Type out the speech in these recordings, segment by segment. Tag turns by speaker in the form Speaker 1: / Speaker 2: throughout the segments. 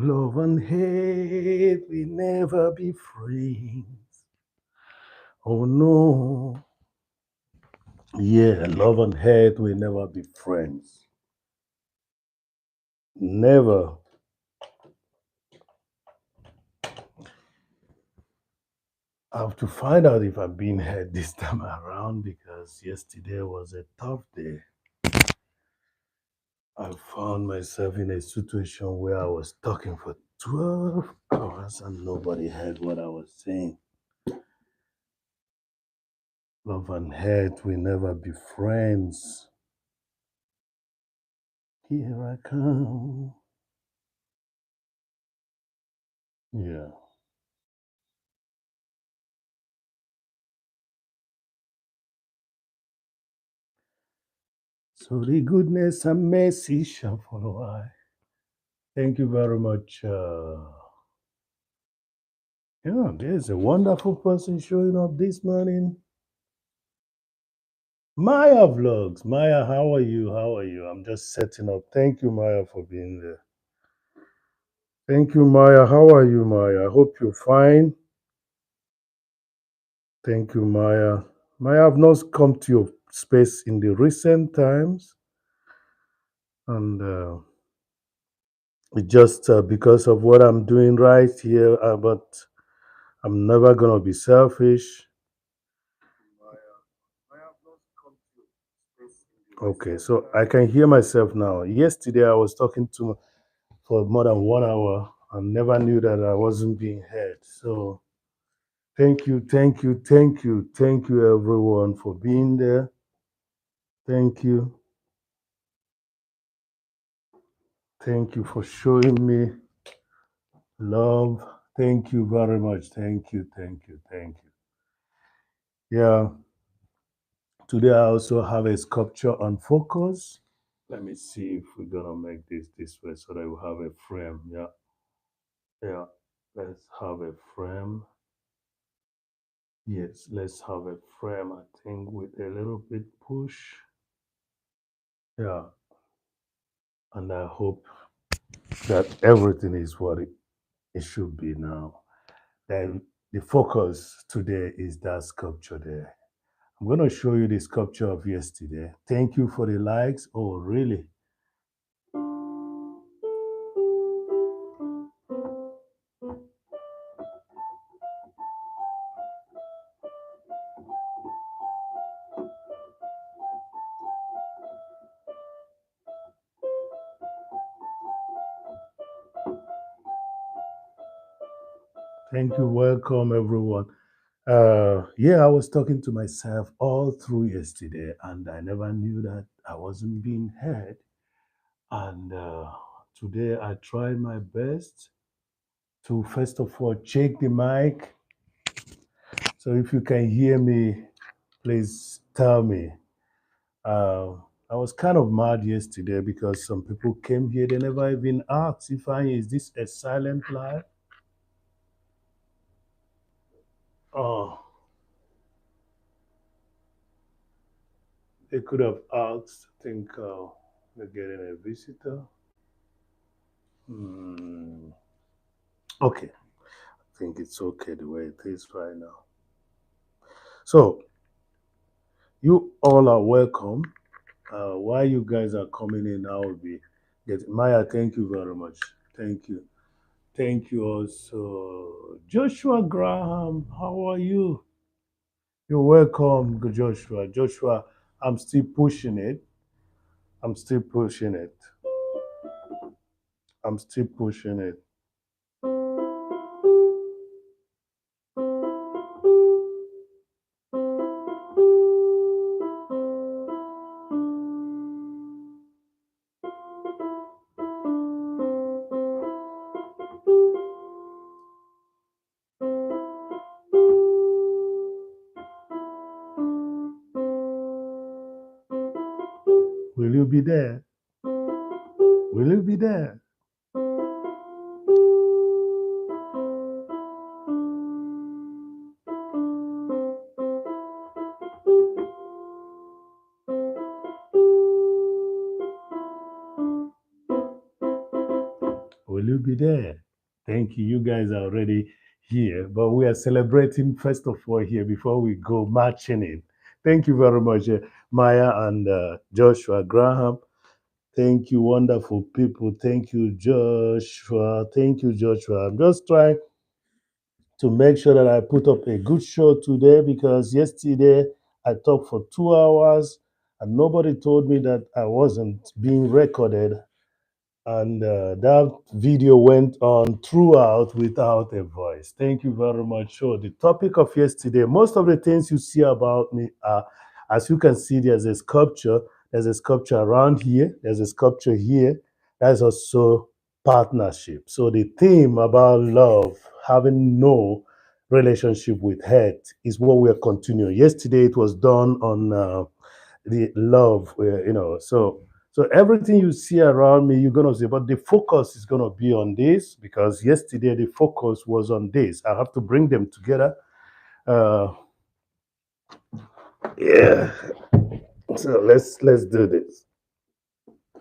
Speaker 1: Love and hate will never be friends. Oh no. Yeah, love and hate will never be friends. Never. I have to find out if I'm being hurt this time around because yesterday was a tough day. I found myself in a situation where I was talking for 12 hours and nobody heard what I was saying. Love and hate will never be friends. Here I come. Yeah. So the goodness and mercy shall follow I. Thank you very much. Yeah, there's a wonderful person showing up this morning. Maya Vlogs. Maya, how are you? How are you? I'm just setting up. Thank you, Maya, for being there. Thank you, Maya. How are you, Maya? I hope you're fine. Thank you, Maya. Maya, I've not come to your space in the recent times, and it's just because of what I'm doing right here, but I'm never going to be selfish. Okay, so I can hear myself now. Yesterday, I was talking to for more than 1 hour and never knew that I wasn't being heard. So thank you, thank you, thank you, thank you, everyone, for being there. Thank you. Thank you for showing me love. Thank you very much. Thank you, thank you, thank you. Yeah, today I also have a sculpture on focus. Let me see if we're gonna make this way so that we have a frame. Yeah, yeah. Let's have a frame. Yes, let's have a frame. I think with a little bit push. Yeah, and I hope that everything is what it should be now. Then the focus today is that sculpture there. I'm going to show you the sculpture of yesterday. Thank you for the likes. Oh, really? Thank you. Welcome, everyone. Yeah, I was talking to myself all through yesterday, and I never knew that I wasn't being heard. And today I tried my best to, first of all, check the mic. So if you can hear me, please tell me. Uh, I was kind of mad yesterday because some people came here, they never even asked if is this a silent live? Oh, they could have asked. I think we're getting a visitor. Hmm. Okay, I think it's okay the way it is right now. So you all are welcome. While you guys are coming in, I will be getting Maya. Thank you very much. Thank you. Thank you also, Joshua Graham. How are you? You're welcome, Joshua. Joshua, I'm still pushing it. I'm still pushing it. I'm still pushing it. Will you be there? Will you be there? Will Will you be there? Thank you. You guys are already here, but we are celebrating first of all here before we go marching in. Thank you very much, Maya and Joshua Graham. Thank you, wonderful people. Thank you, Joshua. Thank you, Joshua. I'm just trying to make sure that I put up a good show today because yesterday I talked for 2 hours and nobody told me that I wasn't being recorded, and that video went on throughout without a voice. Thank you very much. So the topic of yesterday, most of the things you see about me are, as you can see, there's a sculpture. There's a sculpture around here. There's a sculpture here. That's also partnership. So the theme about love, having no relationship with hate, is what we are continuing. Yesterday it was done on the love, so everything you see around me, you're gonna see, but the focus is gonna be on this because yesterday the focus was on this. I have to bring them together. Uh, yeah. So let's do this.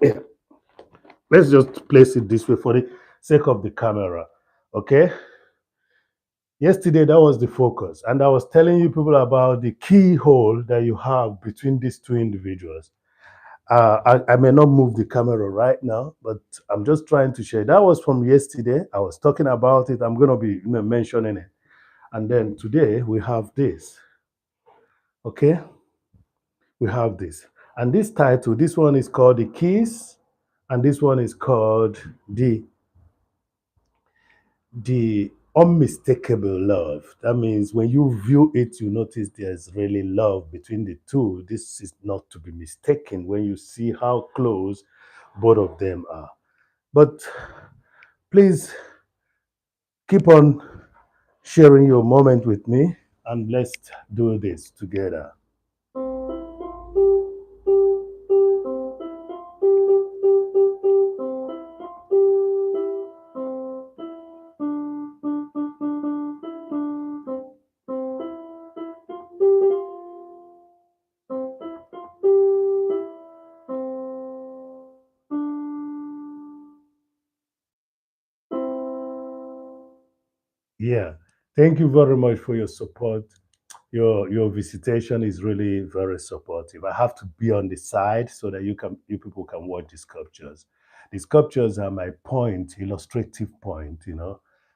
Speaker 1: Yeah. Let's just place it this way for the sake of the camera. Okay. Yesterday that was the focus, and I was telling you people about the keyhole that you have between these two individuals. I may not move the camera right now, but I'm just trying to share. That was from yesterday. I was talking about it. I'm going to be mentioning it. And then today we have this. Okay? We have this. And this title, this one is called The Keys, and this one is called The Unmistakable Love. That means when you view it, you notice there's really love between the two. This is not to be mistaken when you see how close both of them are. But please keep on sharing your moment with me and let's do this together. Yeah. Thank you very much for your support. Your visitation is really very supportive. I have to be on the side so that you people can watch the sculptures. The sculptures are my point, illustrative point.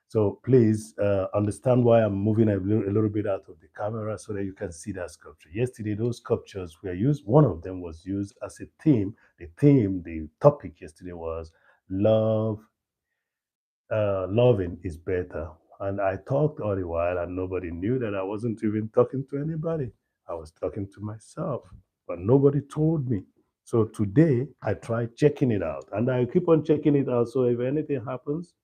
Speaker 1: So please understand why I'm moving a little bit out of the camera so that you can see that sculpture. Yesterday, those sculptures were used. One of them was used as a theme. The topic yesterday was love. Loving is better. And I talked all the while, and nobody knew that I wasn't even talking to anybody. I was talking to myself, but nobody told me. So today, I tried checking it out, and I keep on checking it out. So if anything happens,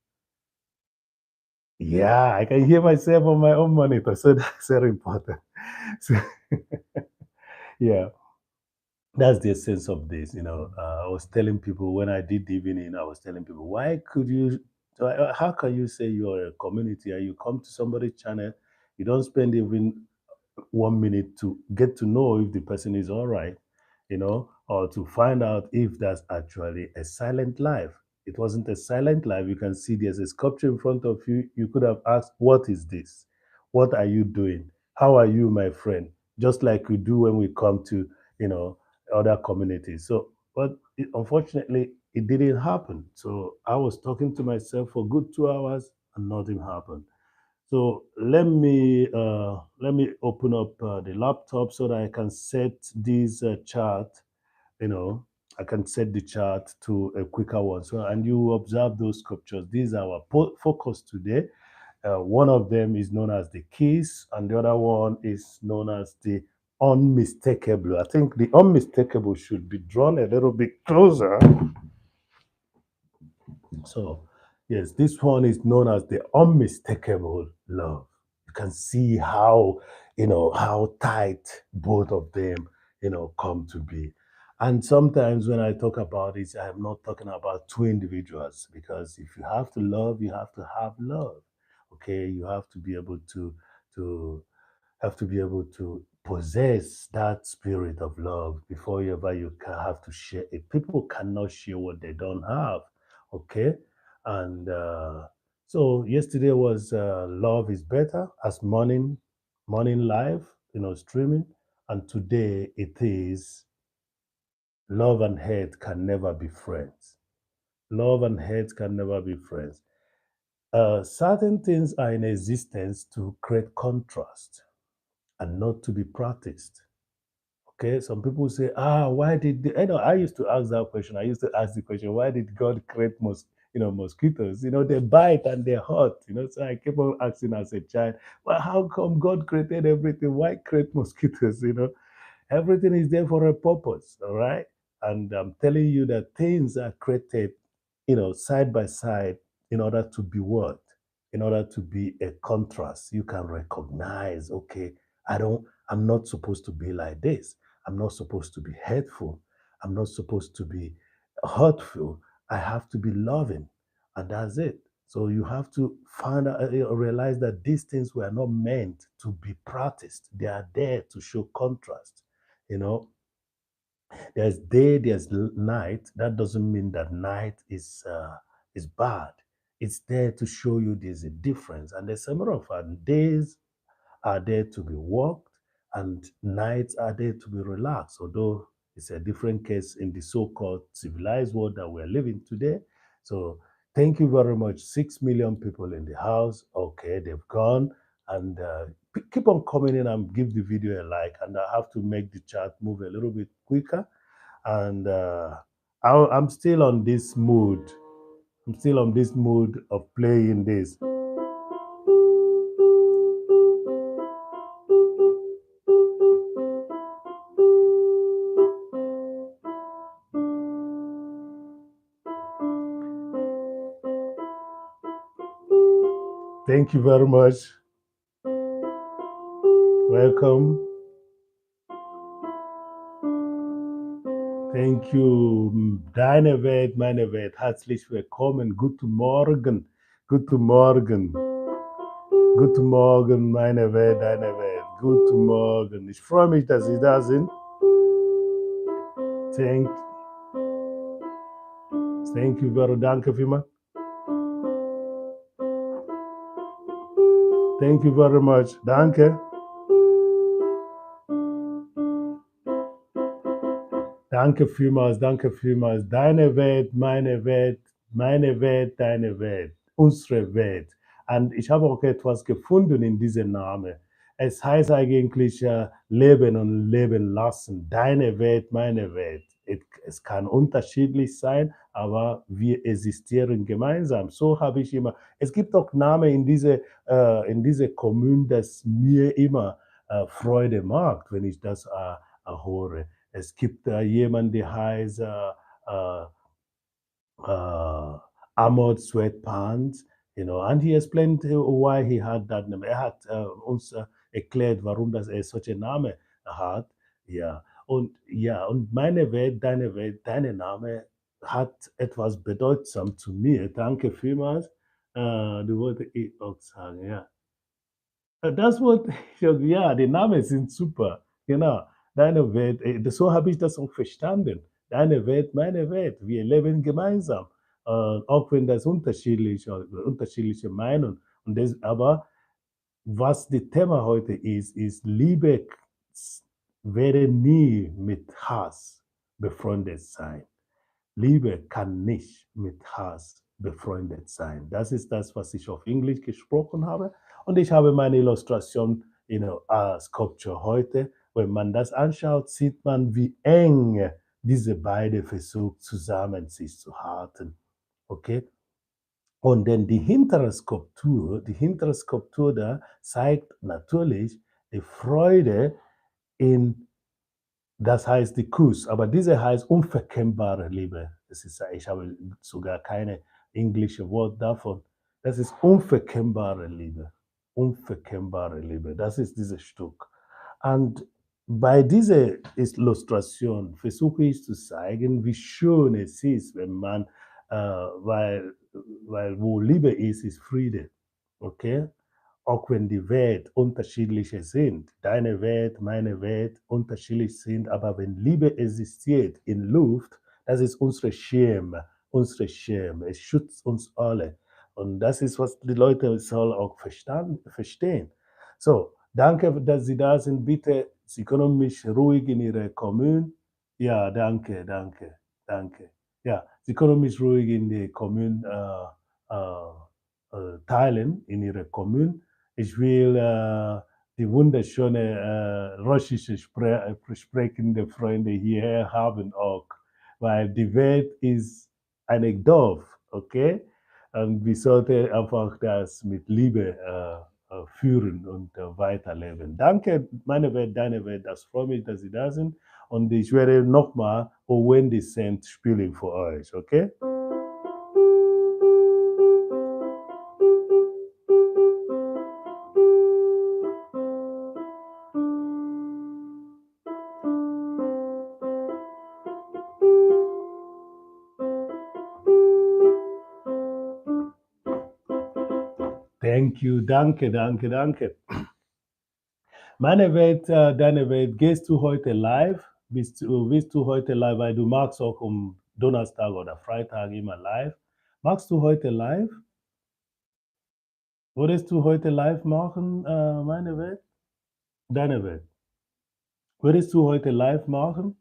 Speaker 1: yeah, I can hear myself on my own monitor. So that's very important. So, yeah, that's the essence of this. I was telling people when I did the evening, I was telling people, how can you say you're a community and you come to somebody's channel, you don't spend even 1 minute to get to know if the person is all right, or to find out if that's actually a silent life. It wasn't a silent life. You can see there's a sculpture in front of you. You could have asked, what is this? What are you doing? How are you, my friend? Just like we do when we come to, you know, other communities. But unfortunately, it didn't happen. So I was talking to myself for good 2 hours and nothing happened. So let me open up the laptop so that I can set this chart. You know, I can set the chart to a quicker one. So and you observe those sculptures. These are our focus today. One of them is known as the keys, and the other one is known as the unmistakable. I think the unmistakable should be drawn a little bit closer. So, yes, this one is known as the unmistakable love. You can see how tight both of them come to be. And sometimes when I talk about it, I'm not talking about two individuals because if you have to love, you have to have love. Okay, you have to be able to possess that spirit of love before you ever you can have to share it. People cannot share what they don't have. Okay. And so yesterday was Love is Better as morning live, streaming. And today it is Love and Hate Can Never Be Friends. Love and hate can never be friends. Certain things are in existence to create contrast and not to be practiced. Okay, some people say, why did I used to ask that question. I used to ask the question, why did God create mosquitoes? They bite and they're hot. So I kept on asking as a child, well, how come God created everything? Why create mosquitoes? Everything is there for a purpose, all right? And I'm telling you that things are created, side by side in order to be what? In order to be a contrast. You can recognize, okay, I'm not supposed to be like this. I'm not supposed to be hateful. I'm not supposed to be hurtful. I have to be loving. And that's it. So you have to find out, realize that these things were not meant to be practiced. They are there to show contrast. You know, there's day, there's night. That doesn't mean that night is bad. It's there to show you there's a difference. And there's a lot of days are there to be worked and nights are there to be relaxed, although it's a different case in the so-called civilized world that we're living today. So thank you very much. 6 million people in the house. Okay, they've gone. And keep on coming in and give the video a like. And I have to make the chat move a little bit quicker. And I'm still on this mood. I'm still on this mood of playing this. Thank you very much. Welcome. Thank you. Deine Welt, meine Welt. Herzlich willkommen. Guten Morgen. Guten Morgen. Guten Morgen, meine Welt, deine Welt. Guten Morgen. Ich freue mich, dass Sie da sind. Thank you very danke vielmals. Thank you very much. Danke. Danke vielmals, danke vielmals. Deine Welt, meine Welt, deine Welt, unsere Welt. Und ich habe auch etwas gefunden in diesem Namen. Es heißt eigentlich Leben und Leben lassen. Deine Welt, meine Welt. Es kann unterschiedlich sein, aber wir existieren gemeinsam. So habe ich immer. Es gibt auch Namen in diese Kommune, das mir immer Freude macht, wenn ich das höre. Es gibt jemanden, der heißt Armored Sweatpants, and he explained why he had that name. Er hat uns erklärt, warum das er solche Name hat. Und meine Welt, deine Name hat etwas bedeutsam zu mir. Danke vielmals. Du wolltest auch sagen, ja. Das wollte ich, ja, die Namen sind super. Genau. Deine Welt, so habe ich das auch verstanden. Deine Welt, meine Welt. Wir leben gemeinsam. Auch wenn das unterschiedliche Meinungen. Aber was das Thema heute ist, Liebe werde nie mit Hass befreundet sein. Liebe kann nicht mit Hass befreundet sein. Das ist das, was ich auf Englisch gesprochen habe. Und ich habe meine Illustration, Sculpture heute. Wenn man das anschaut, sieht man, wie eng diese beiden versuchen, zusammen sich zu halten. Okay? Und dann die hintere Skulptur da zeigt natürlich die Freude in, das heißt die Kuss, aber diese heißt unverkennbare Liebe. Ich habe sogar keine englische Wort davon. Das ist unverkennbare Liebe. Unverkennbare Liebe. Das ist dieses Stück. Und bei dieser Illustration versuche ich zu zeigen, wie schön es ist, wenn man, weil wo Liebe ist Friede. Okay? Auch wenn die Welt unterschiedliche sind, deine Welt, meine Welt unterschiedlich sind, aber wenn Liebe existiert in Luft, das ist unsere Schirm, unsere Schirm. Es schützt uns alle. Und das ist, was die Leute soll auch verstehen. So, danke, dass Sie da sind. Bitte, Sie können mich ruhig in Ihre Kommune. Ja, danke, danke, danke. Ja, Sie können mich ruhig in die Kommune teilen, in Ihre Kommune. Ich will die wunderschöne russische sprechende Freunde hierher haben auch, weil die Welt ist ein Dorf, okay? Und wir sollten einfach das mit Liebe führen und weiterleben. Danke, meine Welt, deine Welt. Das freut mich, dass Sie da sind. Und ich werde nochmal Oh Wendy Cent spielen für euch, okay? Thank you, danke, danke, danke. Meine Welt, deine Welt, gehst du heute live? Bist du heute live, weil du magst auch um Donnerstag oder Freitag immer live. Magst du heute live? Würdest du heute live machen, meine Welt? Deine Welt. Würdest du heute live machen?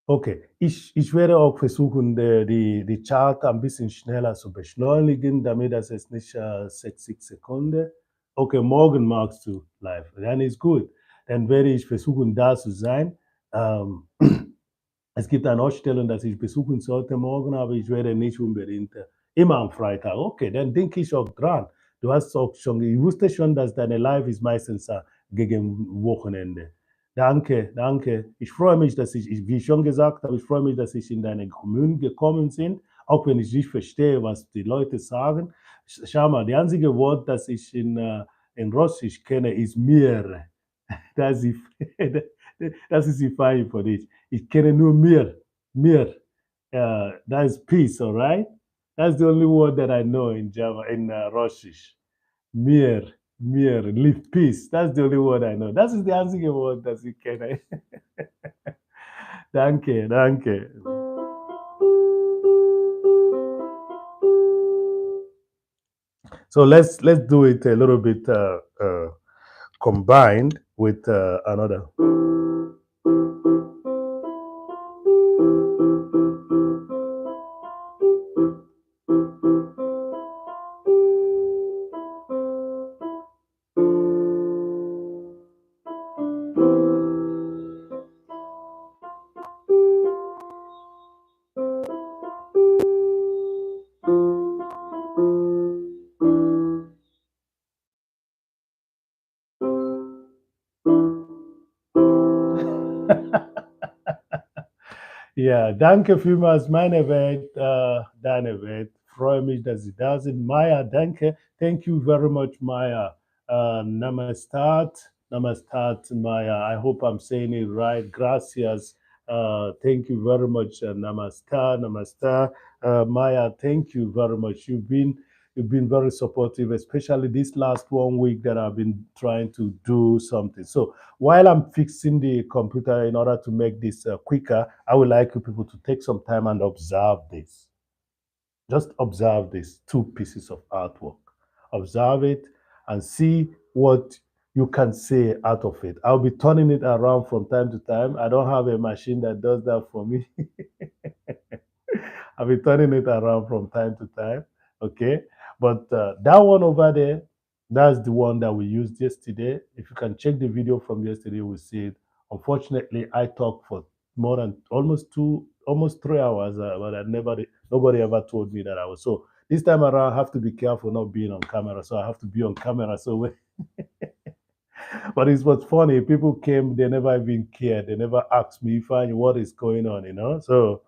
Speaker 1: Okay, ich werde auch versuchen, die Chart ein bisschen schneller zu beschleunigen, damit das es nicht 60 Sekunden. Okay, morgen magst du live. Dann ist gut. Dann werde ich versuchen, da zu sein. Ähm, Es gibt eine Ausstellung, das ich besuchen sollte morgen, aber ich werde nicht unbedingt immer am Freitag. Okay, dann denke ich auch dran. Du hast auch schon, ich wusste schon, dass deine Live ist meistens gegen Wochenende. Danke, danke. Ich freue mich, wie ich schon gesagt habe, ich freue mich, dass ich in deine Kommune gekommen bin, auch wenn ich nicht verstehe, was die Leute sagen. Schau mal, das einzige Wort, das ich in Russisch kenne, ist mir. Das ist, das ist die Frage für dich. Ich kenne nur mir. Mir. That is peace, all right? That's the only word that I know in Java, in Russisch. Mir. Mir. Live peace. That's the only word I know. Das ist die einzige Wort, das ich kenne. Danke, danke. So let's do it a little bit combined with another. Ja, danke vielmals, meine Welt, deine Welt. Freue mich, dass Sie da sind. Maya, danke. Thank you very much, Maya. Namastat. Namastat, Maya. I hope I'm saying it right. Gracias. Thank you very much. Namaste. Namaste. Maya, thank you very much. You've been very supportive, especially this last 1 week that I've been trying to do something. So while I'm fixing the computer in order to make this quicker, I would like you people to take some time and observe this. Just observe these two pieces of artwork. Observe it and see what you can say out of it. I'll be turning it around from time to time. I don't have a machine that does that for me. I'll be turning it around from time to time. Okay. But that one over there, that's the one that we used yesterday. If you can check the video from yesterday, we'll see it. Unfortunately, I talked for more than almost 3 hours, but nobody ever told me that I was. So this time around, I have to be careful not being on camera. So I have to be on camera. But it was funny. People came, they never even cared. They never asked me, Ifeanyi, what is going on, you know? So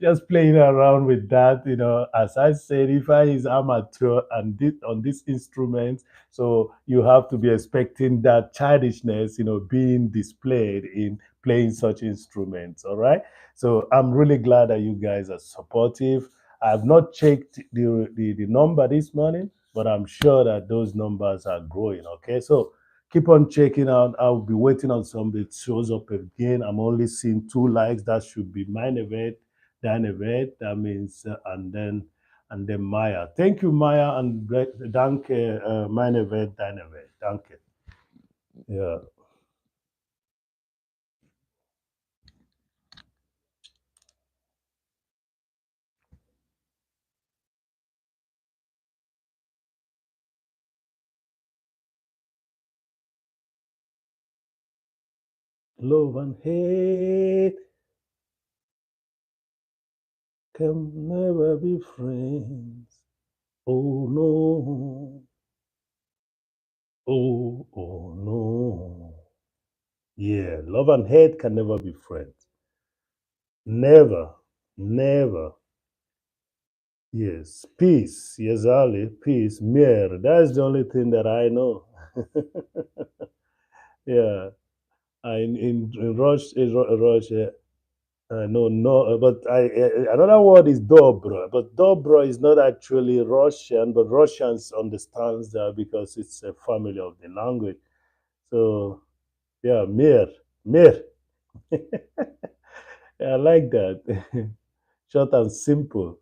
Speaker 1: Just playing around with that, as I said, if I is amateur and on this instrument, so you have to be expecting that childishness, being displayed in playing such instruments. All right. So I'm really glad that you guys are supportive. I've not checked the number this morning, but I'm sure that those numbers are growing. Okay. So keep on checking out. I'll be waiting on somebody that shows up again. I'm only seeing 2 likes. That should be mine event, Dan event. That means and then Maya. Thank you, Maya, and danke, mine event, Dan event. Danke. Yeah. Love and hate can never be friends. Oh no. Oh no. Yeah, love and hate can never be friends. Never. Never. Yes, peace. Yes, Ali, peace. Mir. That's the only thing that I know. Yeah, in Russia, no, no, but another word is dobro. But dobro is not actually Russian, but Russians understands that because it's a family of the language. So yeah, mir, mir. Yeah, I like that. Short and simple.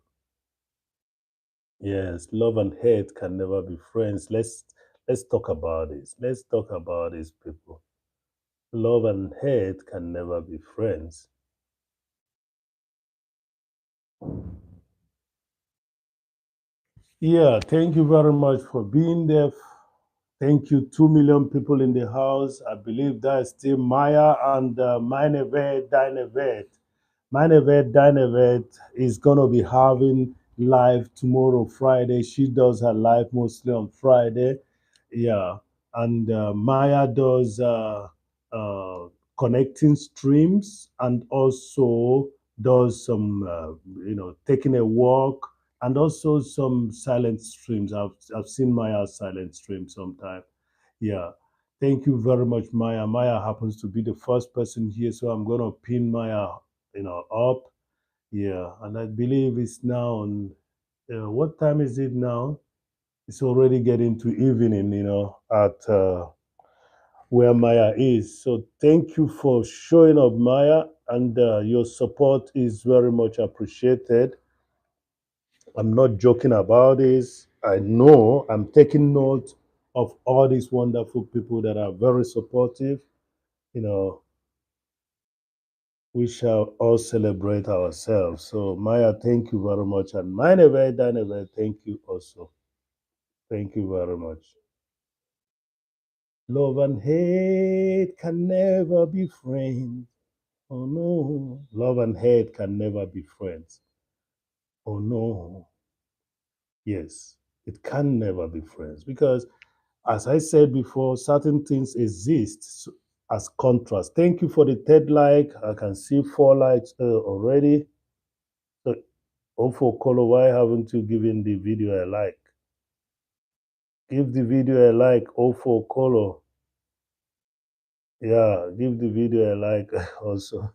Speaker 1: Yes, love and hate can never be friends. Let's talk about this. Let's talk about this, people. Love and hate can never be friends. Yeah, thank you very much for being there. Thank you, 2 million people in the house. I believe that is still Maya and Minevet, Dynavet. Minevet, Dynavet is going to be having live tomorrow, Friday. She does her live mostly on Friday. Yeah. And Maya does uh, connecting streams and also does some, taking a walk and also some silent streams. I've seen Maya silent stream sometime. Yeah. Thank you very much, Maya. Maya happens to be the first person here, so I'm gonna pin Maya, up. Yeah, and I believe it's now on. What time is it now? It's already getting to evening, at where Maya is. So thank you for showing up, Maya, and your support is very much appreciated. I'm not joking about this. I know I'm taking note of all these wonderful people that are very supportive. You know, we shall all celebrate ourselves. So, Maya, thank you very much. And Mineve, Daneve, thank you also. Thank you very much. Love and hate can never be friends. Oh no. Love and hate can never be friends. Oh no. Yes, it can never be friends because as I said before, certain things exist as contrast. Thank you for the third like. I can see 4 likes already. So, for color, why haven't you given the video a like? Give the video a like. For color, yeah, give the video a like also.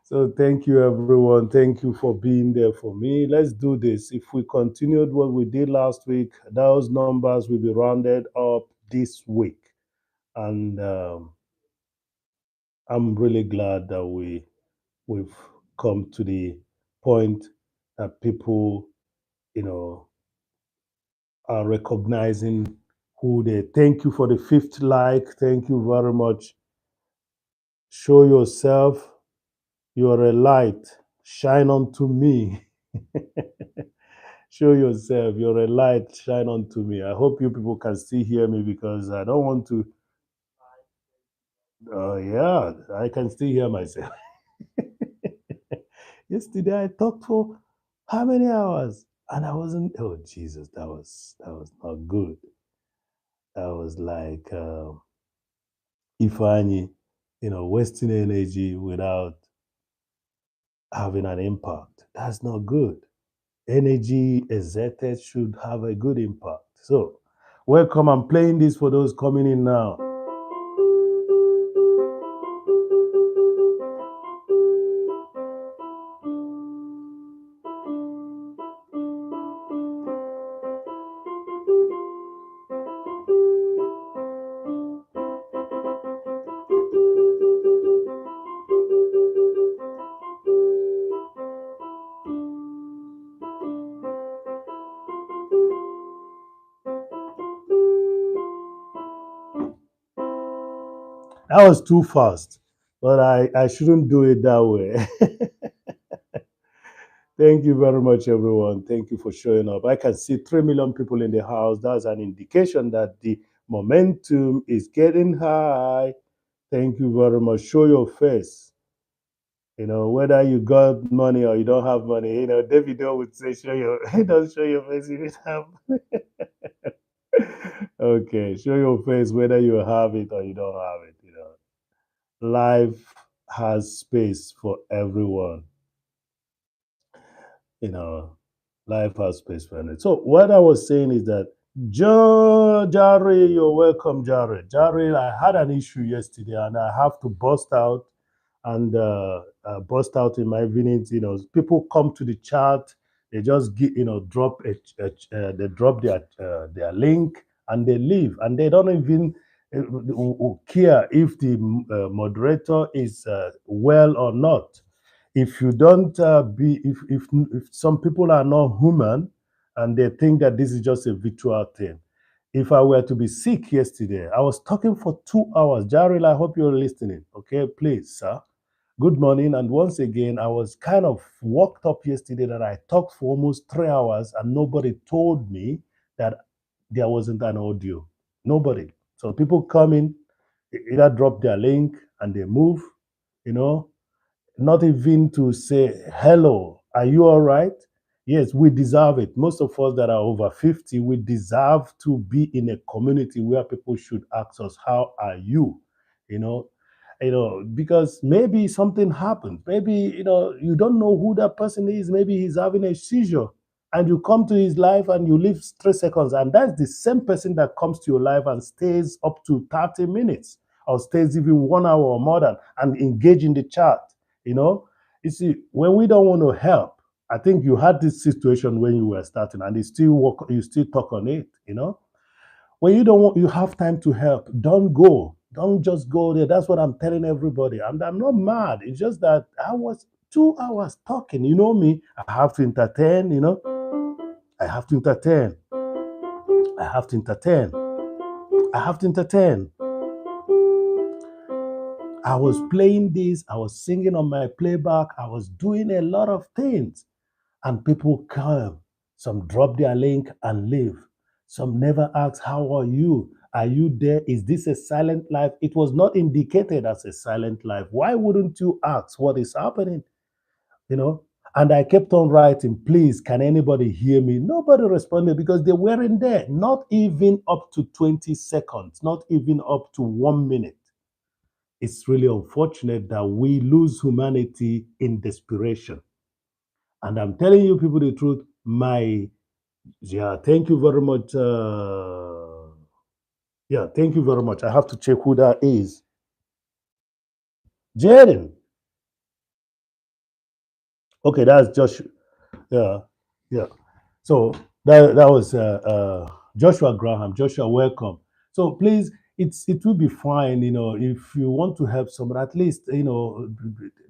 Speaker 1: So, thank you, everyone. Thank you for being there for me. Let's do this. If we continued what we did last week, those numbers will be rounded up this week. And I'm really glad that we've come to the point that people, you know, are recognizing who they. Thank you for the fifth like. Thank you very much. Show yourself. You are a light. Shine unto me. Show yourself. You're a light. Shine unto me. I hope you people can still hear me because I don't want to. Yeah, I can still hear myself. Yesterday I talked for how many hours? And I wasn't. Oh Jesus, that was not good. That was like Ifeanyi, wasting energy without having an impact. That's not good. Energy exerted should have a good impact. So, welcome. I'm playing this for those coming in now. That was too fast, but I shouldn't do it that way. Thank you very much, everyone. Thank you for showing up. I can see 3 million people in the house. That's an indication that the momentum is getting high. Thank you very much. Show your face. Whether you got money or you don't have money, Davido would say, show your, don't show your face if you have. Okay, show your face whether you have it or you don't have it. Life has space for everyone. you know, Life has space for it. So what I was saying is that Jare, you're welcome, Jare. Jare, I had an issue yesterday and I have to bust out in my evenings. People come to the chat, they just drop they drop their link and they leave, and they don't even care if the moderator is well or not. If you don't be if some people are not human and they think that this is just a virtual thing. If I were to be sick yesterday, I was talking for 2 hours. Jarrell, I hope you're listening. Okay, please, sir. Good morning. And once again, I was kind of worked up yesterday that I talked for almost 3 hours and nobody told me that there wasn't an audio. Nobody. So people come in, either drop their link and they move, you know, not even to say, hello, are you all right? Yes, we deserve it. Most of us that are over 50, we deserve to be in a community where people should ask us, how are you? You know, because maybe something happened. Maybe, you don't know who that person is. Maybe he's having a seizure and you come to his life and you live 3 seconds. And that's the same person that comes to your life and stays up to 30 minutes or stays even 1 hour or more than and engage in the chat. You know, you see, when we don't want to help, I think you had this situation when you were starting, and you still talk on it. When you don't want, you have time to help. Don't go. Don't just go there. That's what I'm telling everybody. I'm not mad. It's just that I was 2 hours talking. You know me. I have to entertain. I have to entertain. I have to entertain. I have to entertain. I was playing this, I was singing on my playback, I was doing a lot of things. And people come. Some drop their link and leave. Some never ask, how are you? Are you there? Is this a silent life? It was not indicated as a silent life. Why wouldn't you ask what is happening? You know? And I kept on writing, please, can anybody hear me? Nobody responded because they weren't there. Not even up to 20 seconds, not even up to 1 minute. It's really unfortunate that we lose humanity in desperation. And I'm telling you, people, the truth. Thank you very much. Thank you very much. I have to check who that is. Jaden. Okay, that's Josh. Yeah, yeah. So that was Joshua Graham. Joshua, welcome. So please, it will be fine. If you want to help someone, at least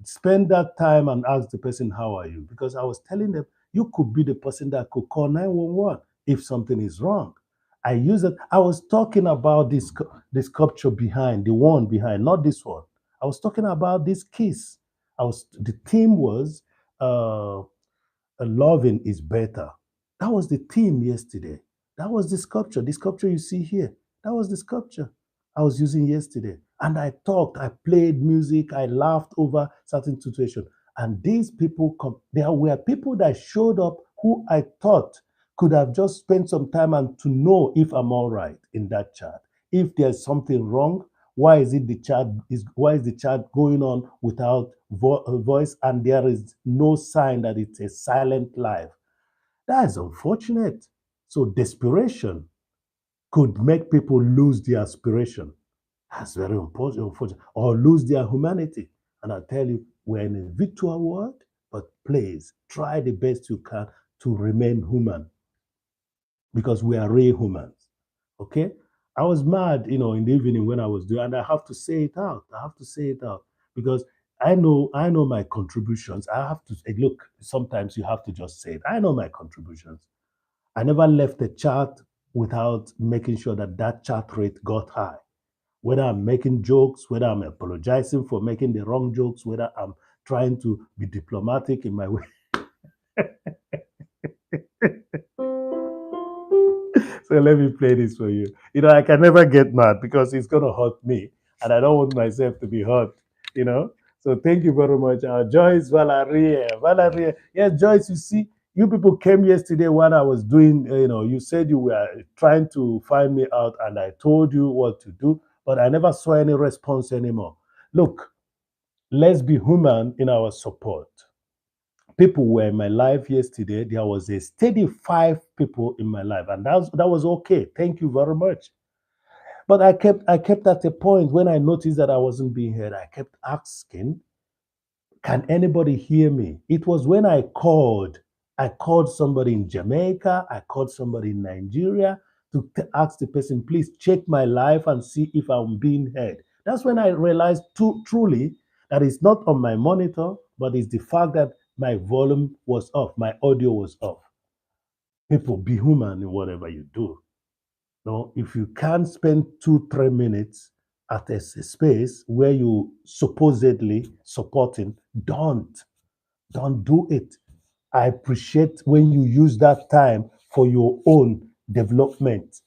Speaker 1: spend that time and ask the person, how are you? Because I was telling them, you could be the person that could call 911 if something is wrong. I use it. I was talking about this sculpture behind, the one behind, not this one. I was talking about this kiss. The theme was loving is better. That was the theme yesterday. That was the sculpture. The sculpture you see here. That was the sculpture I was using yesterday. And I talked, I played music, I laughed over certain situations. And these people there were people that showed up who I thought could have just spent some time and to know if I'm all right in that chat. If there's something wrong, why is the chat going on without voice, and there is no sign that it's a silent live? That is unfortunate. So desperation could make people lose their aspiration. That's very important, unfortunate, or lose their humanity. And I tell you, we're in a virtual world, but please try the best you can to remain human, because we are real humans. Okay? I was mad, in the evening when I was doing, and I have to say it out. I have to say it out because I know my contributions. I have to look. Sometimes you have to just say it. I know my contributions. I never left a chart without making sure that that chart rate got high. Whether I'm making jokes, whether I'm apologizing for making the wrong jokes, whether I'm trying to be diplomatic in my way. So let me play this for you. I can never get mad because it's going to hurt me, and I don't want myself to be hurt, you know. So thank you very much. Joyce Valeria. Valeria. Yes, Joyce, you see, you people came yesterday when I was doing, you said you were trying to find me out, and I told you what to do, but I never saw any response anymore. Look, let's be human in our support. People were in my life yesterday. There was a steady 5 people in my life, and that was okay. Thank you very much. But I kept at a point when I noticed that I wasn't being heard. I kept asking, can anybody hear me? It was when I called. I called somebody in Jamaica. I called somebody in Nigeria to ask the person, please check my life and see if I'm being heard. That's when I realized truly that it's not on my monitor, but it's the fact that my volume was off, my audio was off. People, be human in whatever you do. No, if you can't spend 2, 3 minutes at a space where you supposedly supporting, don't do it. I appreciate when you use that time for your own development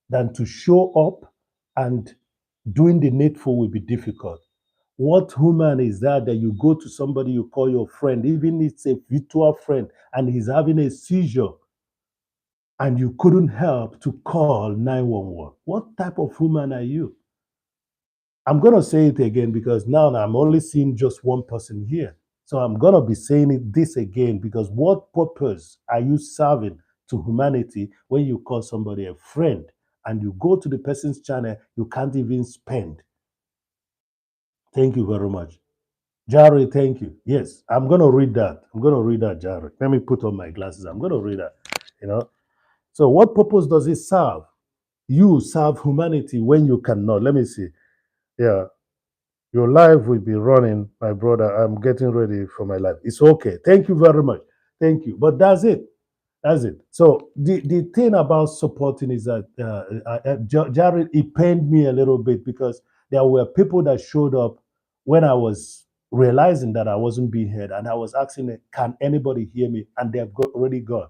Speaker 1: than to show up, and doing the needful will be difficult. What human is that you go to somebody you call your friend, even if it's a virtual friend, and he's having a seizure, and you couldn't help to call 911? What type of human are you? I'm going to say it again because now I'm only seeing just one person here. So I'm going to be saying this again, because what purpose are you serving to humanity when you call somebody a friend and you go to the person's channel you can't even spend? Thank you very much. Jerry, thank you. Yes, I'm going to read that. I'm going to read that, Jerry. Let me put on my glasses. I'm going to read that. You know. So what purpose does it serve? You serve humanity when you cannot. Let me see. Yeah. Your life will be running, my brother. I'm getting ready for my life. It's okay. Thank you very much. Thank you. But that's it. That's it. So the thing about supporting is that Jared, it pained me a little bit because there were people that showed up when I was realizing that I wasn't being heard, and I was asking, can anybody hear me? And they've already gone.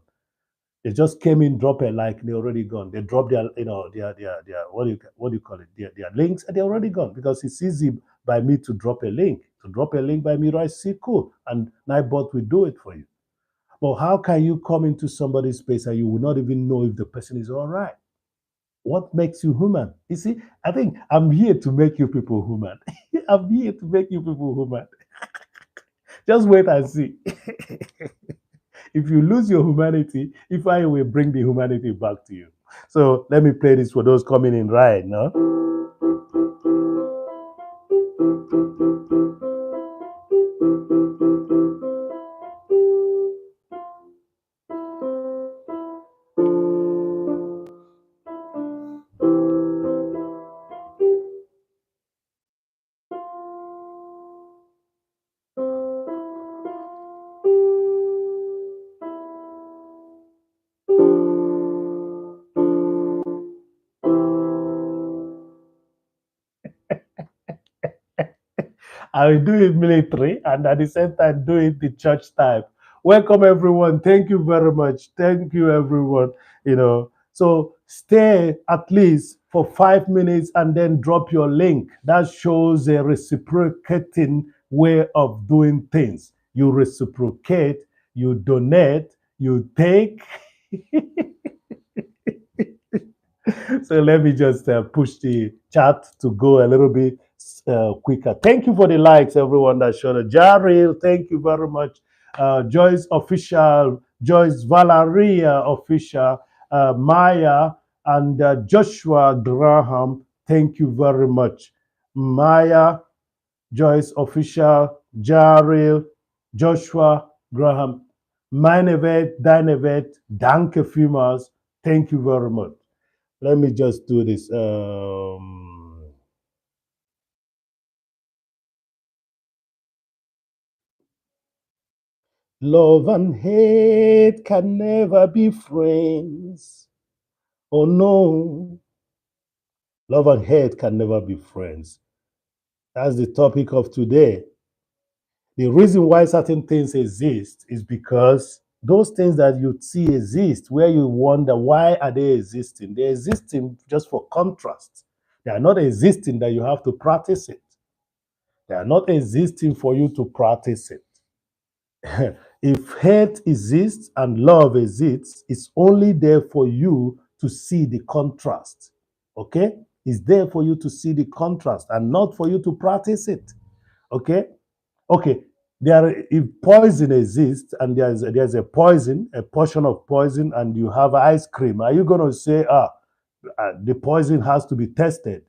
Speaker 1: They just came in, drop a like, they're already gone. They drop their what do you call it? Their links, and they're already gone because it's easy by me to drop a link. To drop a link by me, right? See, cool. And Nightbot will do it for you. But how can you come into somebody's space and you will not even know if the person is all right? What makes you human? You see, I think I'm here to make you people human. I'm here to make you people human. Just wait and see. If you lose your humanity, if I will bring the humanity back to you. So let me play this for those coming in right now. I will do it military and at the same time do it the church type. Welcome everyone. Thank you very much. Thank you everyone. So stay at least for 5 minutes and then drop your link. That shows a reciprocating way of doing things. You reciprocate, you donate, you take. So let me just push the chat to go a little bit quicker. Thank you for the likes, everyone that showed up. Jaril, thank you very much. Joyce Official, Joyce Valeria Official, Maya, and Joshua Graham, thank you very much. Maya, Joyce Official, Jaril, Joshua Graham, Minevet, Dinevet, Danke vielmals. Thank you very much. Let me just do this. Love and hate can never be friends. Oh no, love and hate can never be friends. That's the topic of today. The reason why certain things exist is because those things that you see exist, where you wonder why are they existing? They're existing just for contrast. They are not existing that you have to practice it. They are not existing for you to practice it. If hate exists and love exists, it's only there for you to see the contrast. Okay? It's there for you to see the contrast and not for you to practice it. Okay? Okay. If poison exists and there's a poison, a portion of poison, and you have ice cream, are you gonna say, the poison has to be tested?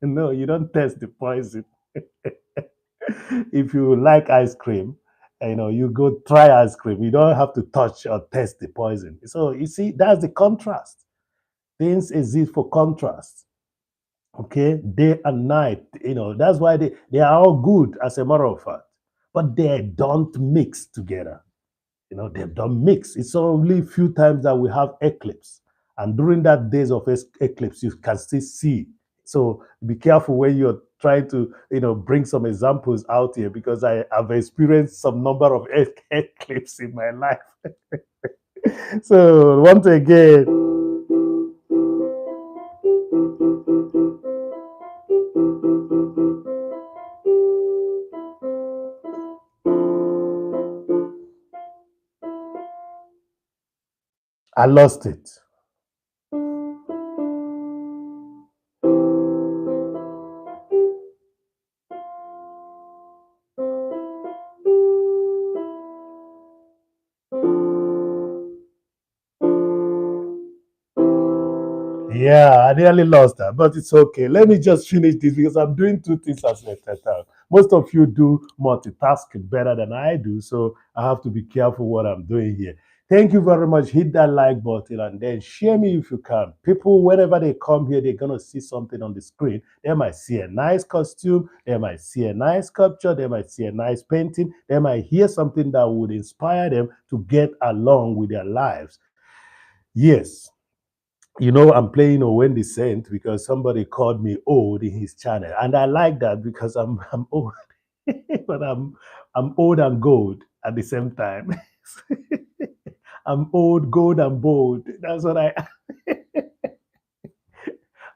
Speaker 1: No, you don't test the poison. If you like ice cream, you go try ice cream. You don't have to touch or test the poison. So you see, that's the contrast. Things exist for contrast. Okay, day and night. That's why they are all good as a matter of fact, but they don't mix together. They don't mix. It's only a few times that we have eclipse, and during that days of eclipse, you can still see. So be careful when you're trying to, bring some examples out here because I have experienced some number of eclipse in my life. So once again, I lost it. Yeah, I nearly lost that, but it's okay. Let me just finish this because I'm doing two things at the same time. Most of you do multitasking better than I do, so I have to be careful what I'm doing here. Thank you very much. Hit that like button and then share me if you can. People, whenever they come here, they're gonna see something on the screen. They might see a nice costume, they might see a nice sculpture, they might see a nice painting, they might hear something that would inspire them to get along with their lives. Yes, I'm playing Owen the Saint because somebody called me old in his channel, and I like that because I'm old, but I'm old and gold at the same time. I'm old, gold, and bold. That's what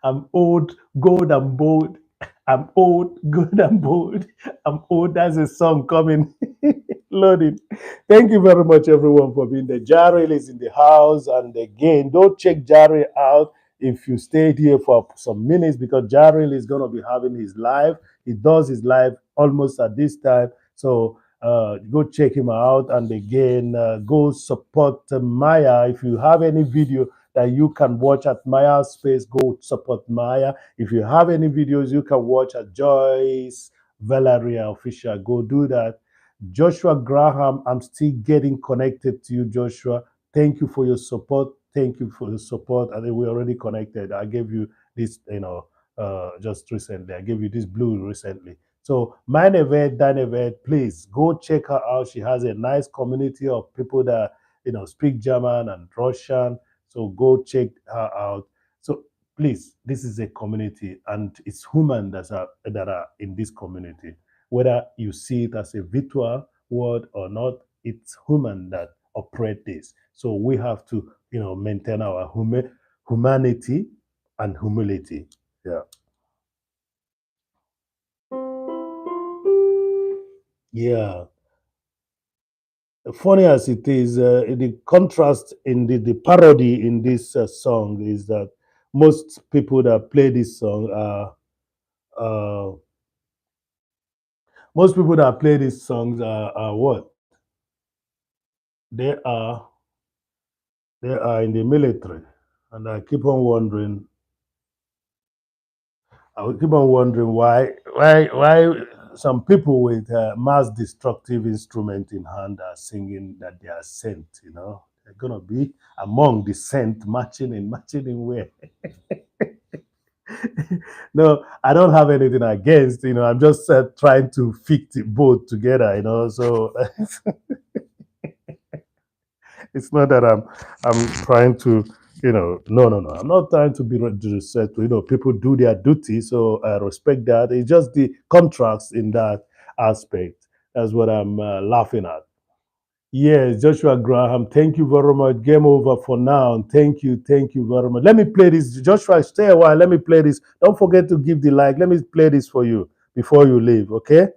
Speaker 1: I'm old, gold, and bold. I'm old, good, and bold. I'm old. That's a song coming. Loaded. Thank you very much, everyone, for being there. Jarrell is in the house. And again, don't check Jarrell out if you stayed here for some minutes because Jarrell is going to be having his live. He does his live almost at this time. So go check him out. And again, go support Maya. If you have any video that you can watch at Maya's space, go support Maya. If you have any videos you can watch at Joyce Valeria Official, go do that. Joshua Graham, I'm still getting connected to you, Joshua. Thank you for your support. Thank you for the support. I think we're already connected. I gave you this, just recently. I gave you this blue recently. So, Minevet, Danevet, please go check her out. She has a nice community of people that, speak German and Russian. So, go check her out. So, please, this is a community and it's human that are in this community whether you see it as a virtual world or not, it's human that operate this. So we have to, maintain our humanity and humility. Yeah. Yeah. Funny as it is, the contrast in the parody in this song is that most people that play this song are uh, most people that play these songs are what? They are they are in the military, and I will keep on wondering why some people with mass destructive instrument in hand are singing that they are sent. You know, they're gonna be among the sent, marching in where? No, I don't have anything against. You know, I'm just trying to fit the both together. You know, so it's not that I'm trying to, no. I'm not trying to be disrespectful. You know, people do their duty, so I respect that. It's just the contrast in that aspect. That's what I'm laughing at. Yes, Joshua Graham, thank you very much. Game over for now. Thank you very much. Let me play this. Joshua, stay a while. Let me play this. Don't forget to give the like. Let me play this for you before you leave, okay?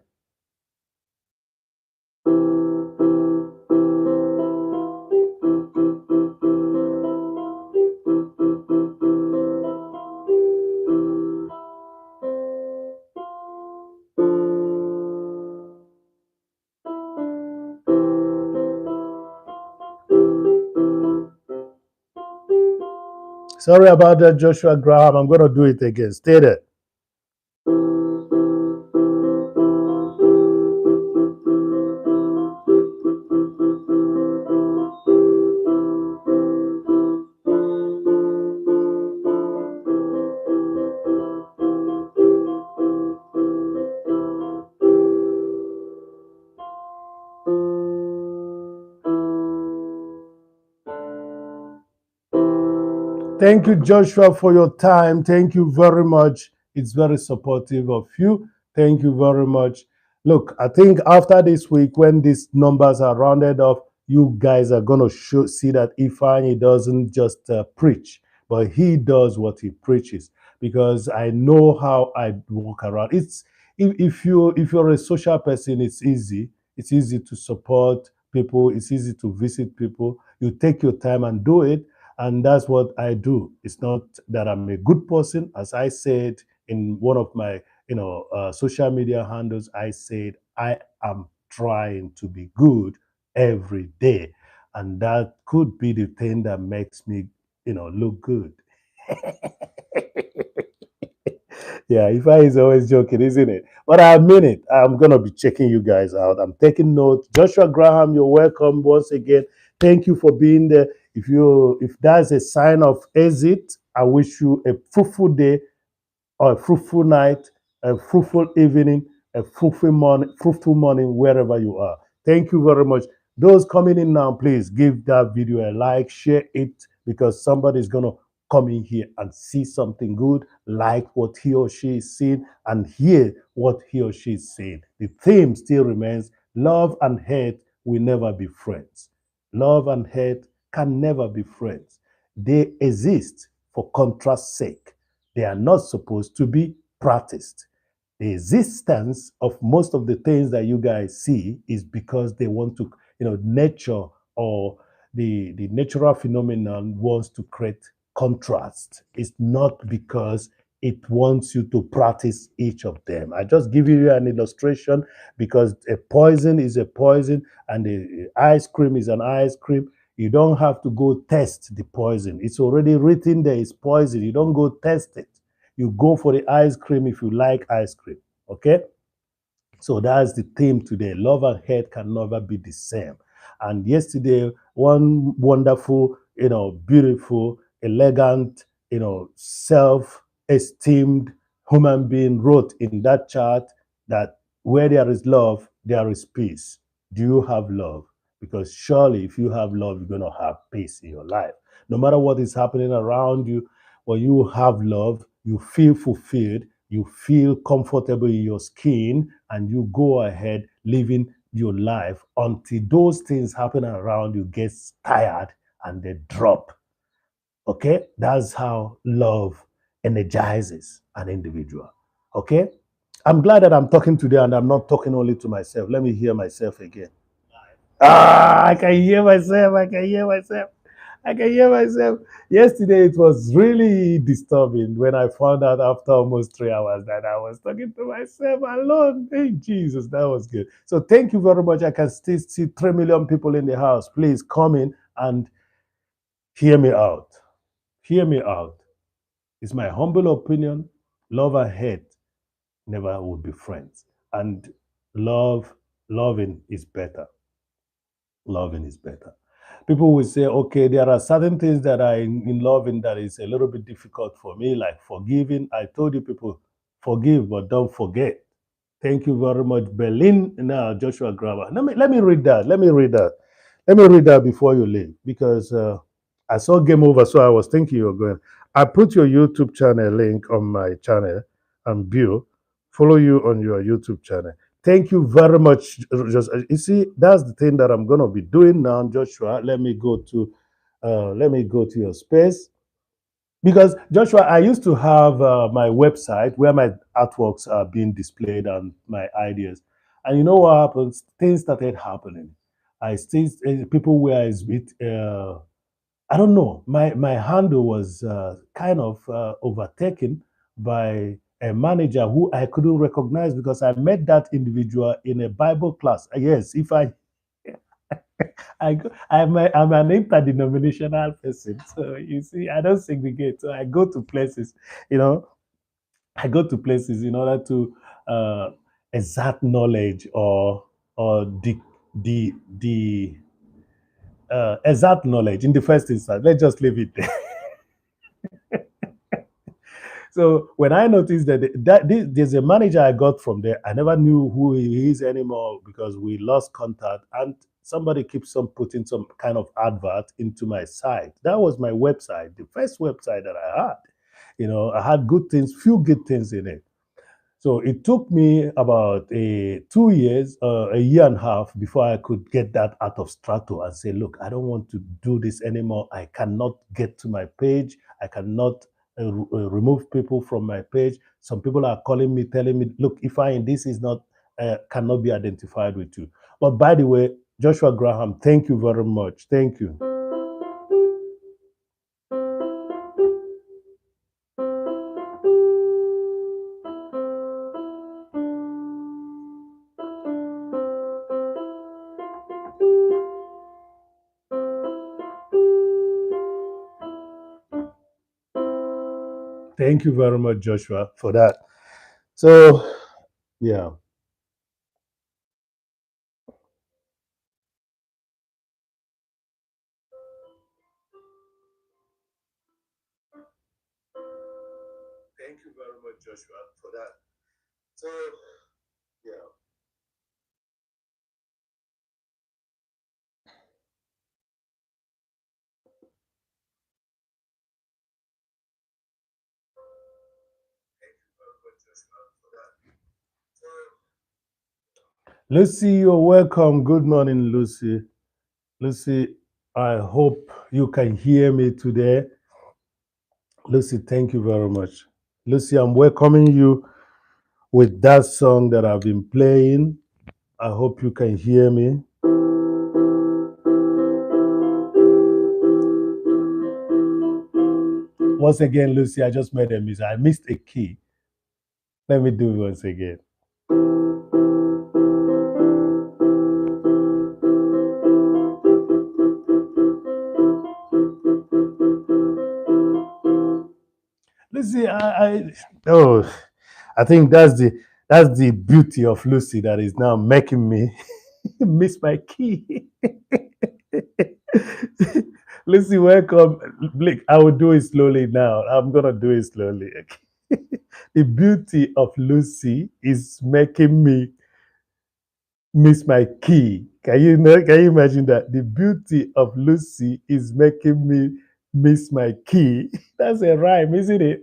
Speaker 1: Sorry about that, Joshua Graham. I'm going to do it again. Stay there. Thank you, Joshua, for your time. Thank you very much. It's very supportive of you. Thank you very much. Look, I think after this week, when these numbers are rounded off, you guys are going to see that Ifeanyi doesn't just preach, but he does what he preaches. Because I know how I walk around. It's if you're a social person, it's easy. It's easy to support people. It's easy to visit people. You take your time and do it, and that's what I do. It's not that I'm a good person. As I said in one of my social media handles, I said I am trying to be good every day, and that could be the thing that makes me look good. Yeah, Ifa is always joking, isn't it? But I mean it. I'm gonna be checking you guys out. I'm taking notes. Joshua Graham, you're welcome once again. Thank you for being there. If that's a sign of exit, I wish you a fruitful day or a fruitful night, a fruitful evening, a fruitful morning, wherever you are. Thank you very much. Those coming in now, please give that video a like, share it, because somebody's going to come in here and see something good, like what he or she is seeing, and hear what he or she is saying. The theme still remains: love and hate will never be friends. Love and hate can never be friends. They exist for contrast's sake. They are not supposed to be practiced. The existence of most of the things that you guys see is because they want to, nature or the natural phenomenon wants to create contrast. It's not because it wants you to practice each of them. I just give you an illustration because a poison is a poison and the ice cream is an ice cream. You don't have to go test the poison. It's already written there, it's poison. You don't go test it. You go for the ice cream if you like ice cream. Okay? So that's the theme today. Love and hate can never be the same. And yesterday, one wonderful, beautiful, elegant, self-esteemed human being wrote in that chart that where there is love, there is peace. Do you have love? Because surely if you have love, you're going to have peace in your life. No matter what is happening around you, when you have love, you feel fulfilled, you feel comfortable in your skin, and you go ahead living your life until those things happen around you get tired and they drop. Okay? That's how love energizes an individual. Okay? I'm glad that I'm talking today and I'm not talking only to myself. Let me hear myself again. Ah, I can hear myself. I can hear myself. I can hear myself. Yesterday, it was really disturbing when I found out after almost 3 hours that I was talking to myself alone. Hey, Jesus, that was good. So, thank you very much. I can still see 3 million people in the house. Please come in and hear me out. Hear me out. It's my humble opinion. Love and hate never would be friends. And love, loving is better. Loving is better. People will say, okay, there are certain things that are in loving that is a little bit difficult for me, like forgiving. I told you people, forgive, but don't forget. Thank you very much, Berlin. Now, Joshua Grammar. Let me read that. Let me read that. Let me read that before you leave because I saw Game Over, so I was thinking you were going. I put your YouTube channel link on my channel and bio. Follow you on your YouTube channel. Thank you very much. Just you see, that's the thing that I'm gonna be doing now, Joshua. Let me go to your space because Joshua, I used to have my website where my artworks are being displayed and my ideas. And you know what happens? Things started happening. I still people were a bit. I don't know. My handle was kind of overtaken by a manager who I couldn't recognize because I met that individual in a Bible class. Yes, if I'm an interdenominational person, so you see, I don't segregate. So I go to places, you know, I go to places in order to uh, exact knowledge or the exact knowledge in the first instance. Let's just leave it there. So when I noticed there's a manager I got from there, I never knew who he is anymore because we lost contact. And somebody keeps on putting some kind of advert into my site. That was my website, the first website that I had. I had good things, few good things in it. So it took me about 2 years, a year and a half before I could get that out of Strato and say, look, I don't want to do this anymore. I cannot get to my page. I cannot remove people from my page. Some people are calling me, telling me, look, if this is not, cannot be identified with you. But by the way, Joshua Graham, thank you very much. Thank you. Thank you very much, Joshua, for that. So, yeah. Thank you very much, Joshua, for that. So, yeah. Thank you very much, Joshua, for that. Lucy, you're welcome. Good morning, Lucy. Lucy, I hope you can hear me today. Lucy, thank you very much. Lucy, I'm welcoming you with that song that I've been playing. I hope you can hear me. Once again, Lucy, I just made a mistake. I missed a key. Let me do it once again. Lucy, oh, I think that's the beauty of Lucy that is now making me miss my key. Lucy, welcome. Blake, I will do it slowly now. I'm gonna do it slowly. The beauty of Lucy is making me miss my key. Can you imagine that? The beauty of Lucy is making me miss my key. That's a rhyme, isn't it?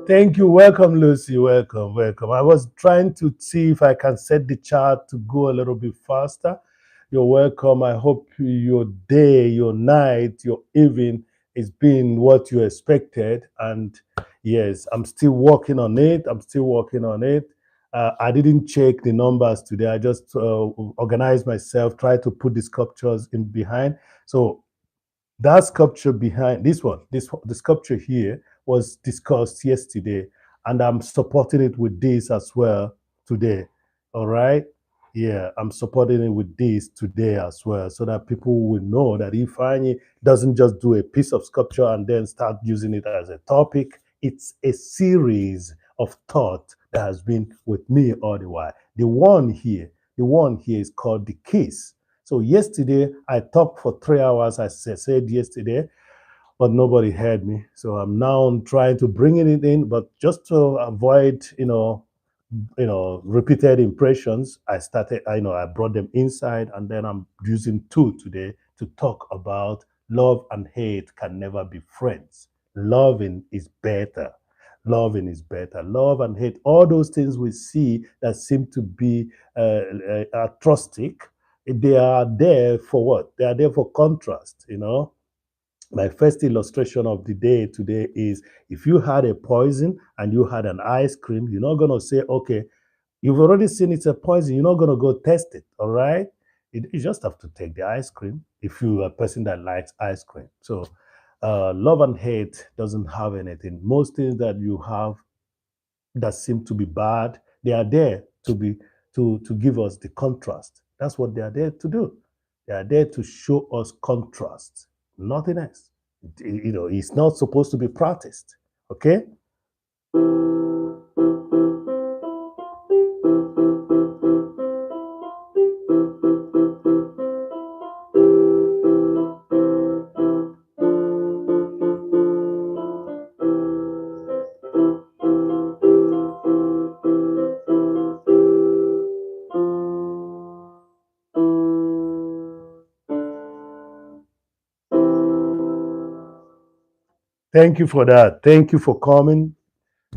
Speaker 1: Thank you. Welcome, Lucy. Welcome, welcome. I was trying to see if I can set the chart to go a little bit faster. You're welcome. I hope your day, your night, your evening is being what you expected. And yes, I'm still working on it. I'm still working on it. I didn't check the numbers today. I just organized myself, tried to put the sculptures in behind. So that sculpture behind the sculpture here was discussed yesterday, and I'm supporting it with this as well today. All right. Yeah, I'm supporting it with this today as well, so that people will know that Ifeanyi doesn't just do a piece of sculpture and then start using it as a topic. It's a series of thought that has been with me all the while. The one here is called the kiss. So yesterday I talked for 3 hours, as I said yesterday, but nobody heard me. So I'm now trying to bring it in, but just to avoid, repeated impressions, I brought them inside, and then I'm using two today to talk about love and hate can never be friends. Loving is better. Loving is better. Love and hate, all those things we see that seem to be atrocious, they are there for what? They are there for contrast. My first illustration of the day today is, if you had a poison and you had an ice cream, you're not going to say, okay, you've already seen it's a poison. You're not going to go test it, all right? You just have to take the ice cream if you're a person that likes ice cream. So, love and hate doesn't have anything. Most things that you have that seem to be bad, they are there to give us the contrast. That's what they are there to do. They are there to show us contrast, nothing else. It's not supposed to be practiced. Okay? Thank you for that. Thank you for coming.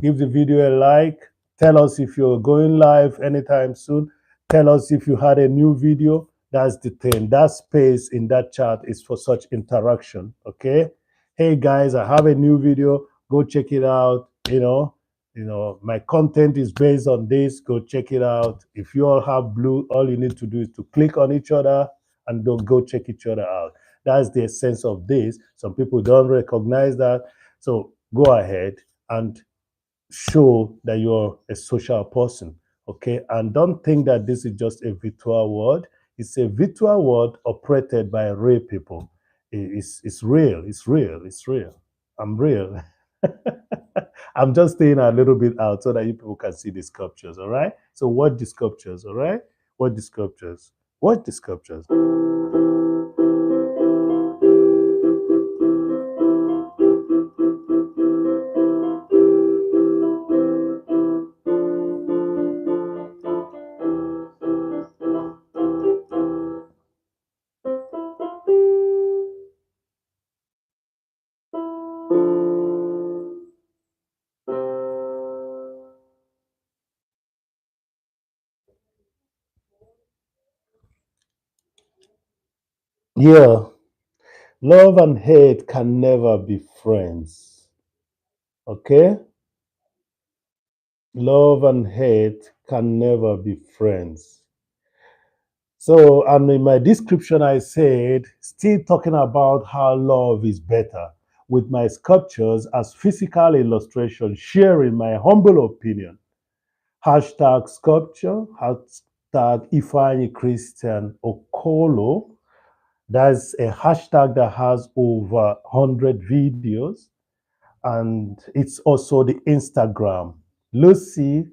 Speaker 1: Give the video a like. Tell us if you're going live anytime soon. Tell us if you had a new video. That's the thing. That space in that chat is for such interaction. Okay. Hey guys, I have a new video. Go check it out. My content is based on this. Go check it out. If you all have blue, all you need to do is to click on each other and don't go check each other out. That's the essence of this. Some people don't recognize that. So go ahead and show that you're a social person. Okay. And don't think that this is just a virtual world. It's a virtual world operated by real people. It's real. It's real. It's real. I'm real. I'm just staying a little bit out so that you people can see the sculptures. All right. So watch the sculptures. All right. Watch the sculptures. Watch the sculptures. Yeah. Love and hate can never be friends. Okay? Love and hate can never be friends. So, and in my description, I said, still talking about how love is better, with my sculptures as physical illustration, sharing my humble opinion. Hashtag sculpture, hashtag Ifeanyi Christian Okolo. That's a hashtag that has over 100 videos. And it's also the Instagram. Lucy,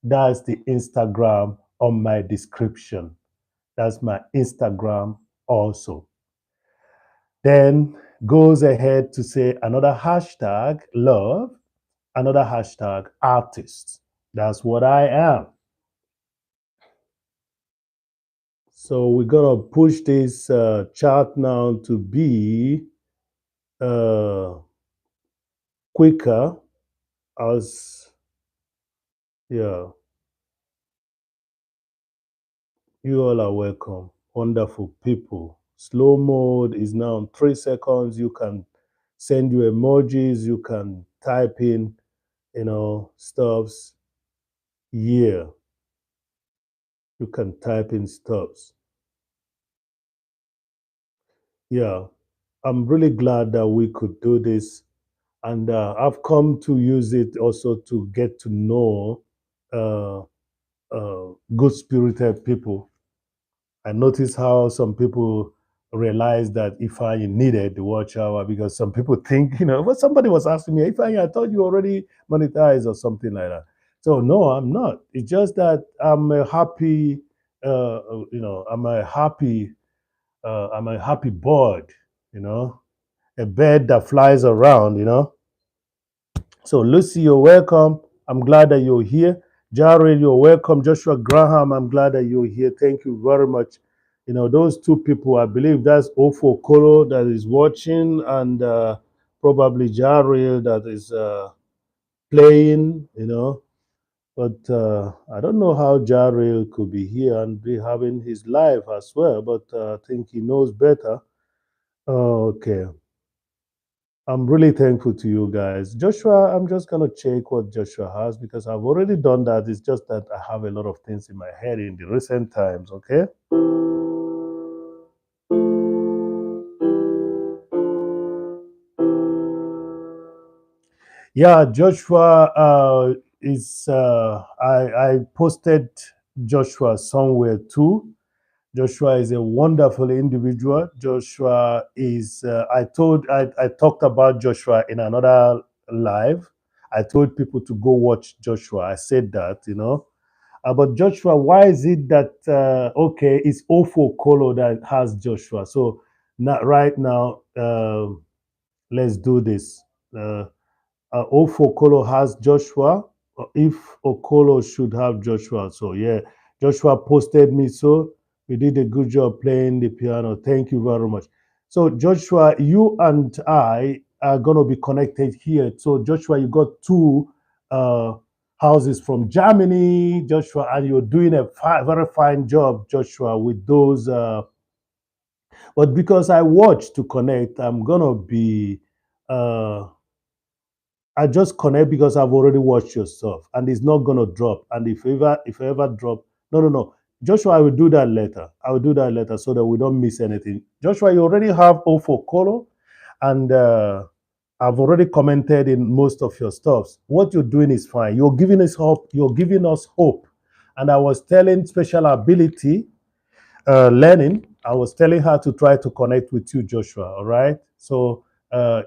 Speaker 1: that's the Instagram on my description. That's my Instagram also. Then goes ahead to say another hashtag love, another hashtag artist. That's what I am. So we're gonna push this chart now to be uh, quicker. As yeah, you all are welcome. Wonderful people. Slow mode is now in 3 seconds. You can send you emojis. You can type in, stuffs. Yeah, you can type in stuffs. Yeah, I'm really glad that we could do this. And I've come to use it also to get to know uh, good spirited people. I noticed how some people realized that Ifeanyi needed the watch hour because some people think, but somebody was asking me, Ifeanyi, I thought you already monetized or something like that. So no, I'm not. It's just that I'm a happy bird, you know, a bird that flies around. So Lucy, you're welcome. I'm glad that you're here. Jared, you're welcome. Joshua Graham, I'm glad that you're here. Thank you very much. Those two people, I believe that's Ofo Kolo that is watching, and probably Jared that is playing, But I don't know how Jared could be here and be having his life as well, but I think he knows better. Okay. I'm really thankful to you guys. Joshua, I'm just going to check what Joshua has because I've already done that. It's just that I have a lot of things in my head in the recent times, okay? Yeah, Joshua I posted Joshua somewhere too. Joshua is a wonderful individual. Joshua is, I talked about Joshua in another live. I told people to go watch Joshua. I said that. But Joshua, why is it that okay? It's Ofo Kolo that has Joshua. So not right now. Let's do this. If Okolo has Joshua, if Okolo should have Joshua. So yeah, Joshua posted me. So you did a good job playing the piano. Thank you very much. So Joshua, you and I are gonna be connected here. So Joshua, you got two uh, houses from Germany, Joshua, and you're doing a very fine job, Joshua, with those. But because I watch to connect, I'm gonna be. Uh, I just connect because I've already watched your stuff and it's not gonna drop. And if I ever drop, no, no, no. Joshua, I will do that later. I will do that later so that we don't miss anything. Joshua, you already have O for Colo, and I've already commented in most of your stuffs. What you're doing is fine. You're giving us hope. You're giving us hope. And I was telling Special Ability learning, I was telling her to try to connect with you, Joshua. All right. So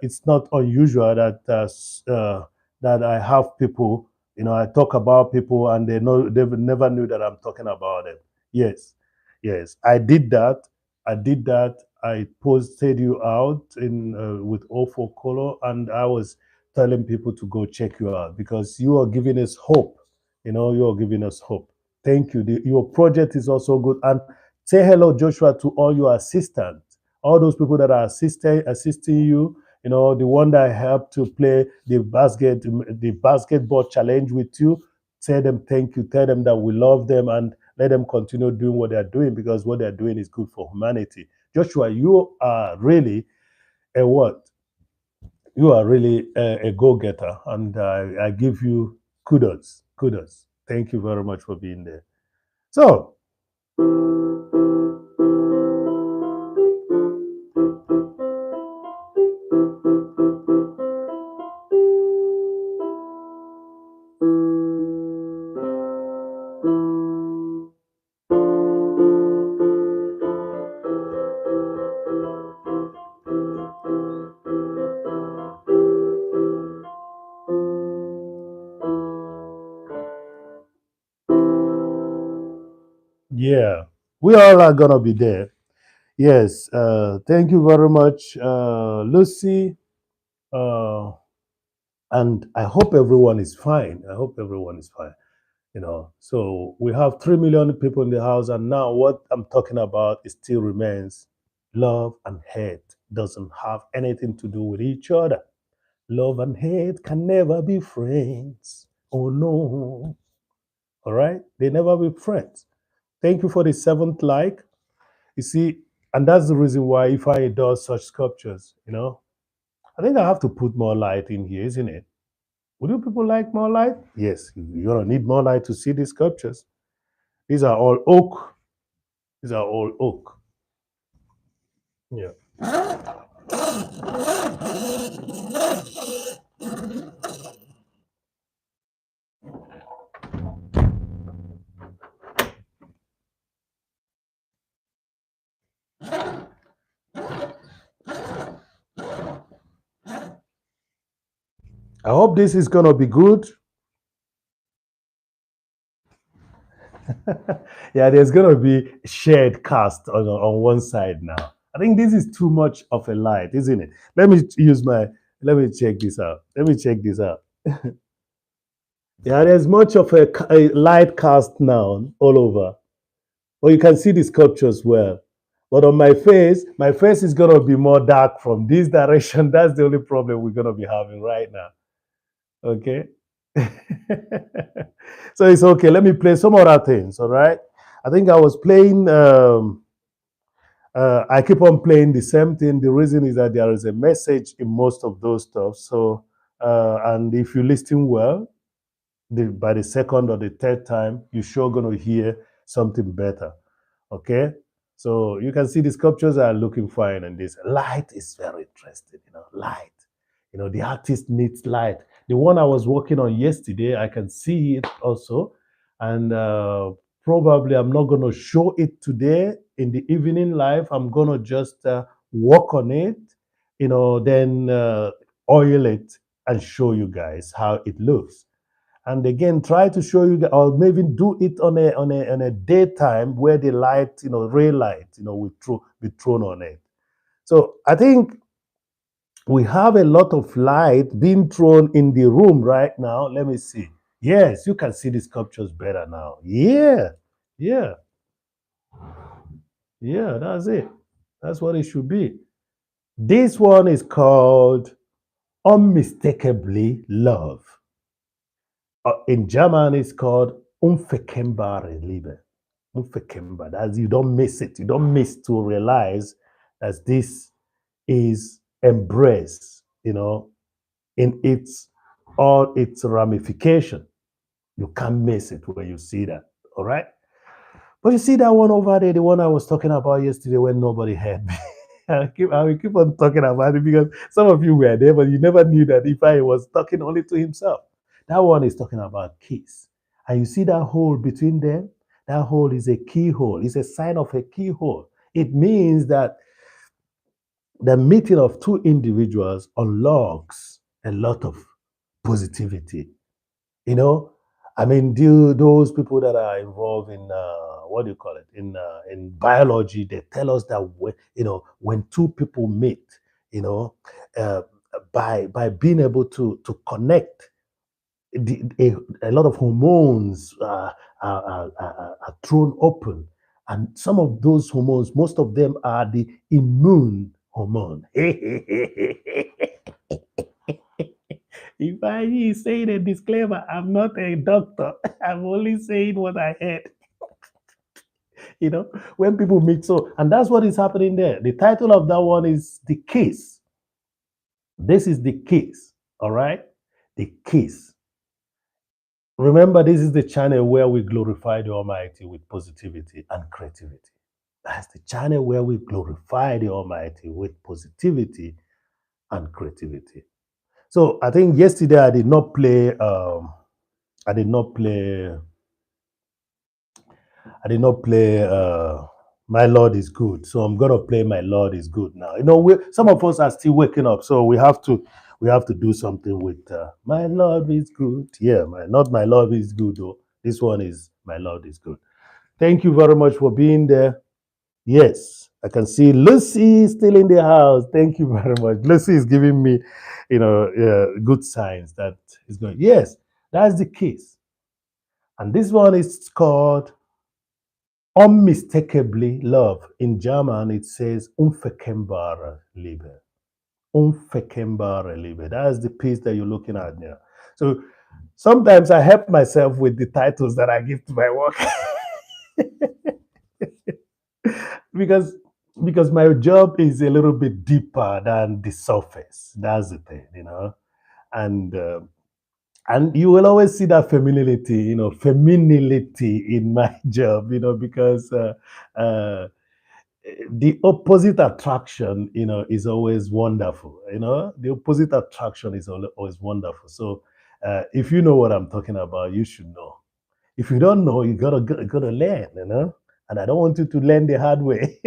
Speaker 1: it's not unusual that I have people. I talk about people and they never knew that I'm talking about them. Yes, yes, I did that. I did that. I posted you out in with O4 Color, and I was telling people to go check you out because you are giving us hope. You are giving us hope. Thank you. Your project is also good, and say hello, Joshua, to all your assistants, all those people that are assisting you. The one that helped to play the basketball challenge with you. Tell them thank you. Tell them that we love them and let them continue doing what they're doing because what they're doing is good for humanity. Joshua, you are really a what? You are really a go-getter, and I give you kudos. Kudos. Thank you very much for being there. So, yeah, we all are gonna be there. Yes, thank you very much, Lucy. Uh, and I hope everyone is fine. I hope everyone is fine. So we have 3 million people in the house, and now what I'm talking about it still remains love and hate doesn't have anything to do with each other. Love and hate can never be friends. Oh no. All right? They never be friends. Thank you for the seventh like. You see, and that's the reason why if I does such sculptures, I think I have to put more light in here, isn't it? Would you people like more light? Yes, you're gonna need more light to see these sculptures. These are all oak. These are all oak. Yeah. I hope this is gonna be good. Yeah, there's gonna be shared cast on one side now. I think this is too much of a light, isn't it? Let me check this out. Let me check this out. Yeah, there's much of a light cast now all over. But you can see the sculptures well. But on my face is gonna be more dark from this direction. That's the only problem we're gonna be having right now. Okay. So it's okay. Let me play some other things. All right. I think I was playing. I keep on playing the same thing. The reason is that there is a message in most of those stuff. So, and if you listen well, by the second or the third time, you're sure going to hear something better. Okay. So you can see the sculptures are looking fine, and this light is very interesting. Light. The artist needs light. The one I was working on yesterday, I can see it also, and probably I'm not going to show it today in the evening live. I'm going to just work on it, then oil it and show you guys how it looks. And again, try to show you, or maybe do it on a daytime where the light, ray light, will be thrown on it. So I think we have a lot of light being thrown in the room right now. Let me see. Yes, you can see the sculptures better now. Yeah, yeah, yeah, that's it. That's what it should be. This one is called Unmistakably Love. In German, it's called Unverkennbare Liebe. Unverkennbar. That's you don't miss it. You don't miss to realize that this is embrace, in its ramification. You can't miss it when you see that. All right. But you see that one over there, the one I was talking about yesterday when nobody heard me. I will keep on talking about it because some of you were there, but you never knew that if I was talking only to himself. That one is talking about keys. And you see that hole between them? That hole is a keyhole. It's a sign of a keyhole. It means that the meeting of two individuals unlocks a lot of positivity. You know, I mean, those people that are involved in what do you call it in biology, they tell us that when two people meet, you know, uh, by being able to connect, a lot of hormones are thrown open, and some of those hormones, most of them are the immune hormone. If I say a disclaimer, I'm not a doctor. I'm only saying what I heard. When people meet, and that's what is happening there. The title of that one is The Case. This is the case, all right? The case. Remember, this is the channel where we glorify the Almighty with positivity and creativity. That's the channel where we glorify the Almighty with positivity and creativity. So I think yesterday I did not play. I did not play. I did not play. My Lord is good. So I'm gonna play My Lord is good now. Some of us are still waking up, so we have to do something with My Lord is good. Yeah, not My Lord is good though. This one is My Lord is good. Thank you very much for being there. Yes, I can see Lucy still in the house. Thank you very much. Lucy is giving me, good signs that is going. Yes, that's the case. And this one is called Unmistakably Love. In German, it says Unverkennbare Liebe. unfakemba relive. That's the piece that you're looking at now. So sometimes I help myself with the titles that I give to my work because because my job is a little bit deeper than the surface. That's the thing, and and you will always see that femininity, femininity in my job, because uh, the opposite attraction, is always wonderful. The opposite attraction is always wonderful. So, if you know what I'm talking about, you should know. If you don't know, you gotta learn. And I don't want you to learn the hard way.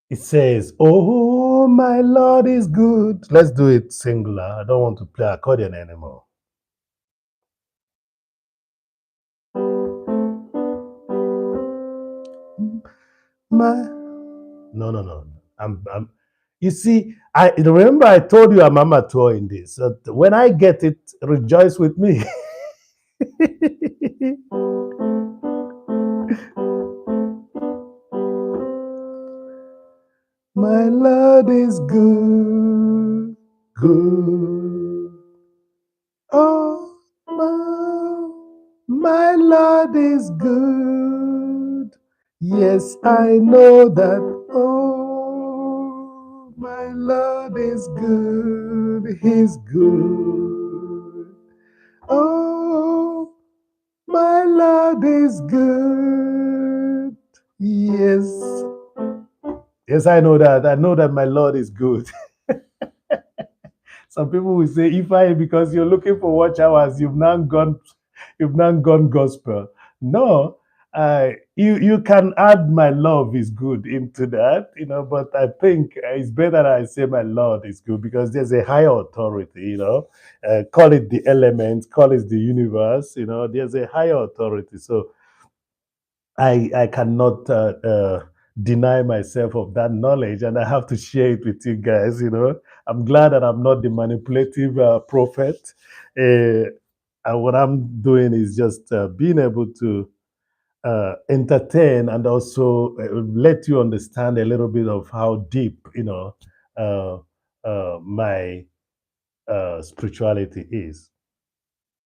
Speaker 1: It says, "Oh, my Lord is good." Let's do it singular. I don't want to play accordion anymore. My No, no, no. I'm. You see, I remember I told you I'm amateur in this. So when I get it, rejoice with me. My Lord is good, good. Oh, my Lord is good. Yes, I know that. Oh, my Lord is good. He's good. Oh, my Lord is good. Yes. Yes, I know that. I know that my Lord is good. Some people will say, if I because you're looking for watch hours, you've now gone gospel. No, you can add my love is good into that, but I think it's better that I say my Lord is good because there's a higher authority, call it the elements, call it the universe, there's a higher authority. So I cannot deny myself of that knowledge, and I have to share it with you guys. I'm glad that I'm not the manipulative prophet. And what I'm doing is just being able to entertain and also let you understand a little bit of how deep, uh, my spirituality is.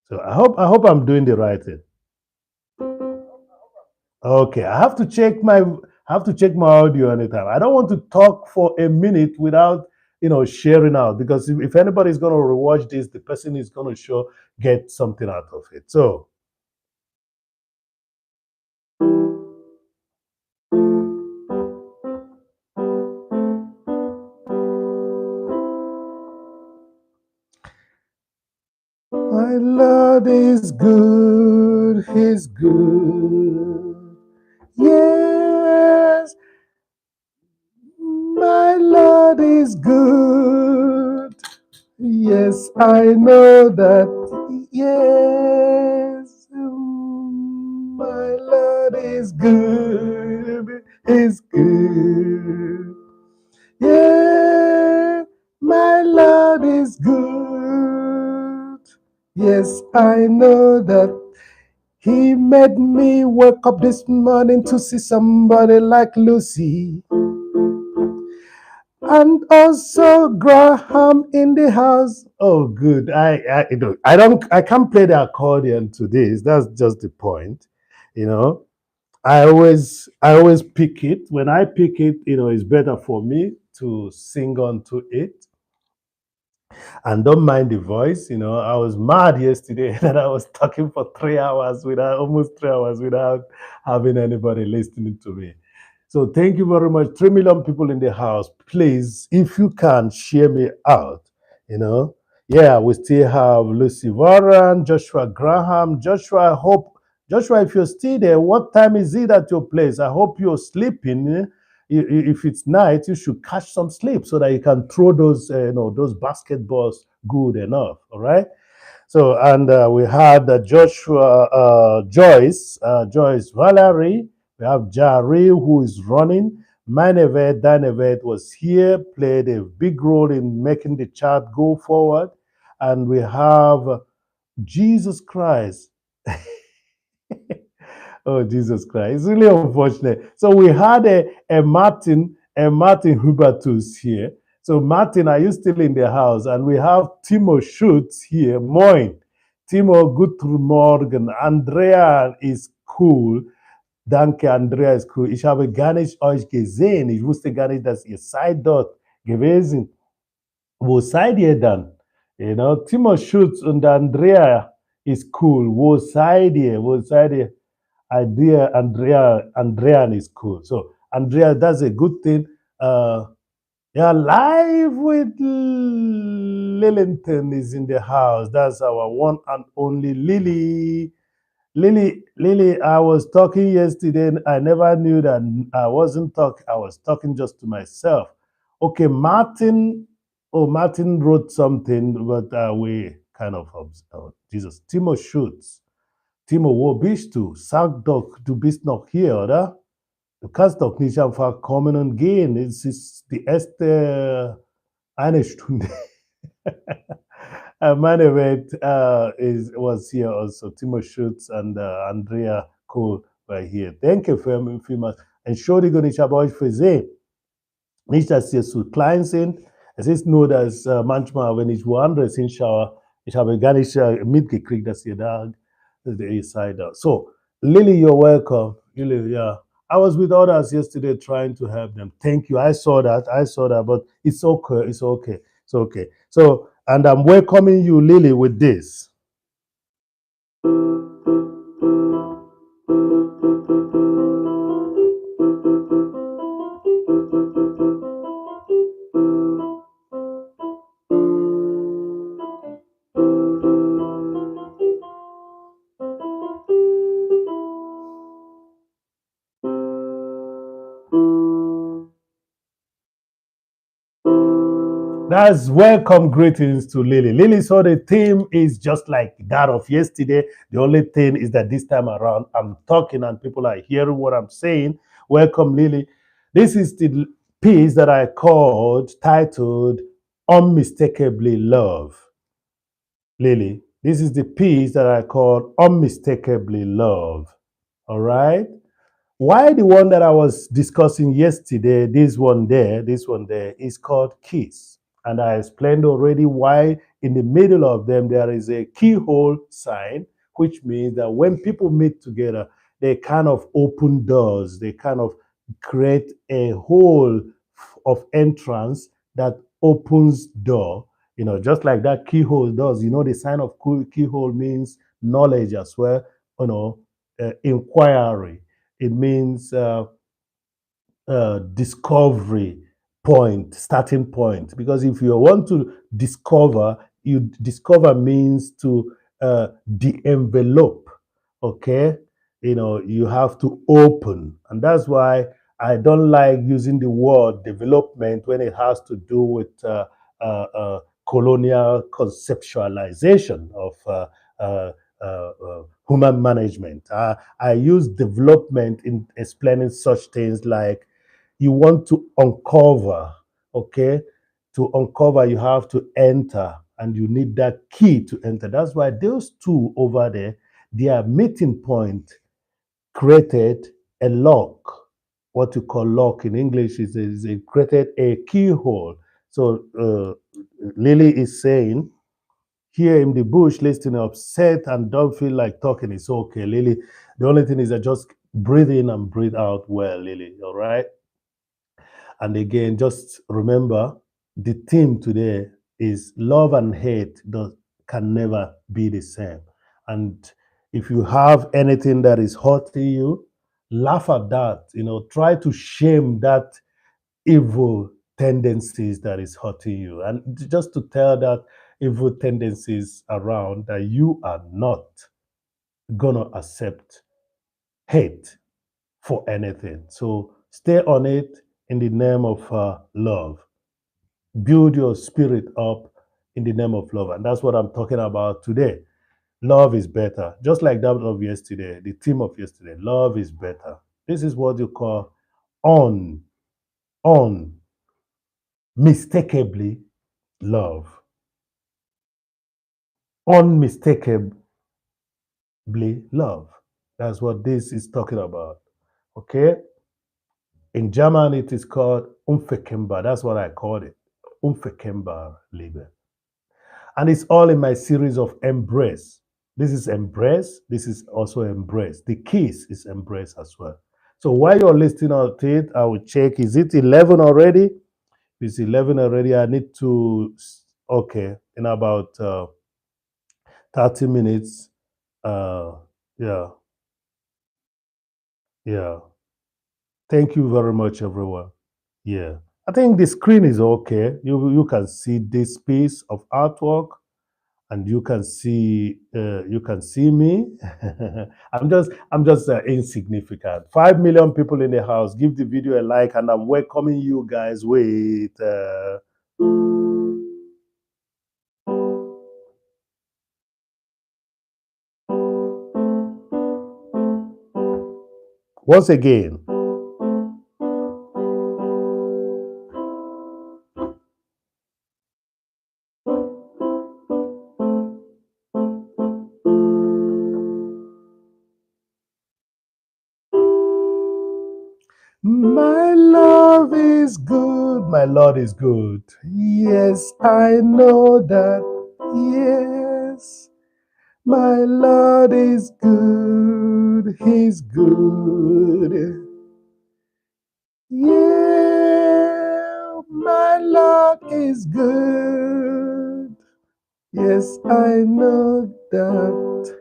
Speaker 1: So I hope I'm doing the right thing. Okay, I have to check my audio anytime. I don't want to talk for a minute without sharing out because if anybody's going to rewatch this, the person is going to get something out of it. So my Lord is good, He's good. Yes, my Lord is good. Yes, I know that. Yes, my Lord is good. Is good. Yeah, my Lord is good. Yes, I know that. He made me wake up this morning to see somebody like Lucy. And also Graham in the house. Oh, good. I can't play the accordion to this. That's just the point. You know, I always pick it. When I pick it, it's better for me to sing on to it. And don't mind the voice. I was mad yesterday that I was talking for 3 hours without almost 3 hours without having anybody listening to me. So thank you very much. 3 million people in the house. Please, if you can share me out, you know. Yeah, we still have Lucy Warren, Joshua Graham. Joshua, I hope Joshua, if you're still there, what time is it at your place? I hope you're sleeping. If it's night, you should catch some sleep so that you can throw those basketballs good enough. All right. So and we had Joshua, Joyce Valerie. We have Jari who is running. Manevet Danevet was here, played a big role in making the chart go forward, and we have Jesus Christ. Oh, Jesus Christ. It's really unfortunate. So we had a Martin Hubertus here. So Martin, are you still in the house? And we have Timo Schutz here. Moin. Timo, guten Morgen. Andrea is cool. Danke, Andrea ist cool. Ich habe gar nicht euch gesehen. Ich wusste gar nicht, dass ihr seid dort gewesen. Wo seid ihr dann? Timo Schutz und Andrea ist cool. Wo seid ihr? Wo seid ihr? Idea Andrea is cool. So Andrea, that's a good thing. Yeah, live with Lillington is in the house. That's our one and only Lily. Lily, I was talking yesterday. I never knew that I wasn't talking. I was talking just to myself. Okay, Martin. Oh, Martin wrote something, but we kind of Jesus. Timo Schutz. Timo, wo bist du? Sag doch, du bist noch hier, oder? Du kannst doch nicht einfach kommen und gehen. Es ist die erste eine Stunde. Manewet was here also. Timo Schutz and Andrea Kohl were here. Danke vielmals. Entschuldigung, ich habe euch versehen. Nicht, dass ihr zu klein sind. Es ist nur, dass manchmal, wenn ich woanders hinschaue, ich habe gar nicht mitgekriegt, dass ihr da seid. So, Lily, you're welcome. Lily, yeah. I was with others yesterday trying to help them. Thank you. I saw that. But it's okay. It's okay. It's okay. So, and I'm welcoming you, Lily, with this. That's welcome greetings to Lily. Lily, so the theme is just like that of yesterday. The only thing is that this time around, I'm talking and people are hearing what I'm saying. Welcome, Lily. This is the piece that I titled Unmistakably Love. Lily, this is the piece that I called Unmistakably Love. All right? Why the one that I was discussing yesterday, this one there, is called Kiss. And I explained already why in the middle of them there is a keyhole sign, which means that when people meet together, they kind of open doors, they kind of create a hole of entrance that opens door, just like that keyhole does. The sign of keyhole means knowledge as well, inquiry. It means discovery point, starting point. Because if you want to discover, discover means to de-envelope. Okay, you have to open, and that's why I don't like using the word development when it has to do with colonial conceptualization of human management. I use development in explaining such things like you want to uncover, okay? To uncover, you have to enter, and you need that key to enter. That's why those two over there, their meeting point created a lock. What you call lock in English is it created a keyhole. So Lily is saying, here in the bush, listening upset and don't feel like talking, it's okay, Lily. The only thing is that just breathe in and breathe out well, Lily. All right. And again, just remember the theme today is love and hate can never be the same. And if you have anything that is hurting you, laugh at that. Try to shame that evil tendencies that is hurting you, and just to tell that evil tendencies around that you are not gonna accept hate for anything. So stay on it in the name of love. Build your spirit up in the name of love. And that's what I'm talking about today. Love is better. Just like that of yesterday, the theme of yesterday, love is better. This is what you call un, unmistakably love. Unmistakably love. That's what this is talking about. Okay? In German, it is called unverkennbar. That's what I called it. Unverkennbar Liebe. And it's all in my series of embrace. This is embrace. This is also embrace. The kiss is embrace as well. So while you're listening to it, I will check. Is it 11 already? If it's 11 already, I need to. Okay, in about 30 minutes. Yeah, yeah. Thank you very much, everyone. Yeah. I think the screen is okay. You can see this piece of artwork, and you can see me. I'm just insignificant. 5 million people in the house. Give the video a like, and I'm welcoming you guys with once again. My love is good. My Lord is good. Yes, I know that. Yes, my Lord is good. He's good. Yeah, my Lord is good. Yes, I know that.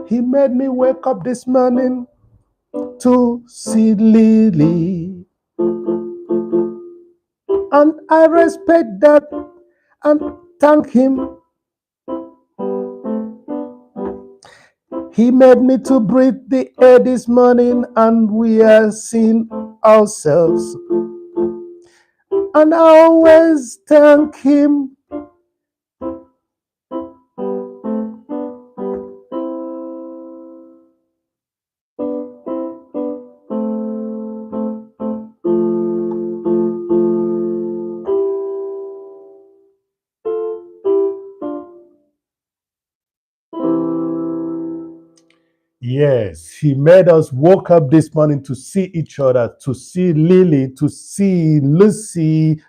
Speaker 1: He made me wake up this morning to see Lily. And I respect that and thank him. He made me to breathe the air this morning, and we are seeing ourselves. And I always thank him. Yes, he made us woke up this morning to see each other, to see Lily, to see Lucy,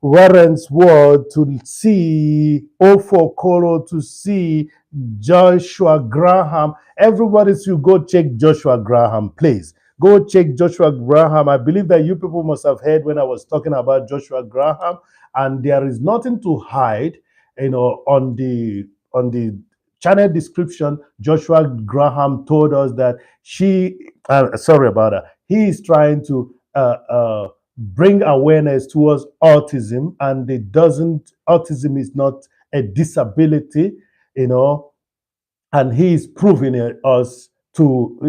Speaker 1: Warren's word, to see Ofo Koro, to see Joshua Graham. Everybody should go check Joshua Graham, please. Go check Joshua Graham. I believe that you people must have heard when I was talking about Joshua Graham, and there is nothing to hide, on the channel description. Joshua Graham told us that sorry about that. He is trying to bring awareness towards autism, and autism is not a disability, you know, and he is proving us to,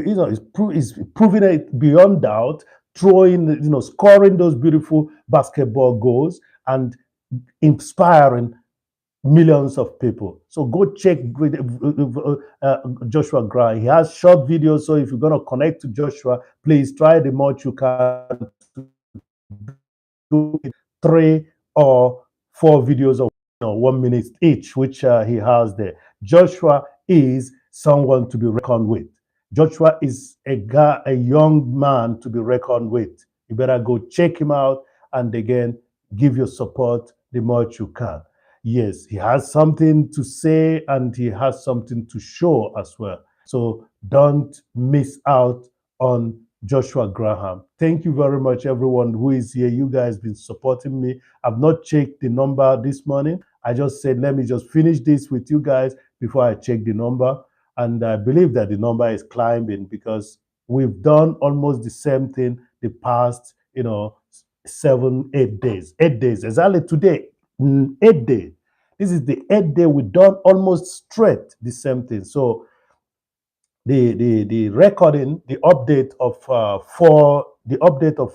Speaker 1: he's proving it beyond doubt, scoring those beautiful basketball goals and inspiring millions of people. So go check Joshua Graham. He has short videos. So if you're going to connect to Joshua, please try the much you can do it, 3 or 4 videos of 1 minute each, which he has there. Joshua is someone to be reckoned with. Joshua is a young man to be reckoned with. You better go check him out and again give your support the much you can. Yes, he has something to say and he has something to show as well. So don't miss out on Joshua Graham. Thank you very much, everyone who is here. You guys been supporting me. I've not checked the number this morning. I just said, let me just finish this with you guys before I check the number. And I believe that the number is climbing because we've done almost the same thing the past, 7, 8 days. 8 days, exactly today, 8 days. This is the 8th day we've done almost straight the same thing. So the recording, the update of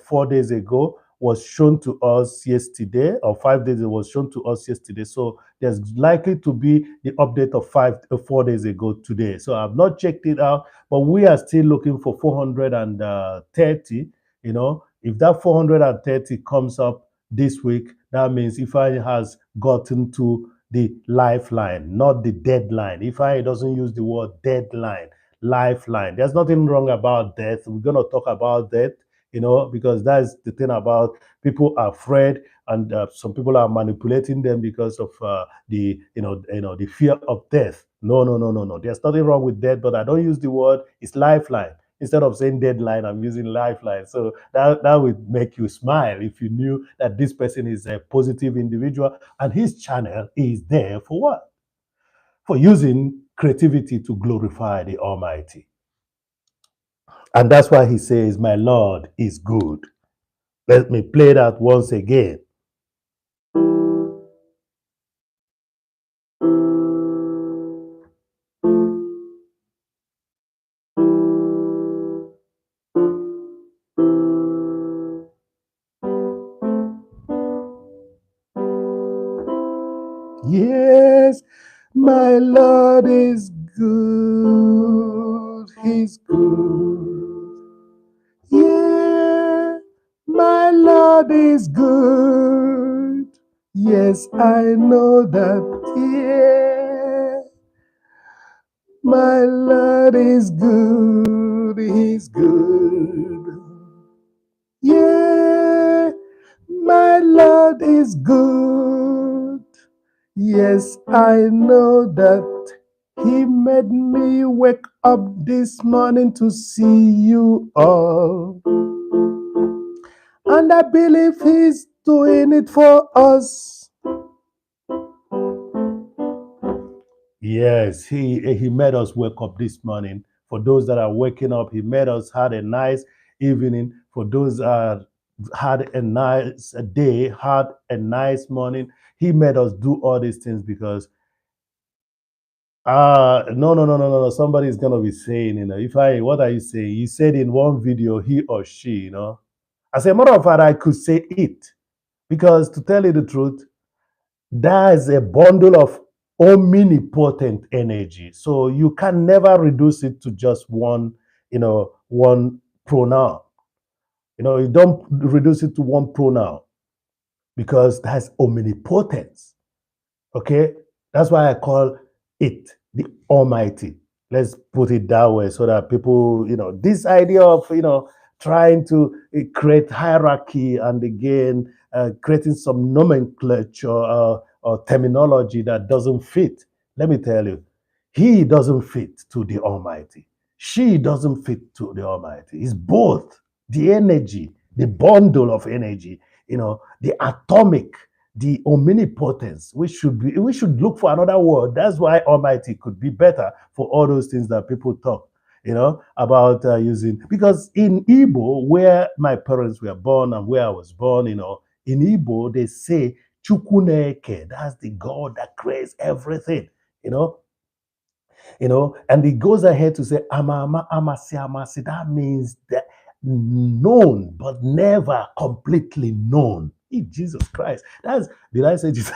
Speaker 1: 4 days ago was shown to us yesterday, or 5 days it was shown to us yesterday. So there's likely to be the update of 4 days ago today. So I've not checked it out, but we are still looking for 430. If that 430 comes up this week, that means if I has gotten to the lifeline, not the deadline. If I doesn't use the word deadline, lifeline. There's nothing wrong about death. We're going to talk about death, because that's the thing about people are afraid, and some people are manipulating them because of the fear of death. No, no, no, no, no. There's nothing wrong with death, but I don't use the word. It's lifeline. Instead of saying deadline, I'm using lifeline. So that would make you smile if you knew that this person is a positive individual and his channel is there for what? For using creativity to glorify the Almighty. And that's why he says, my Lord is good. Let me play that once again. Yes, my Lord is good. He's good. Yeah, my Lord is good. Yes, I know that. Yeah, my Lord is good. He's good. Yeah, my Lord is good. Yes, I know that He made me wake up this morning to see you all. And I believe He's doing it for us. Yes, he made us wake up this morning. For those that are waking up, He made us had a nice evening. For those had a nice day, had a nice morning. He made us do all these things because no, no, no, no, no, no. Somebody's gonna be saying, what are you saying? You said in one video, he or she. As a matter of fact, I could say it because to tell you the truth, that is a bundle of omnipotent energy. So you can never reduce it to just one pronoun. You don't reduce it to one pronoun because that's omnipotence. Okay, that's why I call it the Almighty. Let's put it that way so that people, this idea of, trying to create hierarchy and again, creating some nomenclature or terminology that doesn't fit. Let me tell you, he doesn't fit to the Almighty. She doesn't fit to the Almighty. It's both the energy, the bundle of energy, the atomic, the omnipotence. We should look for another word. That's why Almighty could be better for all those things that people talk, about using. Because in Igbo, where my parents were born and where I was born, in Igbo they say Chukuneke. That's the God that creates everything. You know, and he goes ahead to say Amama Amasi Amasi. That means that known, but never completely known. Jesus Christ. Did I say Jesus?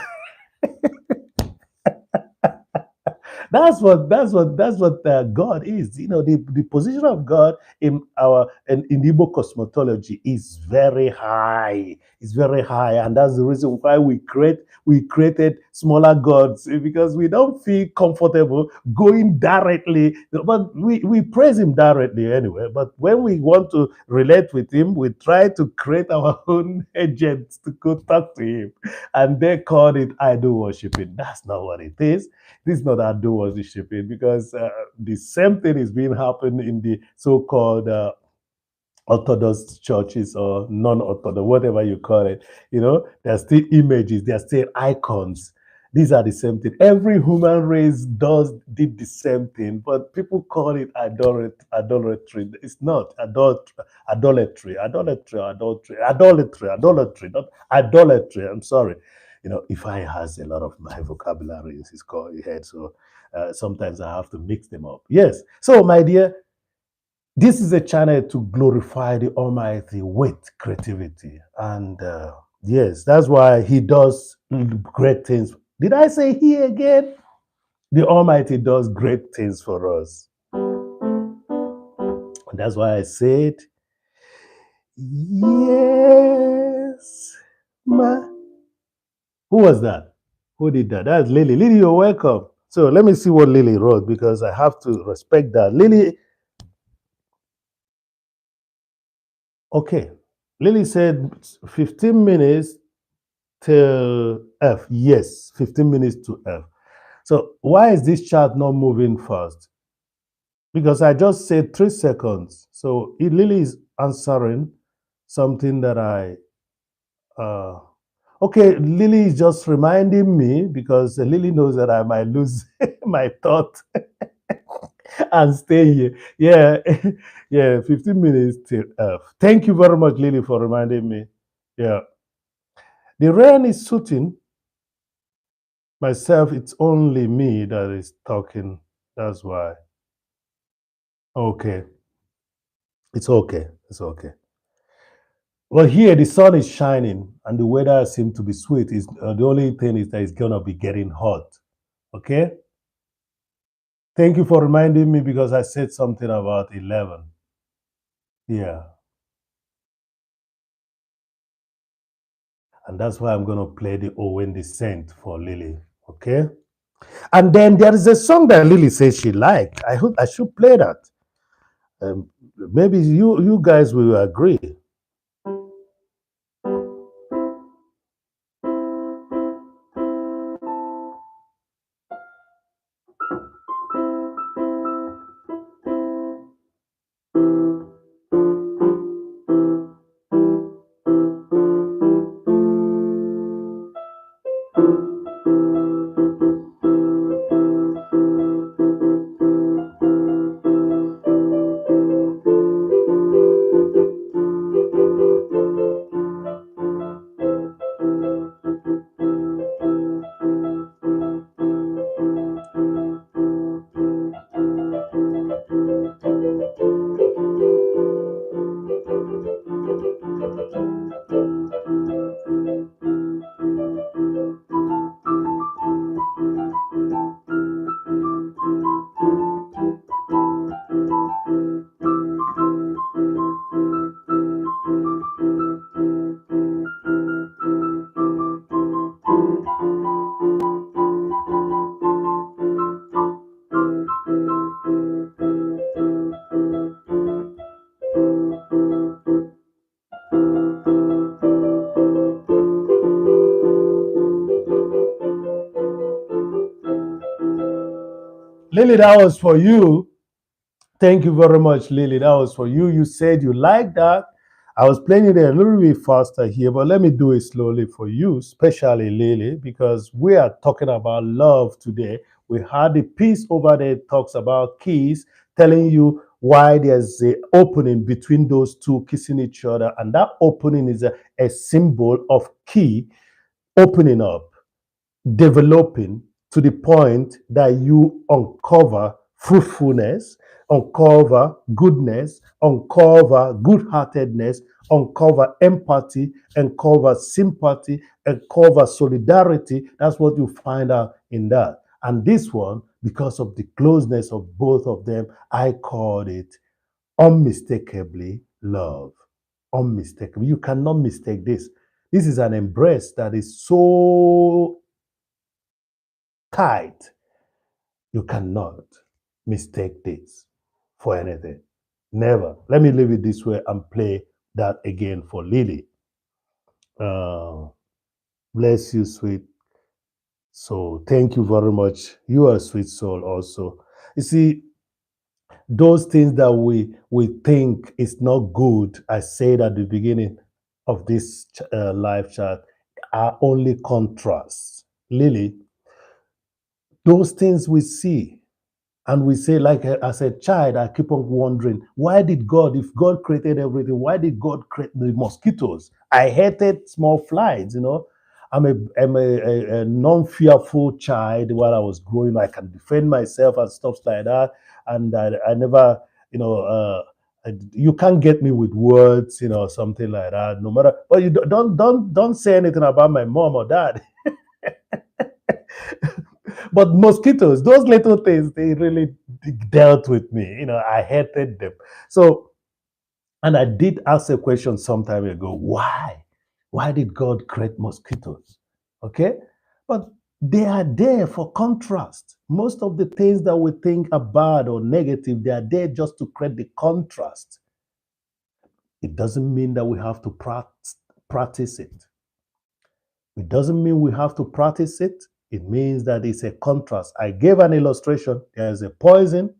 Speaker 1: That's what God is. The position of God in Igbo cosmology is very high. It's very high, and that's the reason why we created smaller gods, because we don't feel comfortable going directly, but we praise Him directly anyway. But when we want to relate with Him, we try to create our own agents to go talk to Him, and they call it idol worshiping. That's not what it is. This is not idol worshiping, because the same thing is being happened in the so-called Orthodox churches or non-Orthodox, whatever you call it. There's still images, there's still icons. These are the same thing. Every human race did the same thing, but people call it idolatry. It's not idolatry, not idolatry. I'm sorry. If I has a lot of my vocabularies, it's called head, so sometimes I have to mix them up. Yes. So, my dear, this is a channel to glorify the Almighty with creativity. And yes, that's why He does great things. Did I say He again? The Almighty does great things for us. And that's why I said, yes, ma. Who was that? Who did that? That's Lily. Lily, you're welcome. So let me see what Lily wrote because I have to respect that. Lily, okay. Lily said 15 minutes till F. Yes, 15 minutes to F. So why is this chart not moving fast? Because I just said 3 seconds. So Lily is answering something that uh, okay, Lily is just reminding me because Lily knows that I might lose my thought and stay here. Yeah, yeah, 15 minutes till F. Thank you very much, Lily, for reminding me. Yeah. The rain is shooting. Myself, it's only me that is talking. That's why. Okay. It's okay. It's okay. Well, here the sun is shining and the weather seems to be sweet. Is the only thing is that it's gonna be getting hot. Okay. Thank you for reminding me because I said something about 11. Yeah, and that's why I'm gonna play the Owen Descent for Lily. Okay. And then there is a song that Lily says she liked. I hope I should play that. Maybe you guys will agree. Lily, that was for you. Thank you very much, Lily. That was for you. You said you liked that. I was playing it a little bit faster here, but let me do it slowly for you, especially Lily, because we are talking about love today. We had a piece over there that talks about keys, telling you why there's a opening between those two kissing each other, and that opening is a symbol of key opening up, developing to the point that you uncover fruitfulness, uncover goodness, uncover good heartedness, uncover empathy, uncover sympathy, uncover solidarity. That's what you find out in that. And this one, because of the closeness of both of them, I called it unmistakably love. Unmistakable. You cannot mistake this. This is an embrace that is so tight. You cannot mistake this for anything. Never. Let me leave it this way and play that again for Lily. Uh, bless you, sweet soul. Thank you very much. You are a sweet soul also. You see, those things that we think is not good, I said at the beginning of this live chat, are only contrasts. Lily, Those things we see, and we say, like as a child, I keep on wondering, why did God, if God created everything, why did God create the mosquitoes? I hated small flies, you know. I'm a non-fearful child while I was growing. I can defend myself and stuff like that. And I never, you know, you can't get me with words, you know, something like that. No matter, but you don't say anything about my mom or dad. But mosquitoes, those little things, they really dealt with me. You know, I hated them. So, and I did ask a question some time ago, why? Why did God create mosquitoes? Okay? But they are there for contrast. Most of the things that we think are bad or negative, they are there just to create the contrast. It doesn't mean that we have to practice it. It doesn't mean we have to practice it. It means that it's a contrast. I gave an illustration. There's a poison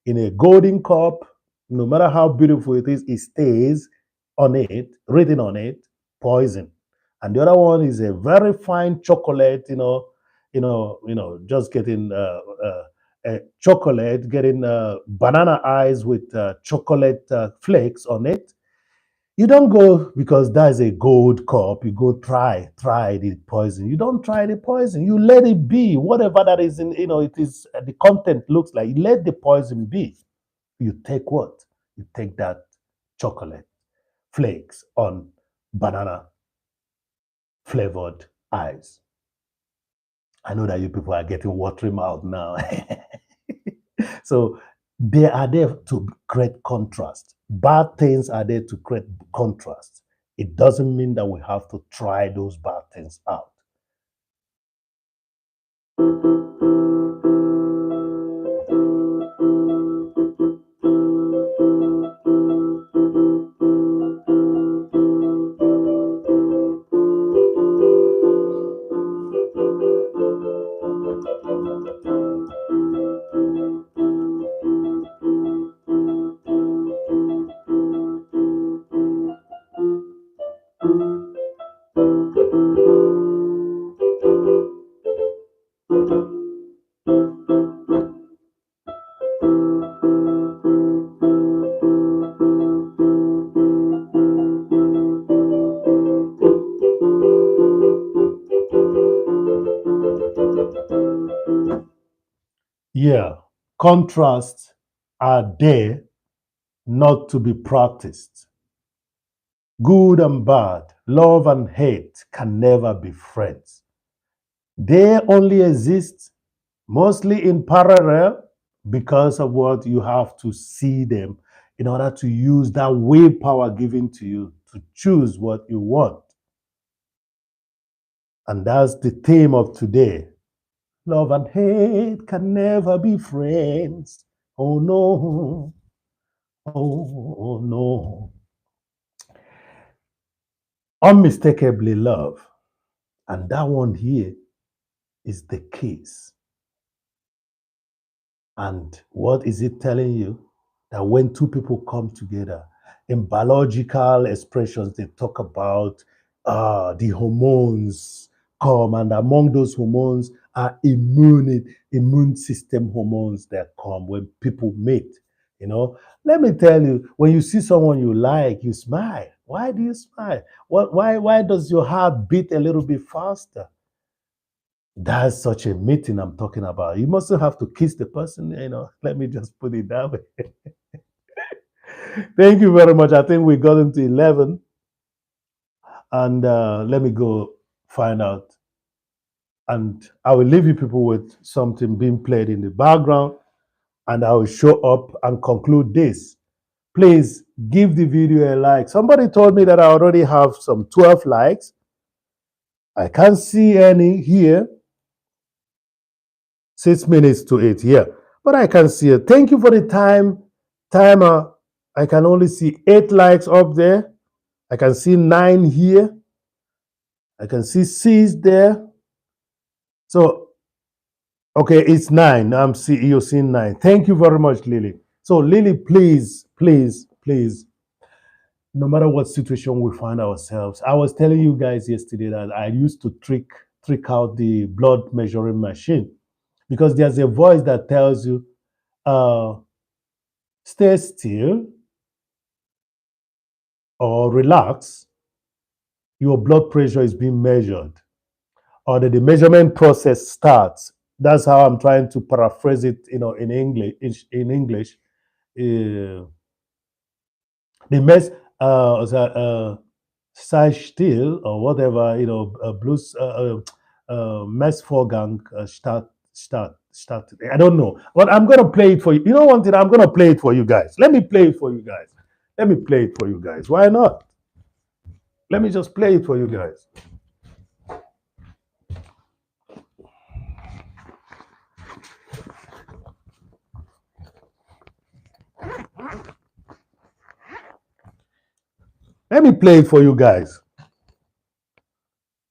Speaker 1: in a golden cup. No matter how beautiful it is, it stays on it, written on it, poison. And the other one is a very fine chocolate, just getting chocolate, getting banana eyes with chocolate flakes on it. You don't go because that's a gold cup. You go try the poison. You don't try the poison. You let it be. Whatever that is in, it is the content looks like. You let the poison be. You take what? You take that chocolate flakes on banana flavored ice. I know that you people are getting watery mouth now. So they are there to create contrast. Bad things are there to create contrast. It doesn't mean that we have to try those bad things out. Yeah, contrasts are there not to be practiced. Good and bad, love and hate can never be friends. They only exist mostly in parallel because of what you have to see them in order to use that willpower given to you to choose what you want. And that's the theme of today. Love and hate can never be friends. Oh no, oh no. Unmistakably love. And that one here is the case. And what is it telling you? That when two people come together, in biological expressions, they talk about the hormones come, and among those hormones are immune system hormones that come when people meet. Let me tell you, when you see someone you like, you smile. Why do you smile? Why does your heart beat a little bit faster? That's such a meeting I'm talking about. You mustn't have to kiss the person. Let me just put it that way. Thank you very much. I think we got into 11. And let me go find out. And I will leave you people with something being played in the background. And I will show up and conclude this. Please give the video a like. Somebody told me that I already have some 12 likes. I can't see any here. 6 minutes to 8 here. But I can see it. Thank you for the timer. I can only see 8 likes up there. I can see 9 here. I can see 6 there. So, okay, it's 9. You're seeing 9. Thank you very much, Lily. So, Lily, please, please, please, no matter what situation we find ourselves, I was telling you guys yesterday that I used to trick out the blood measuring machine. because there's a voice that tells you, uh, stay still or relax, your blood pressure is being measured, or that the measurement process starts. That's how I'm trying to paraphrase it, in English. In English, uh, the mess, Sai still or whatever, blues, mess Vorgang, start. I don't know, but I'm gonna play it for you. You know one thing, I'm gonna play it for you guys. Let me play it for you guys. Let me play it for you guys. Why not? Let me just play it for you guys. Let me play it for you guys.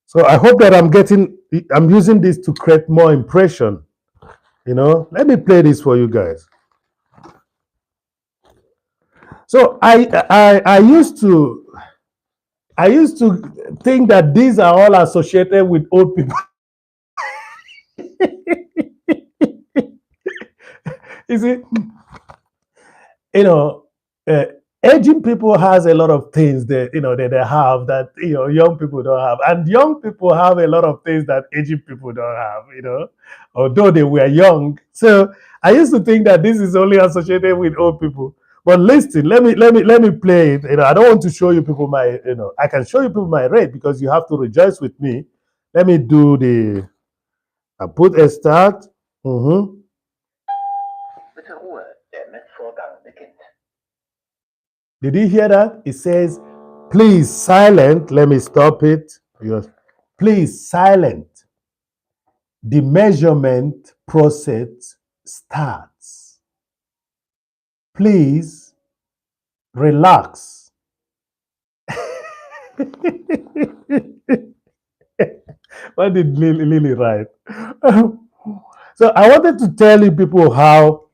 Speaker 1: So I hope that I'm using this to create more impression. Let me play this for you guys. So I used to think that these are all associated with old people. You see, you know, uh, aging people has a lot of things that they have that young people don't have, and young people have a lot of things that aging people don't have. Although they were young. So I used to think that this is only associated with old people. But listen, let me play it. I don't want to show you people my. I can show you people my rate because you have to rejoice with me. Let me do the. I put a start. Mm-hmm. Did you hear that? It says, please silent. Let me stop it. Yes. Please silent. The measurement process starts. Please relax. What did Lily write? So I wanted to tell you people how.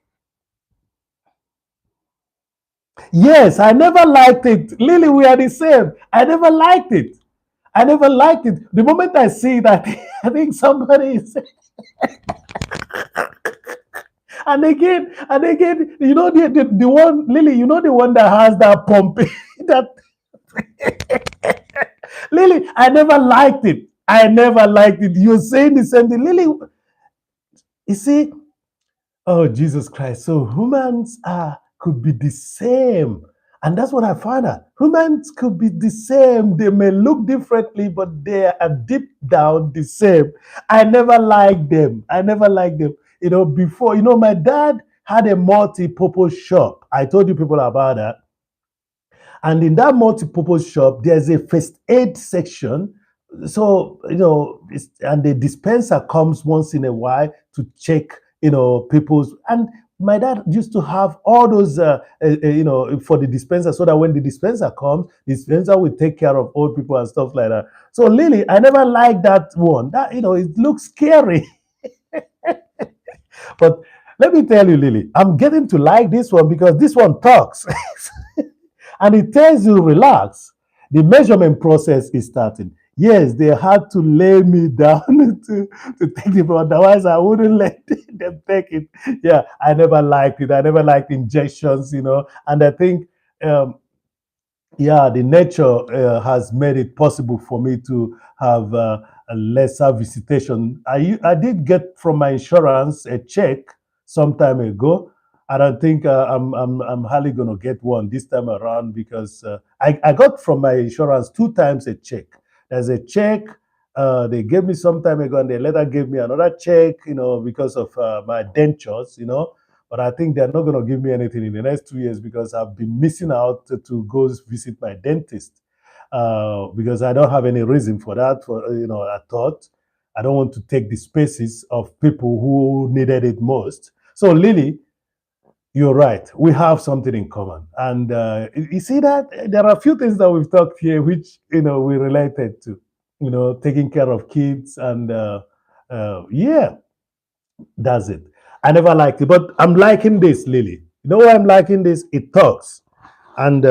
Speaker 1: Yes, I never liked it. Lily, we are the same. I never liked it. I never liked it. The moment I see that, I think somebody is. And again, the one, Lily, the one that has that pump. That Lily, I never liked it. I never liked it. You're saying the same thing, Lily. You see, oh Jesus Christ! So humans could be the same, and that's what I found out. Humans could be the same. They may look differently, but they are deep down the same. I never liked them. I never liked them. Before, my dad had a multi-purpose shop. I told you people about that. And in that multi-purpose shop, there's a first aid section. So, and the dispenser comes once in a while to check, people's. And my dad used to have all those, for the dispenser, so that when the dispenser comes, the dispenser will take care of old people and stuff like that. So, Lily, I never liked that one. That, it looks scary. But let me tell you, Lily, I'm getting to like this one because this one talks. And it tells you, relax. The measurement process is starting. Yes, they had to lay me down to take the blood. Otherwise, I wouldn't let them take it. Yeah, I never liked it. I never liked injections, And I think, yeah, the nature has made it possible for me to have a lesser visitation. I did get from my insurance a check some time ago. I don't think I'm hardly going to get one this time around because I got from my insurance 2 times a check. There's a check they gave me some time ago, and they later gave me another check, because of my dentures, But I think they're not going to give me anything in the next 2 years because I've been missing out to go visit my dentist because I don't have any reason for that. I thought I don't want to take the spaces of people who needed it most. So, Lily, you're right. We have something in common. And you see that there are a few things that we've talked here which, we related to, taking care of kids. And yeah, that's it. I never liked it, but I'm liking this, Lily. You know why I'm liking this? It talks. And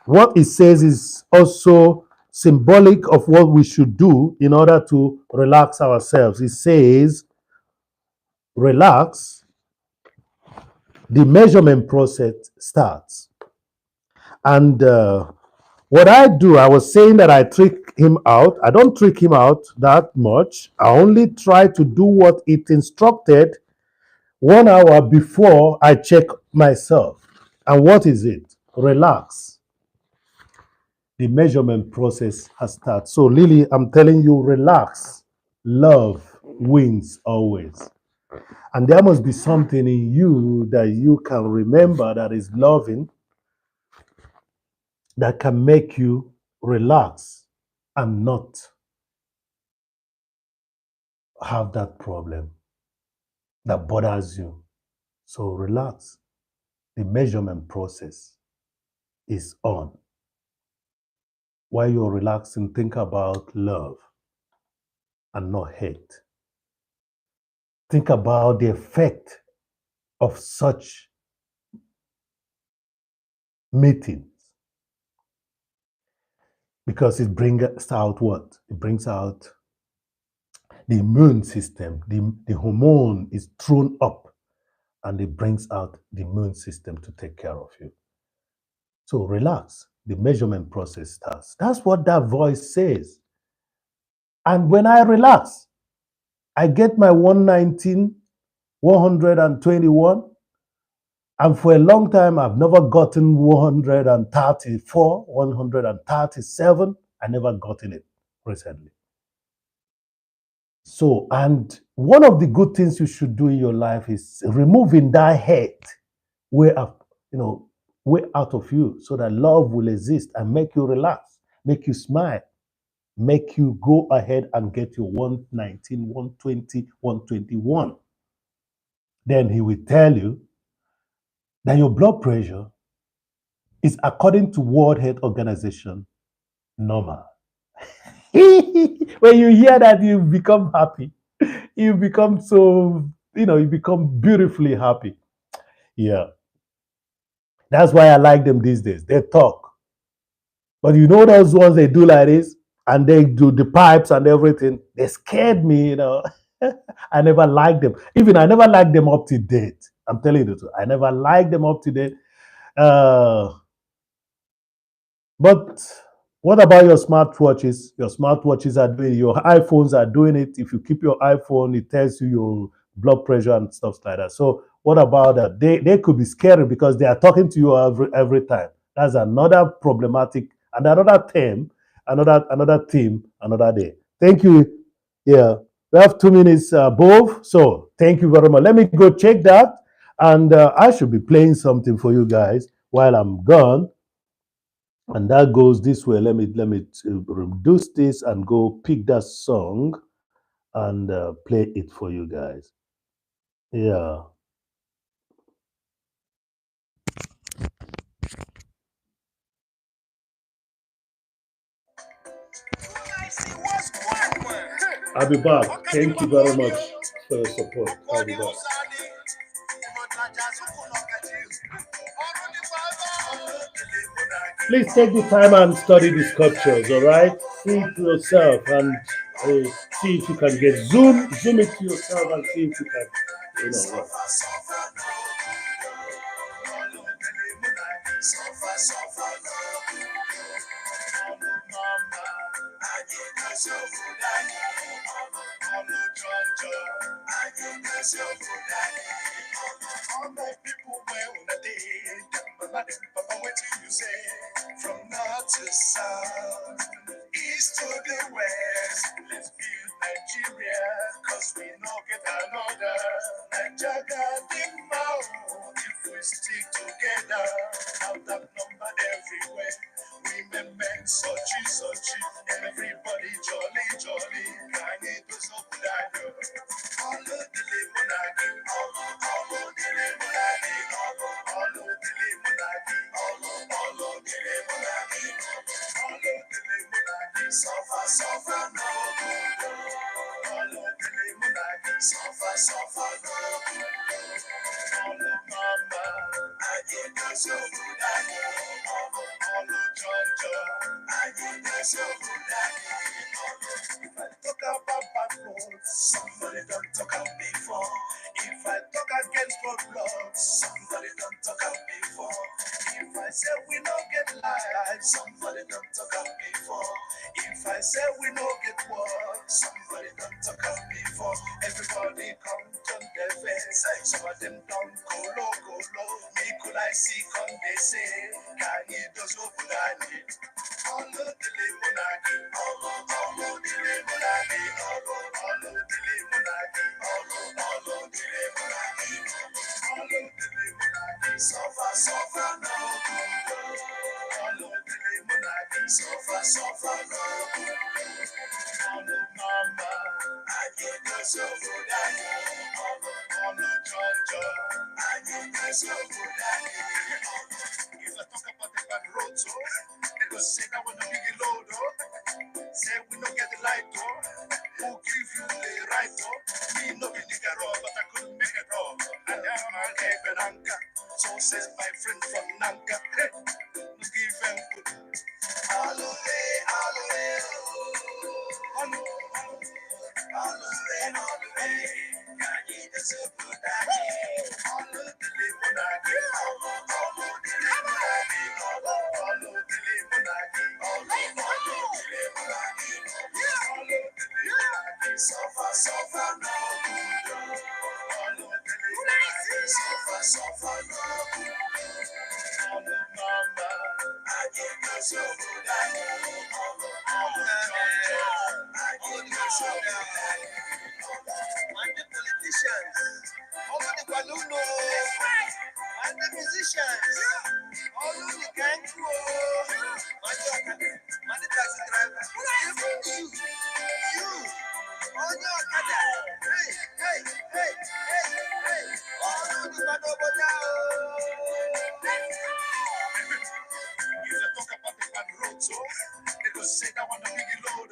Speaker 1: what it says is also symbolic of what we should do in order to relax ourselves. It says, relax, the measurement process starts. And what I do, I was saying that I trick him out. I don't trick him out that much. I only try to do what it instructed 1 hour before I check myself. And what is it? Relax. The measurement process has started. So, Lily, I'm telling you, relax. Love wins always. And there must be something in you that you can remember that is loving, that can make you relax and not have that problem that bothers you. So relax. The measurement process is on. While you're relaxing, think about love and not hate. Think about the effect of such meetings because it brings out what? It brings out the immune system. The hormone is thrown up and it brings out the immune system to take care of you. So relax. The measurement process starts. That's what that voice says. And when I relax, I get my 119, 121. And for a long time, I've never gotten 134, 137. I never gotten it recently. So, and one of the good things you should do in your life is removing that hate way up, way out of you so that love will exist and make you relax, make you smile, make you go ahead and get your 119, 120, 121. Then he will tell you that your blood pressure is, according to World Health Organization, normal. When you hear that, you become happy. You become so, you become beautifully happy. Yeah. That's why I like them these days. They talk. But you know those ones they do like this and they do the pipes and everything. They scared me. I never liked them. Even I never liked them up to date. I'm telling you the truth. I never liked them up to date. Uh, but what about your smartwatches? Your smartwatches are doing it. Your iPhones are doing it. If you keep your iPhone, it tells you your blood pressure and stuff like that. So what about that? They could be scary because they are talking to you every time. That's another problematic and another theme, another theme, another day. Thank you. Yeah, we have 2 minutes above. So thank you very much. Let me go check that, and I should be playing something for you guys while I'm gone. And that goes this way. Let me reduce this and go pick that song and play it for you guys. Yeah. I'll be back. Thank you very much for your support. I'll be back. Please take the time and study the sculptures, all right? See it to yourself and see if you can get zoom it to yourself and see if you can, what. don't talk of before. Everybody come turn their face. Some of them don't go low, go low. Me could I see come they say, can you do so good I need? All of the limonade, all of the limonade, all of the limonade, all of the limonade, all of the limonade. Suffer, suffer, no good. All of the limonade, suffer, suffer, no good. All of mama, I get no so good I know. All of Georgia, I get no so good I know. If I talk about the bad roads, they go say that when the big load, say we no get the light, who give you the right, me no be nigga raw, but I couldn't make it raw. And now I'm a Benanka, so says my friend from Nanka. Hey, no give them good. All the way, all the way, all the way, all the way. Can you just put that in? All of the limonade, all of the limonade, all of the limonade, all of the limonade, suffer, suffer, no good. All of the limonade, suffer, suffer, no good. All of mama, I give you so good, I know. All of Georgia, I give you so good, and the politicians, all of the balloons, and the musicians, all of the gang crew, and the taxi driver, even you, on your kada, hey, all of the badobada. If I talk about the bad roads, they go say that one the big load,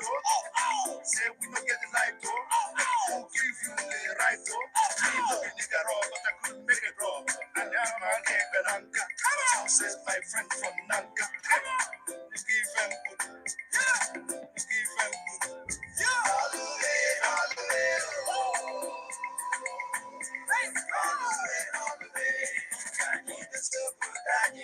Speaker 1: say we no get the light, who give you the right, me no be nigga raw, but I couldn't make it raw. And now I'm a Benanka, so says my friend from Nanka. You give them good, you give them good. All the way, all the way, all the way. Can you just put that in?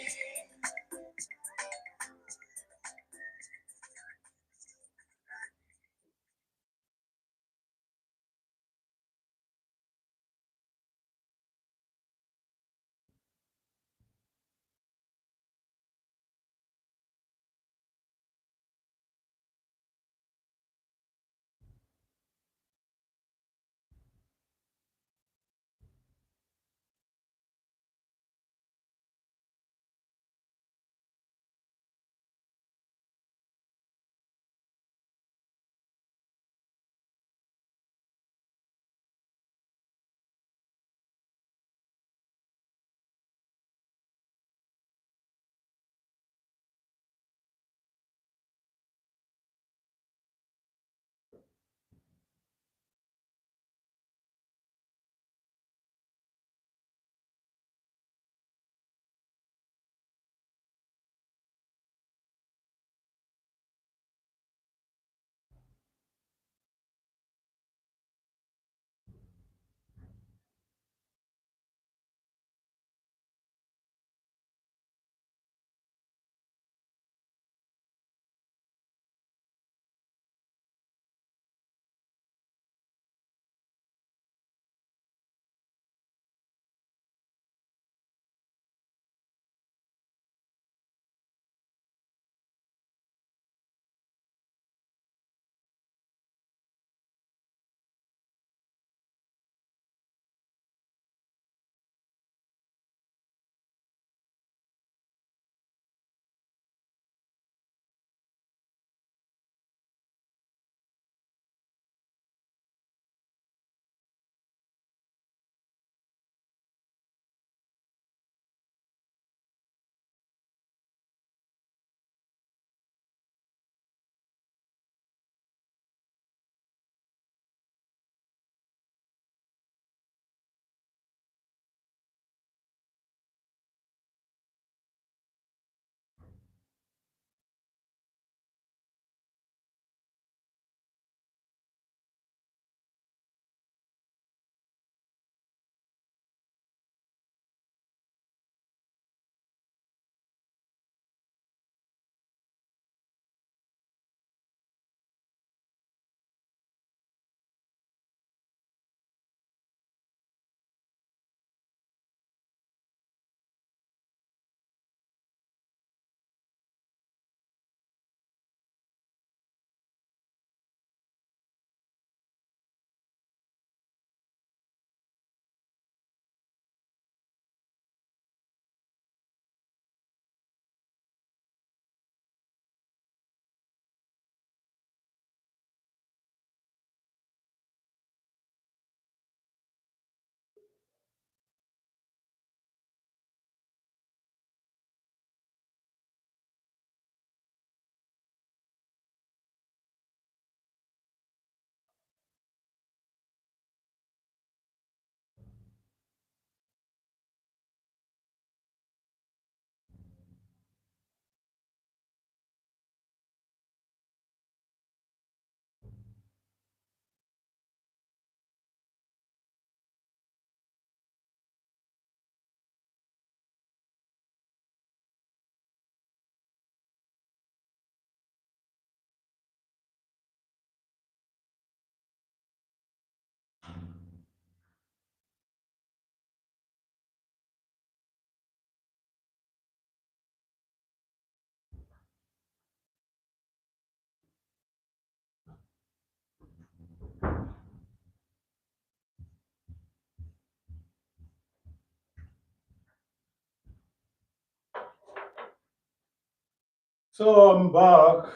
Speaker 1: So I'm back.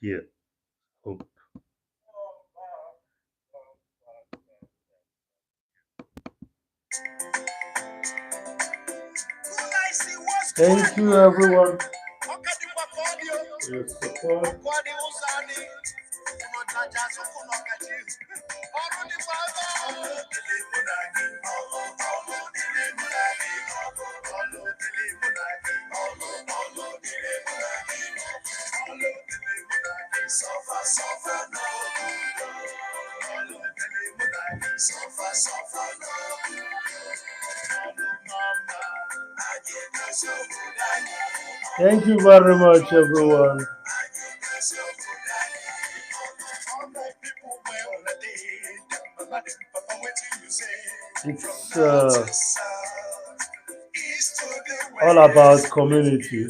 Speaker 1: Yeah. Hope. Thank you, everyone, for your support. Thank you very much, everyone. It's all about community.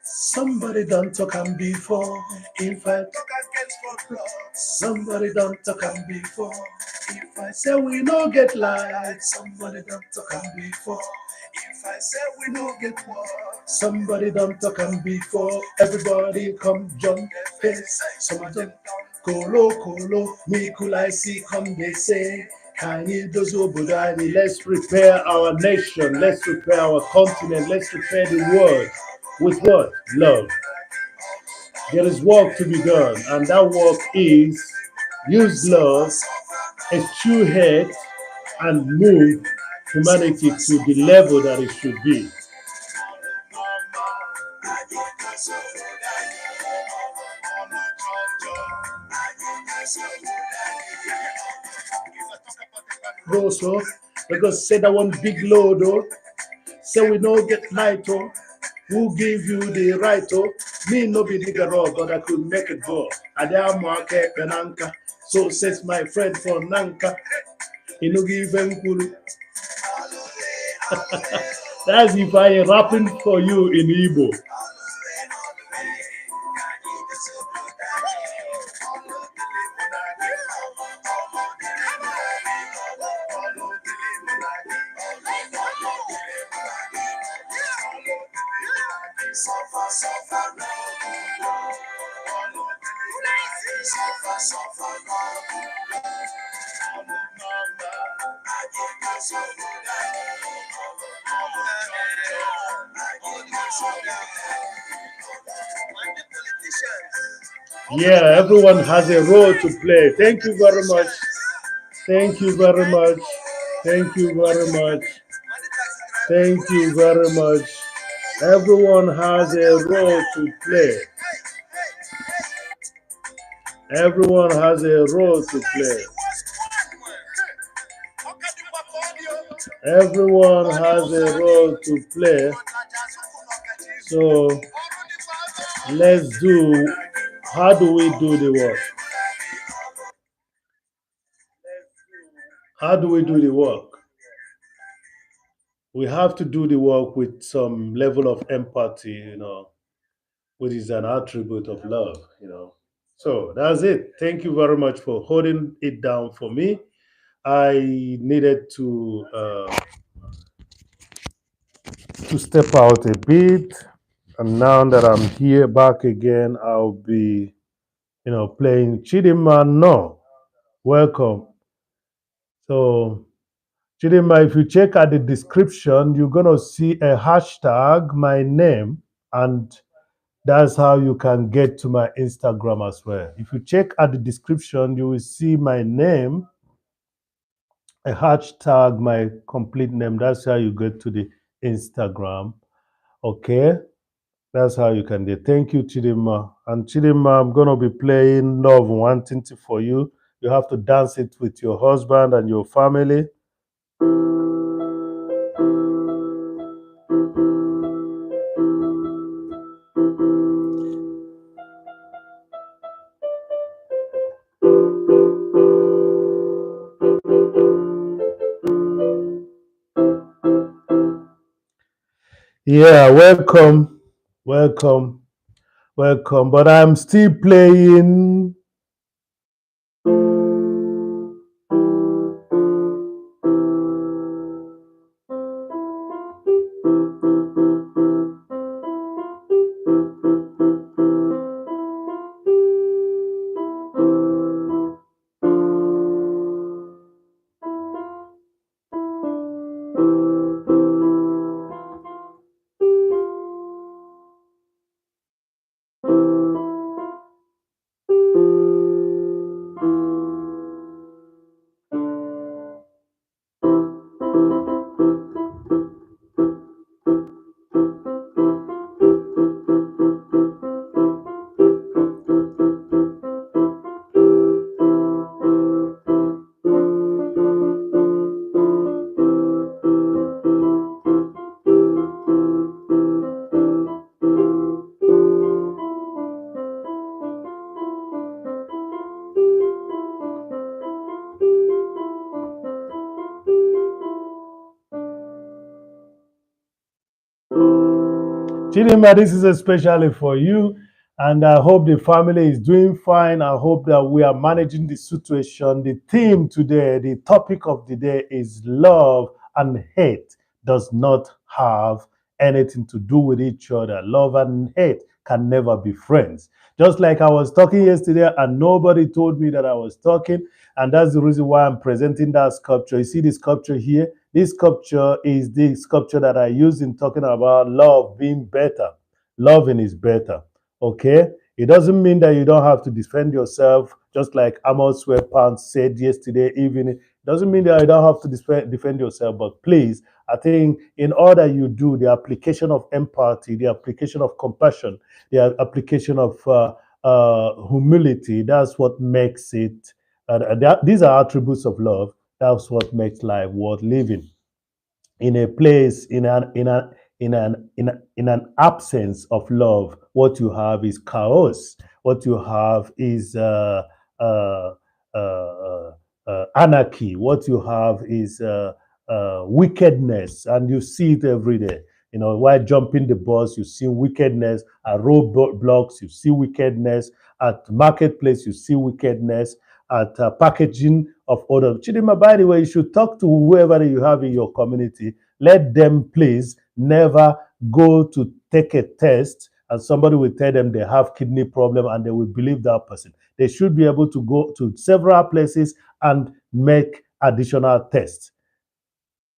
Speaker 1: Somebody done talk am before. If I talk against roadblocks, somebody done talk am before. If I say we no get light, somebody done talk am before. If I say we no get work, somebody done talk am before. Everybody come jump face. Some of them kolo, me cool I see come they say. Kanye dozo budani, let's prepare our nation, let's prepare our continent, let's prepare the world. With what? Love. There is work to be done, and that work is use love, eschew hate, and move humanity to the level that it should be. Go so, because say that one big load, oh. Say we no get light, oh. Who give you the right, oh? Me no be nigga raw, but I could make it go. Ada market penanka. So says my friend from Nanka. He no give Ifeanyickool. That's if I rapping for you in Igbo. Yeah, everyone has a role to play. Thank you very much. Thank you very much. Thank you very much. Thank you very much. Everyone has a role to play. Everyone has a role to play. Everyone has a role to play. So let's do, how do we do the work? How do we do the work? We have to do the work with some level of empathy, which is an attribute of love. So that's it. Thank you very much for holding it down for me. I needed to step out a bit, and now that I'm here back again, I'll be, playing Chidima. No, welcome. So Chidima, if you check at the description, you're gonna see a hashtag, my name, and that's how you can get to my Instagram as well. If you check at the description, you will see my name, a hashtag, my complete name. That's how you get to the Instagram. Okay, that's how you can do. Thank you, Chidima. And Chidima, I'm gonna be playing Love Wanting to for you. You have to dance it with your husband and your family. Yeah, welcome, welcome, welcome. But I'm still playing. Chidima, this is especially for you. And I hope the family is doing fine. I hope that we are managing the situation. The theme today, the topic of the day is love and hate does not have anything to do with each other. Love and hate can never be friends. Just like I was talking yesterday and nobody told me that I was talking. And that's the reason why I'm presenting that sculpture. You see the sculpture here? This sculpture is the sculpture that I use in talking about love being better. Loving is better. Okay? It doesn't mean that you don't have to defend yourself, just like Amos Sweatpants said yesterday evening. It doesn't mean that you don't have to defend yourself, but please, I think in order you do the application of empathy, the application of compassion, the application of humility, that's what makes it. These are attributes of love. That's what makes life worth living. In a place, in an absence of love, what you have is chaos. What you have is uh, anarchy. What you have is wickedness, and you see it every day. You know, while jumping the bus, you see wickedness at roadblocks. You see wickedness at marketplace. You see wickedness at packaging of other. Chidima, by the way, you should talk to whoever you have in your community. Let them please never go to take a test and somebody will tell them they have kidney problem and they will believe that person. They should be able to go to several places and make additional tests.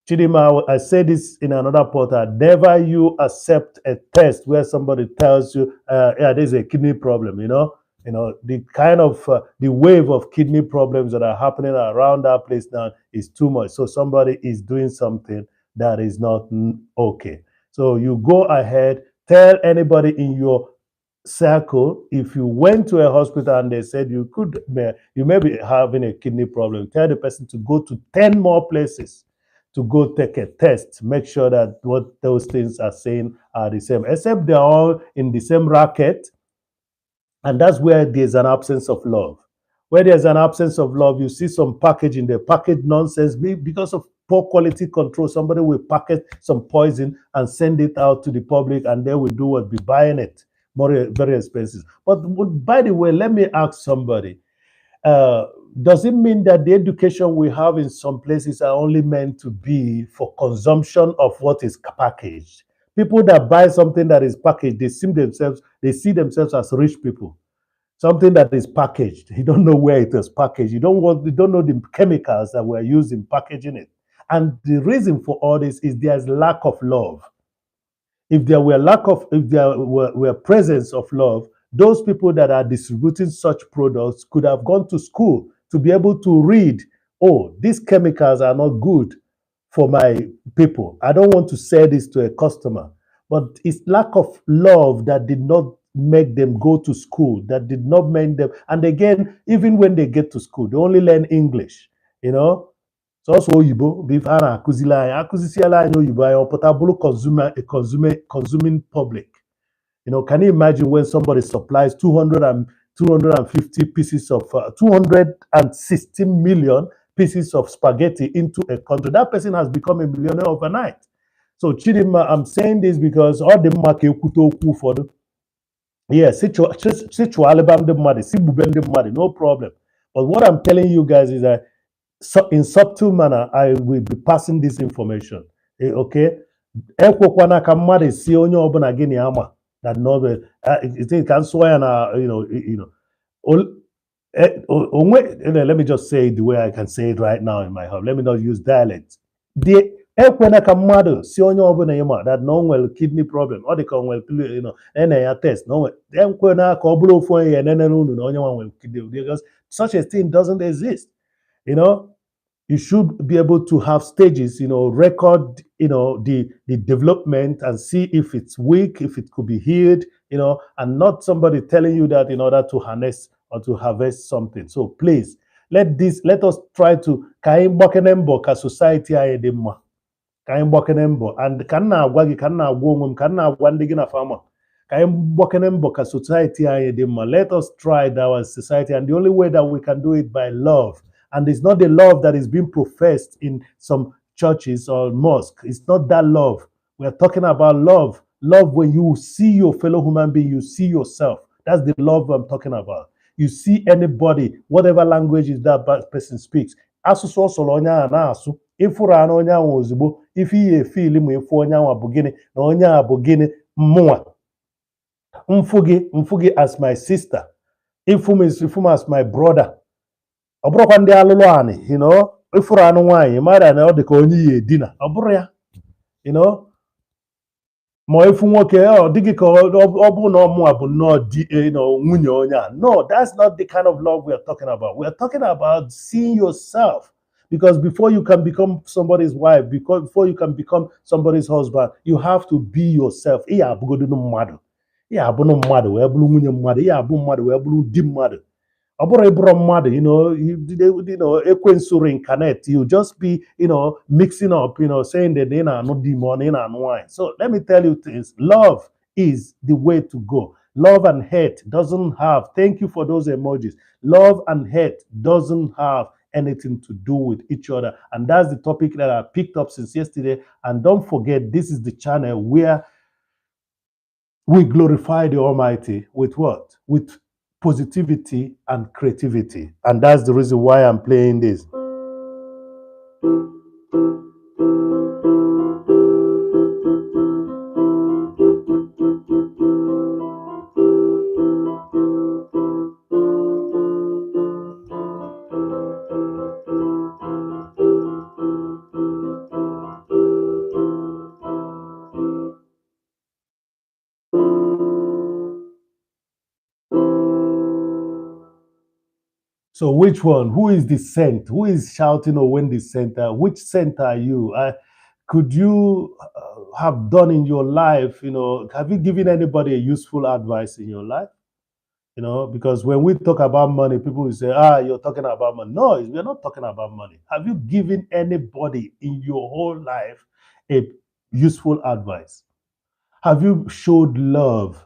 Speaker 1: Chidima, I said this in another portal. Never you accept a test where somebody tells you, "Yeah, there's a kidney problem." The kind of the wave of kidney problems that are happening around that place now is too much. So somebody is doing something that is not okay. So you go ahead, tell anybody in your circle. If you went to a hospital and they said you may be having a kidney problem, tell the person to go to 10 more places to go take a test, make sure that what those things are saying are the same, except they're all in the same racket. And that's where there's an absence of love. Where there's an absence of love, you see some packaging, they package nonsense because of poor quality control. Somebody will package some poison and send it out to the public, and they will do what? Be buying it more very expensive. But by the way, let me ask somebody: uh, does it mean that the education we have in some places are only meant to be for consumption of what is packaged? People that buy something that is packaged, they see themselves as rich people. Something that is packaged, you don't know where it is packaged. You don't know the chemicals that were used in packaging it. And the reason for all this is there's lack of love. If there were presence of love, those people that are distributing such products could have gone to school to be able to read, oh, these chemicals are not good for my people. I don't want to sell this to a customer. But it's lack of love that did not make them go to school, that did not make them. And again, even when they get to school, they only learn English, you know. So also Oyibo, before akuzila anyị akụzisiela anyị oyibo anyị ọpụta bụrụ consuming public. You know, can you imagine when somebody supplies 250 pieces of 260 million pieces of spaghetti into a country? That person has become a millionaire overnight. So Chidima, I'm saying this because all the market for the yeah, Alabama the money, the money, no problem. But what I'm telling you guys is that in subtle manner, I will be passing this information. Okay? Ekwekwana ka mmadụ si onye ọbụla gị na ama that novel it can swear na let me just say it the way I can say it right now in my home. Let me not use dialect. The ekwena ka mmadụ si onye ọbụla ịma that no nwere kidney problem ọ dị ka nwere ene ya test no ekwena ka ọ bụrụ ofu onye ya enene unu na onye nwa nwere kidney because such a thing doesn't exist. You know, you should be able to have stages, record, the development and see if it's weak, if it could be healed, and not somebody telling you that in order to harness or to harvest something. So please, let us try to ka society anyị dị mma ka anyị gbakene mbọ and ka m na-agwa gị ka m na-agwa onwe m ka m na-agwa ndị gị na fama ka anyị gbakene mbọ ka society anyị dị mma. Let us try our society, and the only way that we can do it by love. And it's not the love that is being professed in some churches or mosques. It's not that love. We are talking about love. Love when you see your fellow human being, you see yourself. That's the love I'm talking about. You see anybody, whatever language is that person speaks. Asụsụ ọ sọrọ onye ahụ na-asụ ịfụrụ anụ onye ahụ ozugbo ife ihe efili ma ịfụ onye ahụ bụ gịnị na onye ahụ bụ gịnị mụnwa mfụ gị as my sister ịfụ m as my brother. Ọ bụrụkwa ndị alụlụ anị ịfụrụ anụ nwaanyị mara na ọ dị ka onye ya edina ọ bụrụ ya ma ịfụ nwoke ọ dịghị ka ọ bụ na ọmụa bụ nnọọ di nwunye onye a. No, that's not the kind of love we are talking about. We are talking about seeing yourself, because before you can become somebody's wife, before you can become somebody's husband, you have to be yourself. Ihe abụgodu mmadụ, ihe abụrụ mmadụ wee bụrụ nwunye mmadụ, ihe abụ mmadụ wee bụrụ di mmadụ. Ọ bụrụ ịbụrụ mmadụ, ekwensu reincarnate, you just be, mixing up, saying that ị na-anụ di ma ị na-anụ nwanyị. So let me tell you things. Love is the way to go. Love and hate doesn't have, thank you for those emojis. Love and hate doesn't have anything to do with each other. And that's the topic that I picked up since yesterday. And don't forget, this is the channel where we glorify the Almighty with what? With positivity and creativity. And that's the reason why I'm playing this. So which one? Who is the saint? Who is shouting or when the saint? Which saint are you? Could you have done in your life? Have you given anybody a useful advice in your life? Because when we talk about money, people will say, you're talking about money. No, we're not talking about money. Have you given anybody in your whole life a useful advice? Have you showed love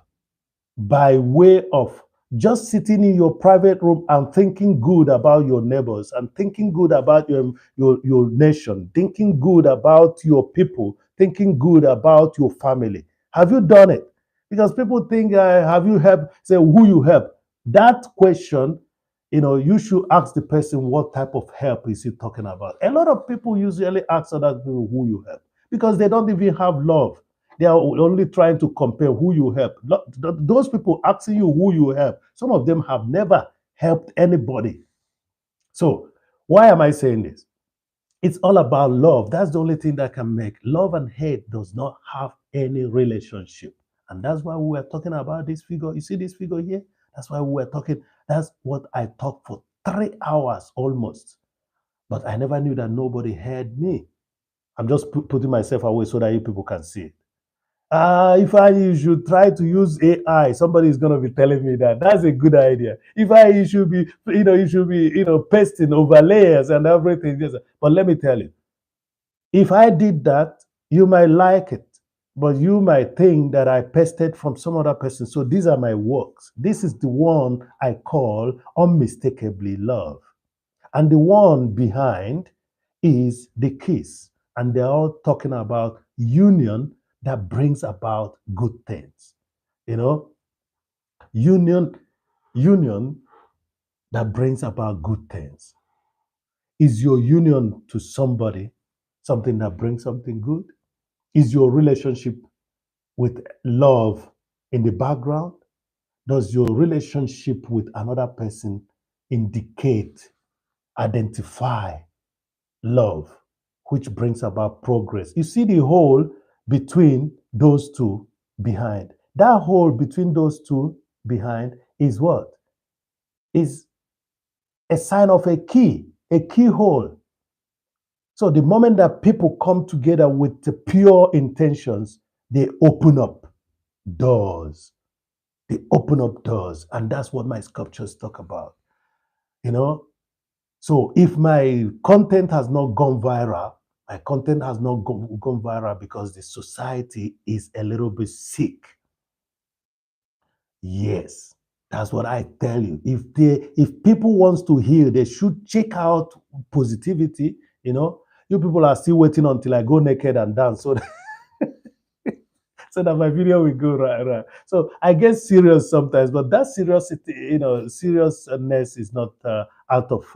Speaker 1: by way of just sitting in your private room and thinking good about your neighbors and thinking good about your nation, thinking good about your people, thinking good about your family? Have you done it? Because people think, have you helped? Say who you help. That question, you should ask the person what type of help is he talking about. A lot of people usually ask other people who you help because they don't even have love. They are only trying to compare who you help. Those people asking you who you help, some of them have never helped anybody. So why am I saying this? It's all about love. That's the only thing that can make. Love and hate does not have any relationship. And that's why we are talking about this figure. You see this figure here? That's why we were talking. That's what I talked for 3 hours almost. But I never knew that nobody heard me. I'm just putting myself away so that you people can see it. If I you should try to use AI, somebody is going to be telling me that. That's a good idea. If I you should be, you should be, pasting over layers and everything. Yes. But let me tell you, if I did that, you might like it, but you might think that I pasted from some other person. So these are my works. This is the one I call unmistakably love. And the one behind is the kiss. And they're all talking about union that brings about good things. You know, union, union that brings about good things. Is your union to somebody something that brings something good? Is your relationship with love in the background? Does your relationship with another person indicate, identify love, which brings about progress? You see the hole between those two behind. That hole between those two behind is what? Is a sign of a keyhole. So the moment that people come together with the pure intentions, they open up doors. They open up doors. And that's what my sculptures talk about. You know, so if my content has not gone viral, my content has not gone viral because the society is a little bit sick. Yes, that's what I tell you. If people wants to heal, they should check out positivity. You people are still waiting until I go naked and dance so so that my video will go right. So I get serious sometimes, but that seriousness is not out of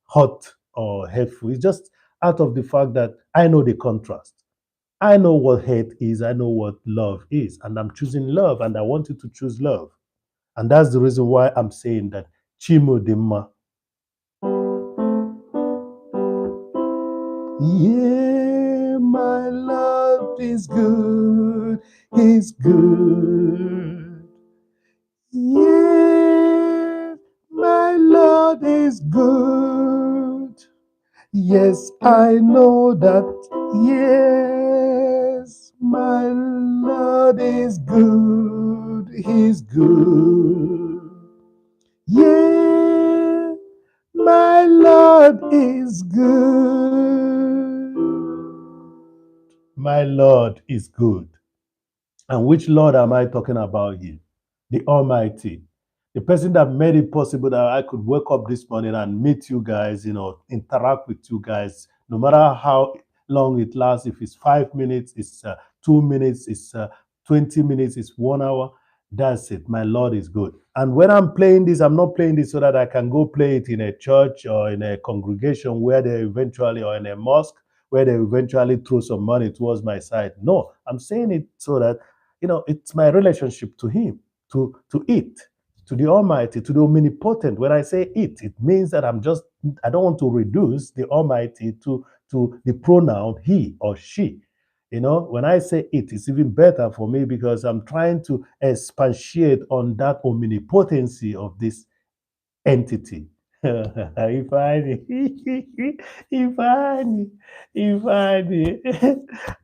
Speaker 1: hot or hateful. It's just out of the fact that I know the contrast. I know what hate is. I know what love is, and I'm choosing love, and I want you to choose love, and that's the reason why I'm saying that Chimo Dimma. Yeah, my love is good. He's good. Yeah, my Lord is good. Yes, I know that. Yes, my Lord is good. He's good. Yeah, my Lord is good. My Lord is good. And which Lord am I talking about here? The Almighty. The person that made it possible that I could wake up this morning and meet you guys, interact with you guys, no matter how long it lasts. If it's 5 minutes, it's 2 minutes, it's 20 minutes, it's 1 hour. That's it. My Lord is good. And when I'm playing this, I'm not playing this so that I can go play it in a church or in a congregation where they eventually, or in a mosque where they eventually throw some money towards my side. No, I'm saying it so that it's my relationship to him, to it, to the Almighty, to the omnipotent. When I say it means that I don't want to reduce the Almighty to the pronoun he or she. When I say it's even better for me because I'm trying to expatiate on that omnipotency of this entity. Ifeanyi, Ifeanyi, Ifeanyi,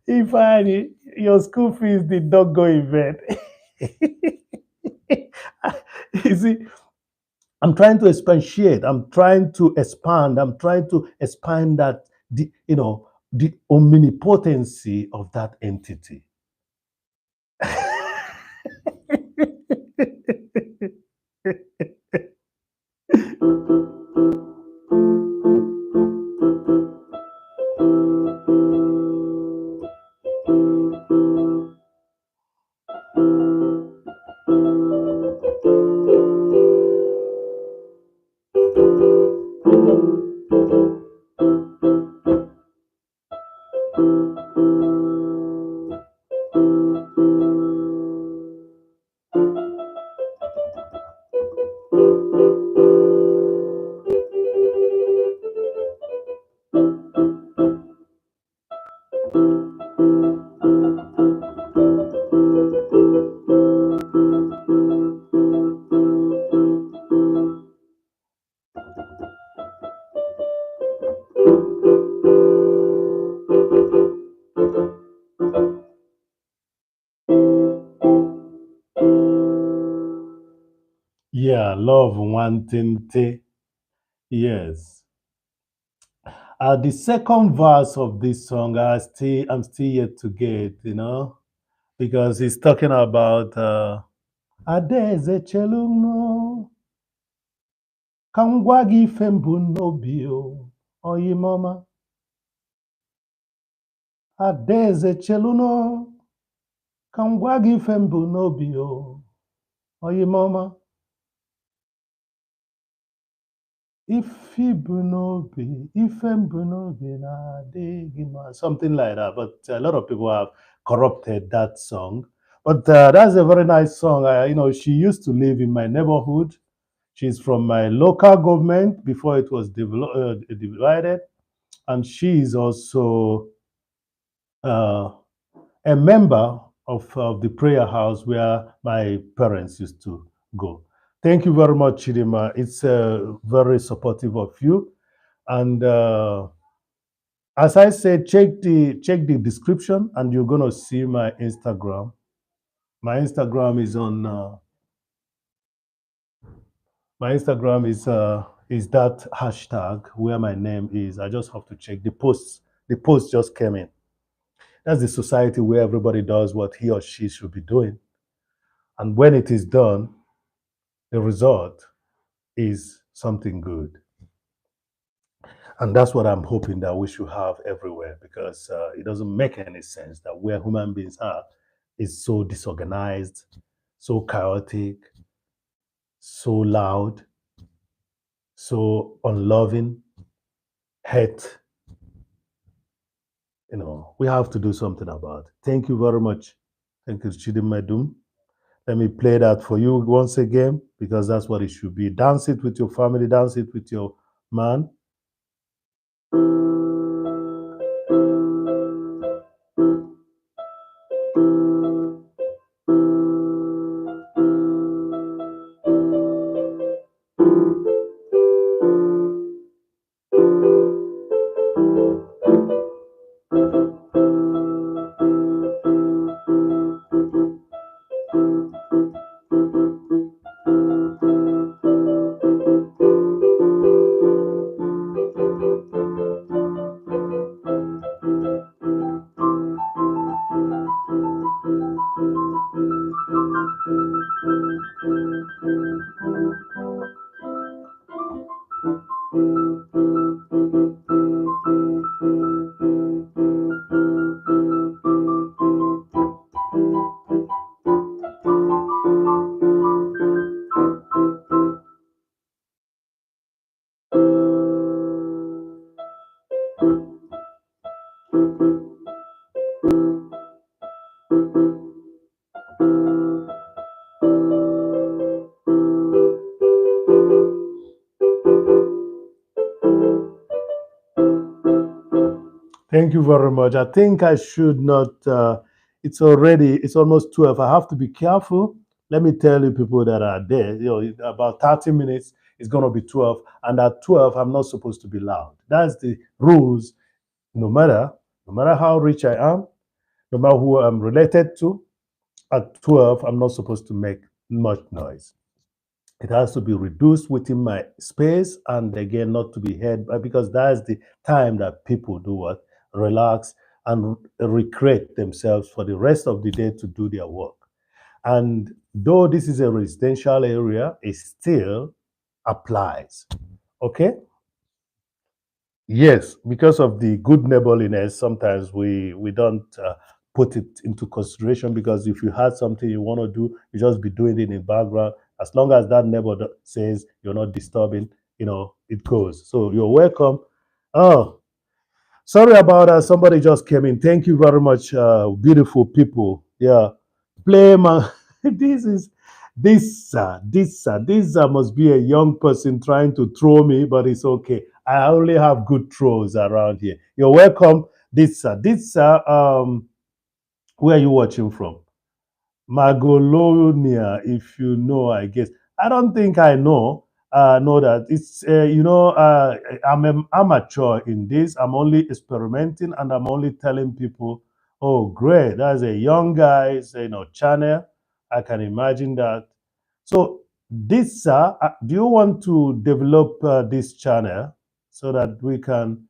Speaker 1: Ifeanyi, your school fees did not go in vain. You see, I'm trying to expatiate. I'm trying to expand. I'm trying to expand the omnipotency of that entity. Love Wantente. Yes. The second verse of this song, I'm still yet to get, because he's talking about Adaeze Chelumno, Kangwagi Fembunobio, Oyimoma. Adaeze Cheluno, Kangwagi Fembunobio, Oyimoma. Ifembunobi na Adegima, something like that. But a lot of people have corrupted that song. But that's a very nice song. She used to live in my neighborhood. She's from my local government before it was divided, and she is also uh, a member of the prayer house where my parents used to go. Thank you very much, Chidima. It's very supportive of you. And as I said, check the description, and you're gonna see my Instagram. My Instagram is on. My Instagram is that hashtag where my name is. I just have to check the posts. The post just came in. That's the society where everybody does what he or she should be doing, and when it is done, the result is something good. And that's what I'm hoping that we should have everywhere, because it doesn't make any sense that where human beings are is so disorganized, so chaotic, so loud, so unloving, hate. We have to do something about it. Thank you very much. Thank you, Chidimedum. Let me play that for you once again, because that's what it should be. Dance it with your family, dance it with your man. Thank you very much. I think I should not. It's almost 12. I have to be careful. Let me tell you, people that are there, in about 30 minutes, it's going to be 12. And at 12, I'm not supposed to be loud. That's the rules. No matter how rich I am, no matter who I'm related to, at 12, I'm not supposed to make much noise. It has to be reduced within my space, and again, not to be heard because that's the time that people do what? Relax and recreate themselves for the rest of the day to do their work. And though this is a residential area, it still applies. Okay? Yes, because of the good neighborliness, sometimes we don't put it into consideration, because if you had something you want to do, you just be doing it in the background. As long as that neighbor says you're not disturbing, it goes. So you're welcome. Oh, sorry about that. Somebody just came in. Thank you very much, beautiful people. Yeah, play man. this is this must be a young person trying to throw me, but it's okay. I only have good throws around here. You're welcome. Where are you watching from? Magolonia, if you know, I guess. I don't think I know that. It's, I'm an amateur in this. I'm only experimenting, and I'm only telling people, oh, great, that's a young guy, channel. I can imagine that. So This, do you want to develop this channel so that we can?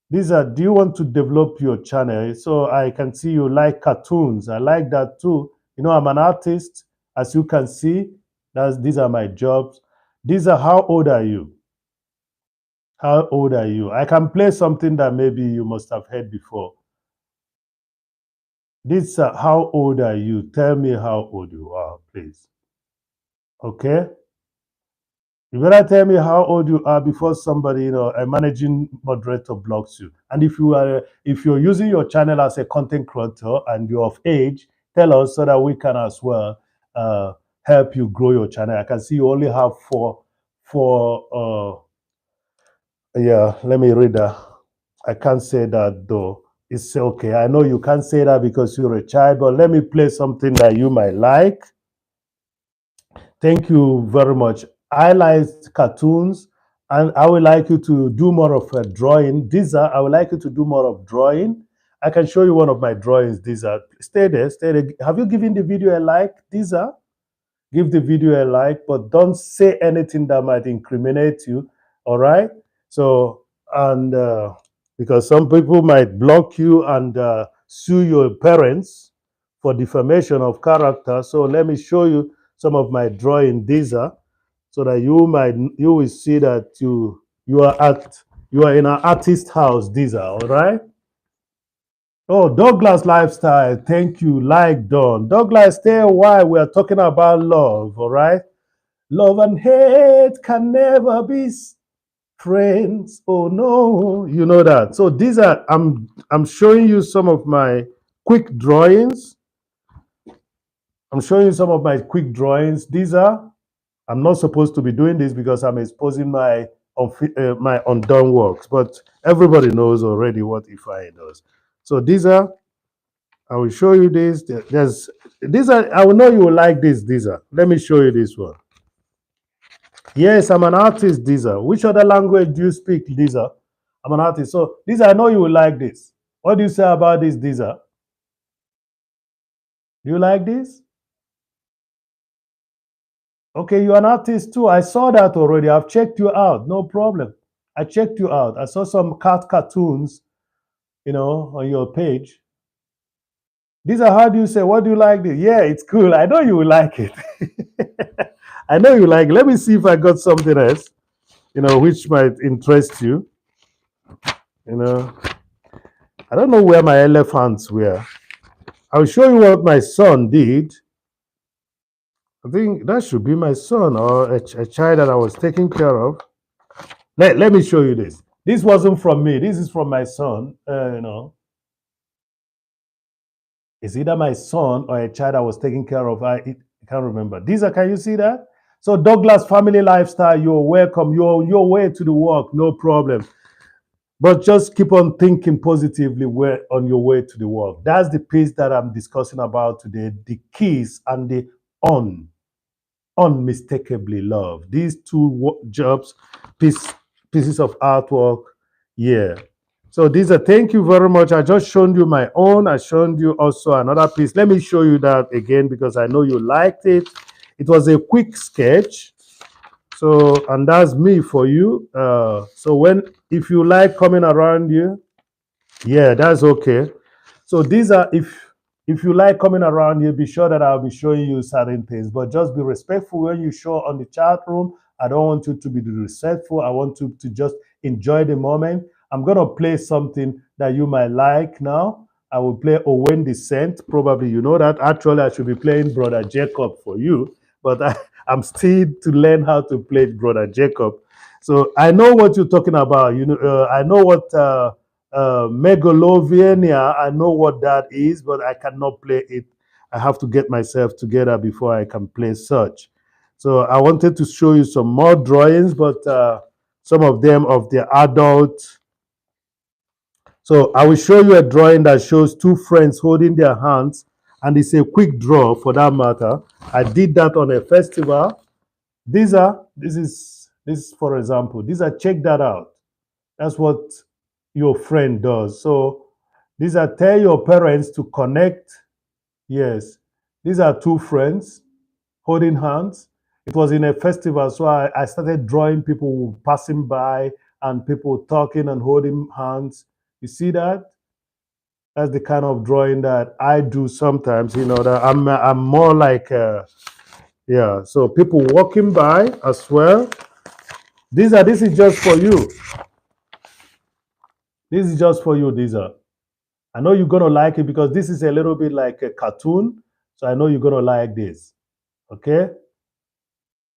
Speaker 1: These are. Do you want to develop your channel so I can see you like cartoons? I like that too. You know, I'm an artist, as you can see. That's these are my jobs. These are. How old are you? How old are you? I can play something that maybe you must have heard before. This. How old are you? Tell me how old you are, please. Okay. You better tell me how old you are before somebody, a managing moderator blocks you. And if you're using your channel as a content creator and you're of age, tell us so that we can as well uh, help you grow your channel. I can see you only have four. Yeah, let me read that. I can't say that though. It's okay. I know you can't say that because you're a child, but let me play something that you might like. Thank you very much. I like cartoons, and I would like you to do more of a drawing. These are, I would like you to do more of drawing. I can show you one of my drawings. These are, stay there, stay there. Have you given the video a like? These are, give the video a like, but don't say anything that might incriminate you. All right. So, and because some people might block you and sue your parents for defamation of character. So let me show you some of my drawing. These are so that you will see that you are in an artist house. These are all right. Oh, Douglas lifestyle. Thank you. Like Don. Douglas, stay a while. We are talking about love. All right. Love and hate can never be friends. Oh no, you know that. So these are I'm showing you some of my quick drawings. I'm showing you some of my quick drawings. These are I'm not supposed to be doing this because I'm exposing my undone works, but everybody knows already what Ifeanyi does. So these are I will show you this. There's these are I will know you will like this. These are let me show you this one. Yes, I'm an artist, Diza. Which other language do you speak, Diza? I'm an artist. So, Diza, I know you will like this. What do you say about this, Diza? Do you like this? Okay, you're an artist too. I saw that already. I've checked you out. No problem. I checked you out. I saw some cartoons, on your page. Diza, how do you say? What do you like this? Yeah, it's cool. I know you will like it. I know you like it. Let me see if I got something else, which might interest you. You know, I don't know where my elephants were. I'll show you what my son did. I think that should be my son or a child that I was taking care of. Let me show you this. This wasn't from me. This is from my son. It's either my son or a child I was taking care of. I can't remember. These are, can you see that? So Douglas family lifestyle, you're welcome. You're your way to the work, no problem. But just keep on thinking positively on your way to the work. That's the piece that I'm discussing about today. The keys and the on unmistakably love. These two jobs, pieces of artwork, yeah. So these are, thank you very much. I just shown you my own. I showed you also another piece. Let me show you that again because I know you liked it. It was a quick sketch. So, and that's me for you. So if you like coming around you, yeah, that's okay. So these are if you like coming around here, be sure that I'll be showing you certain things, but just be respectful when you show on the chat room. I don't want you to be respectful. I want you to just enjoy the moment. I'm gonna play something that you might like now. I will play Owen Descent. Probably you know that. Actually, I should be playing Brother Jacob for you, but I'm still to learn how to play Brother Jacob. So I know what you're talking about. I know what Megalovania, I know what that is, but I cannot play it. I have to get myself together before I can play such. So I wanted to show you some more drawings, but some of them of the adult. So I will show you a drawing that shows two friends holding their hands, and it's a quick draw for that matter. I did that on a festival. This is for example. These are check that out. That's what your friend does. So these are tell your parents to connect. Yes, these are two friends holding hands. It was in a festival, so I started drawing people passing by and people talking and holding hands. You see that? That's the kind of drawing that I do sometimes. That I'm more like yeah. So people walking by as well. This is just for you. This is just for you. These are. I know you're gonna like it because this is a little bit like a cartoon. So I know you're gonna like this. Okay.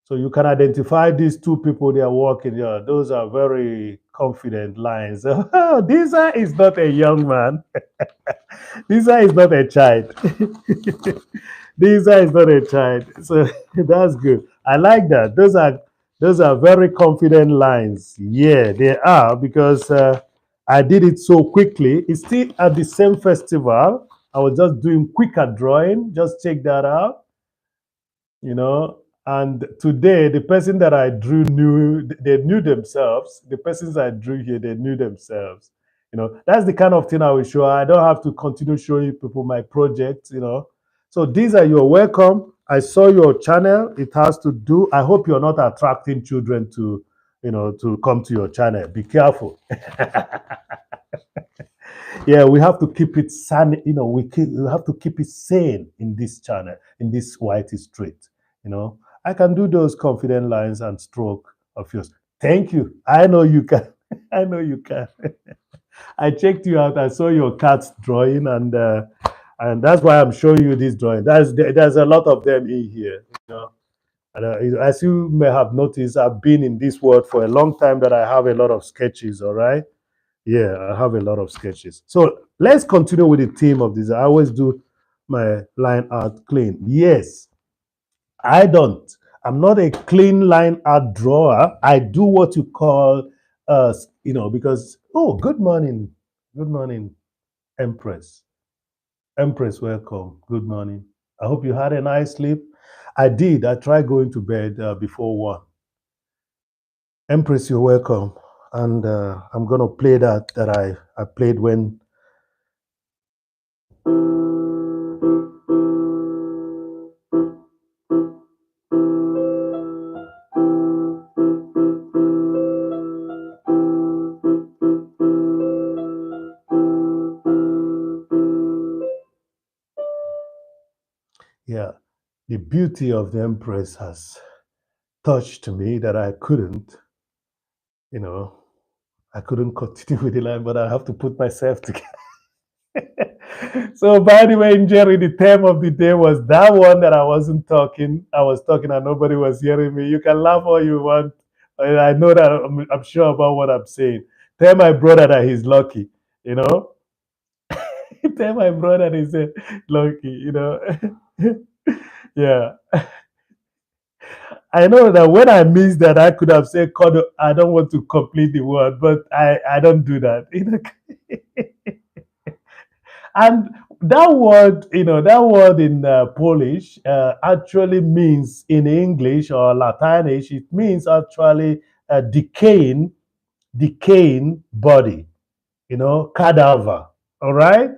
Speaker 1: So you can identify these two people they are walking. Yeah, those are very confident lines. Lisa is not a young man. Lisa is not a child. Lisa is not a child. So that's good. I like that. Those are very confident lines. Yeah, they are because I did it so quickly. It's still at the same festival. I was just doing quicker drawing. Just check that out. you know and today the person that I drew knew, they knew themselves. The persons I drew here, they knew themselves. That's the kind of thing I will show. I don't have to continue showing people my projects. So these are your welcome. I saw your channel. It has to do. I hope you're not attracting children to come to your channel. Be careful. Yeah, we have to keep it sane. We have to keep it sane in this channel, in this white street. I can do those confident lines and stroke of yours. Thank you. I know you can. I know you can. I checked you out. I saw your cat's drawing, and that's why I'm showing you this drawing. There's a lot of them in here. And, as you may have noticed, I've been in this world for a long time. That I have a lot of sketches. All right. Yeah, I have a lot of sketches. So let's continue with the theme of this. I always do my line art clean. Yes, I don't. I'm not a clean line art drawer. I do what you call, because, oh, good morning. Good morning, Empress. Empress, welcome. Good morning. I hope you had a nice sleep. I did. I tried going to bed before 1. Empress, you're welcome. And I'm going to play that I played when. Yeah, the beauty of the Empress has touched me that you know, I couldn't continue with the line, but I have to put myself together. So, by the way, Jerry, the theme of the day was that one that I wasn't talking. I was talking and nobody was hearing me. You can laugh all you want. I know that I'm sure about what I'm saying. Tell my brother that he's lucky, you know. Tell my brother that he's lucky. Yeah. I know that when I missed that, I could have said, "God, I don't want to complete the word," but I don't do that. And that word in Polish actually means in English or Latinish, it means actually decaying body. Cadaver. All right.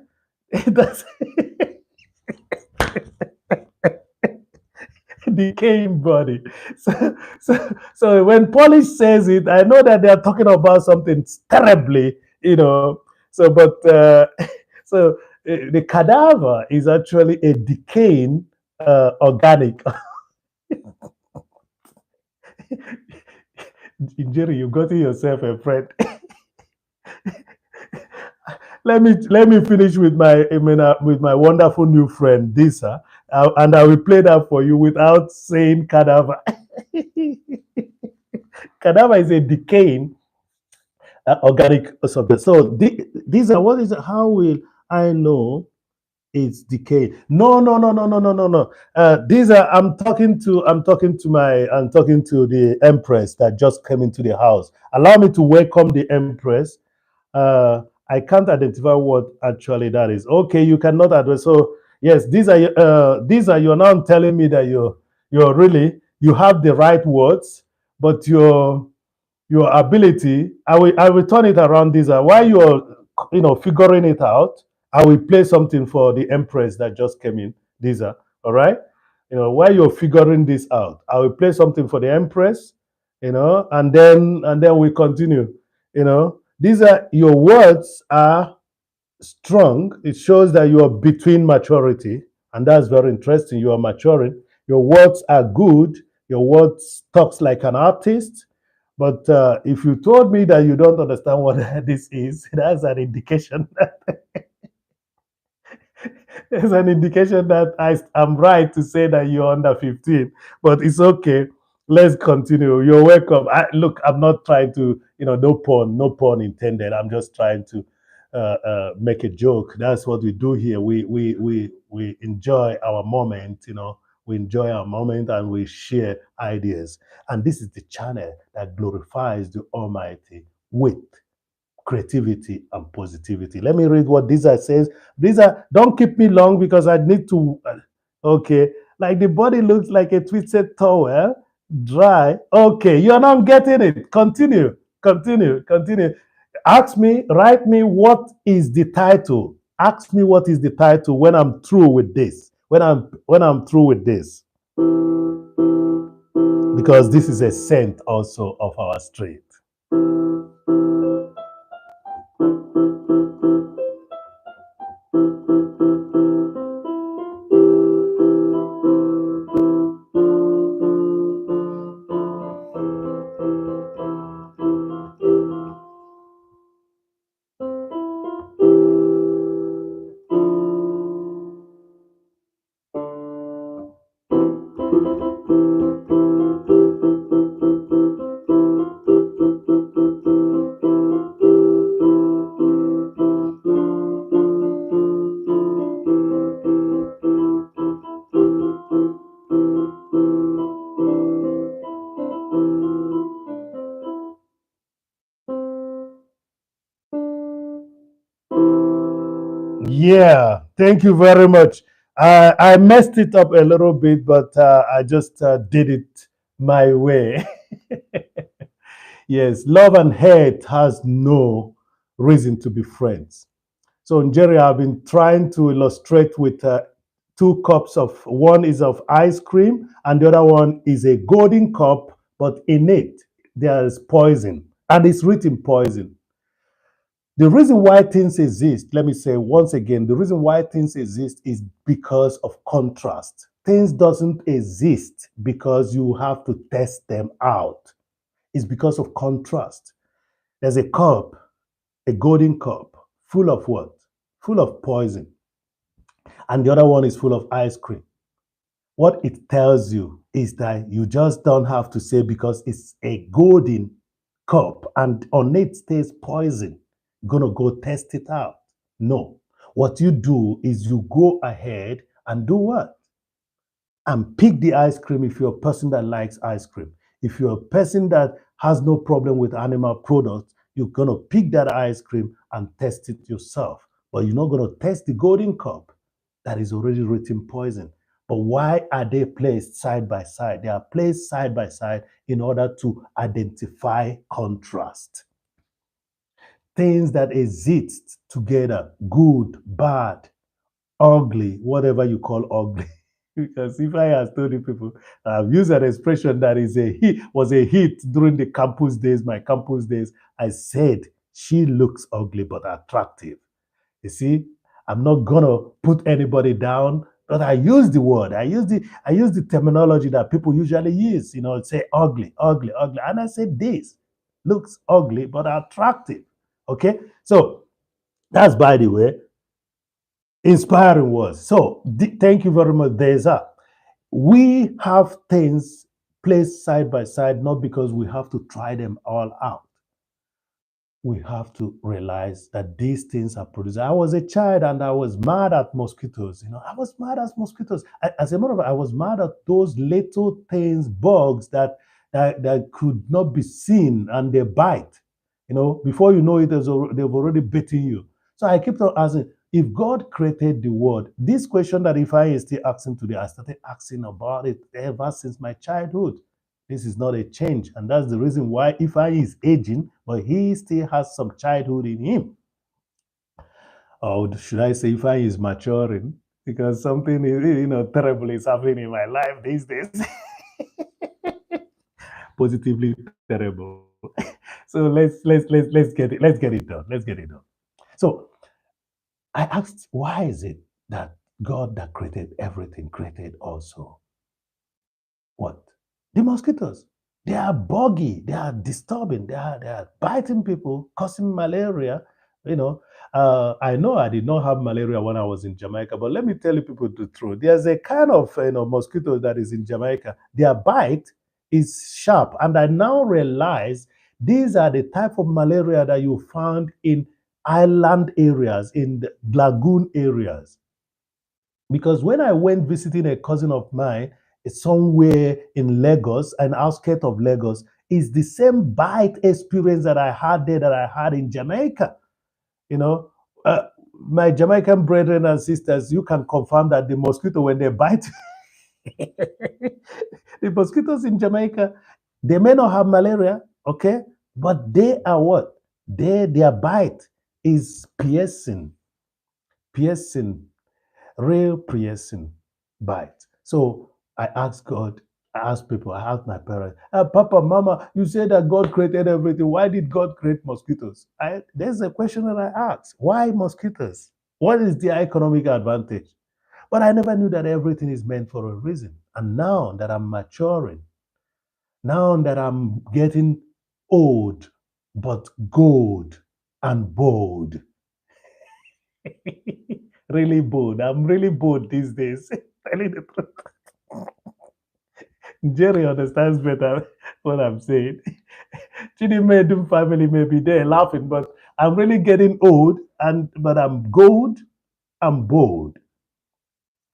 Speaker 1: That's decaying body. So when Polish says it, I know that they are talking about something terribly. But so the cadaver is actually a decaying organic. Jerry, you got yourself a friend. Let me finish with my wonderful new friend Disa, and I will play that for you without saying cadaver. Cadaver is a decaying organic substance. So these are what is how will I know it's decaying? No, no, no, no, no, no, no, no. These are I'm talking to the Empress that just came into the house. Allow me to welcome the Empress. I can't identify what actually that is. Okay, you cannot address. So yes, these are you're now telling me that you have the right words, but your ability, I will turn it around. These are while you're figuring it out. I will play something for the Empress that just came in. These are all right. While you're figuring this out, I will play something for the Empress, and then we continue. These are your words are strong. It shows that you are between maturity, and that's very interesting. You are maturing. Your words are good. Your words talks like an artist. But if you told me that you don't understand what this is, that's an indication there's an indication that am right to say that you're under 15, but it's okay. Let's continue. You're welcome. Look, I'm not trying to, no pun intended. I'm just trying to make a joke. That's what we do here. We enjoy our moment. We enjoy our moment and we share ideas. And this is the channel that glorifies the Almighty with creativity and positivity. Let me read what Disa says. Disa, don't keep me long because I need to. Okay, like the body looks like a twisted towel, dry. Okay, you're not getting it. Continue, continue, continue. Write me what is the title. Ask me what is the title when I'm through with this. When I'm through with this, because this is a scent also of our street. Yeah, thank you very much. I messed it up a little bit, but I just did it my way. Yes, love and hate has no reason to be friends. So in Jerry, I've been trying to illustrate with two cups of one is of ice cream and the other one is a golden cup, but in it there is poison and it's written poison. The reason why things exist, let me say once again, the reason why things exist is because of contrast. Things doesn't exist because you have to test them out. It's because of contrast. There's a cup, a golden cup, full of what? Full of poison. And the other one is full of ice cream. What it tells you is that you just don't have to say because it's a golden cup and on it stays poison, gonna go test it out. No. What you do is you go ahead and do what? And pick the ice cream if you're a person that likes ice cream. If you're a person that has no problem with animal products, you're going to pick that ice cream and test it yourself. But you're not going to test the golden cup that is already written poison. But why are they placed side by side? They are placed side by side in order to identify contrast. Things that exist together, good, bad, ugly, whatever you call ugly. Because if I has told you people, I've used an expression that is was a hit during the campus days, my campus days. I said she looks ugly but attractive. You see, I'm not gonna put anybody down, but I use the word. I use the terminology that people usually use. Say ugly, ugly, ugly, and I say this looks ugly but attractive. Okay, so that's by the way inspiring words. So thank you very much, Deza. We have things placed side by side, not because we have to try them all out. We have to realize that these things are produced. I was a child and I was mad at mosquitoes. I was mad at mosquitoes. As a matter of fact, I was mad at those little things, bugs that could not be seen and they bite. Before you know it, they've already bitten you. So I kept on asking, if God created the world, this question that if I is still asking today, I started asking about it ever since my childhood. This is not a change. And that's the reason why Ifeanyi is aging, but he still has some childhood in him. Or should I say Ifeanyi is maturing? because something terrible is happening in my life these days. Positively terrible. So let's get it. Let's get it done. Let's get it done. So I asked, why is it that God that created everything created also what? The mosquitoes. They are buggy, they are disturbing, they are biting people, causing malaria. You know, I know I did not have malaria when I was in Jamaica, but let me tell you people the truth. There's a kind of mosquito that is in Jamaica. Their bite is sharp, and I now realize these are the type of malaria that you found in island areas, in the lagoon areas. Because when I went visiting a cousin of mine somewhere in Lagos, an outskirt of Lagos, is the same bite experience that I had there that I had in Jamaica. You know, uh, my Jamaican brethren and sisters, you can confirm that the mosquito, when they bite, the mosquitoes in Jamaica, they may not have malaria, okay, but they are what? Their bite is piercing, real piercing bite. So I asked God, I asked people, I asked my parents, Papa, Mama, you said that God created everything. Why did God create mosquitoes? There's a question that I asked. Why mosquitoes? What is their economic advantage? But I never knew that everything is meant for a reason. And now that I'm maturing, now that I'm getting old, but gold and bold, really bold. I'm really bold these days. Telling the truth. Jerry understands better what I'm saying. Chidimedum family may be there laughing, but I'm really getting old, and but I'm gold, I'm bold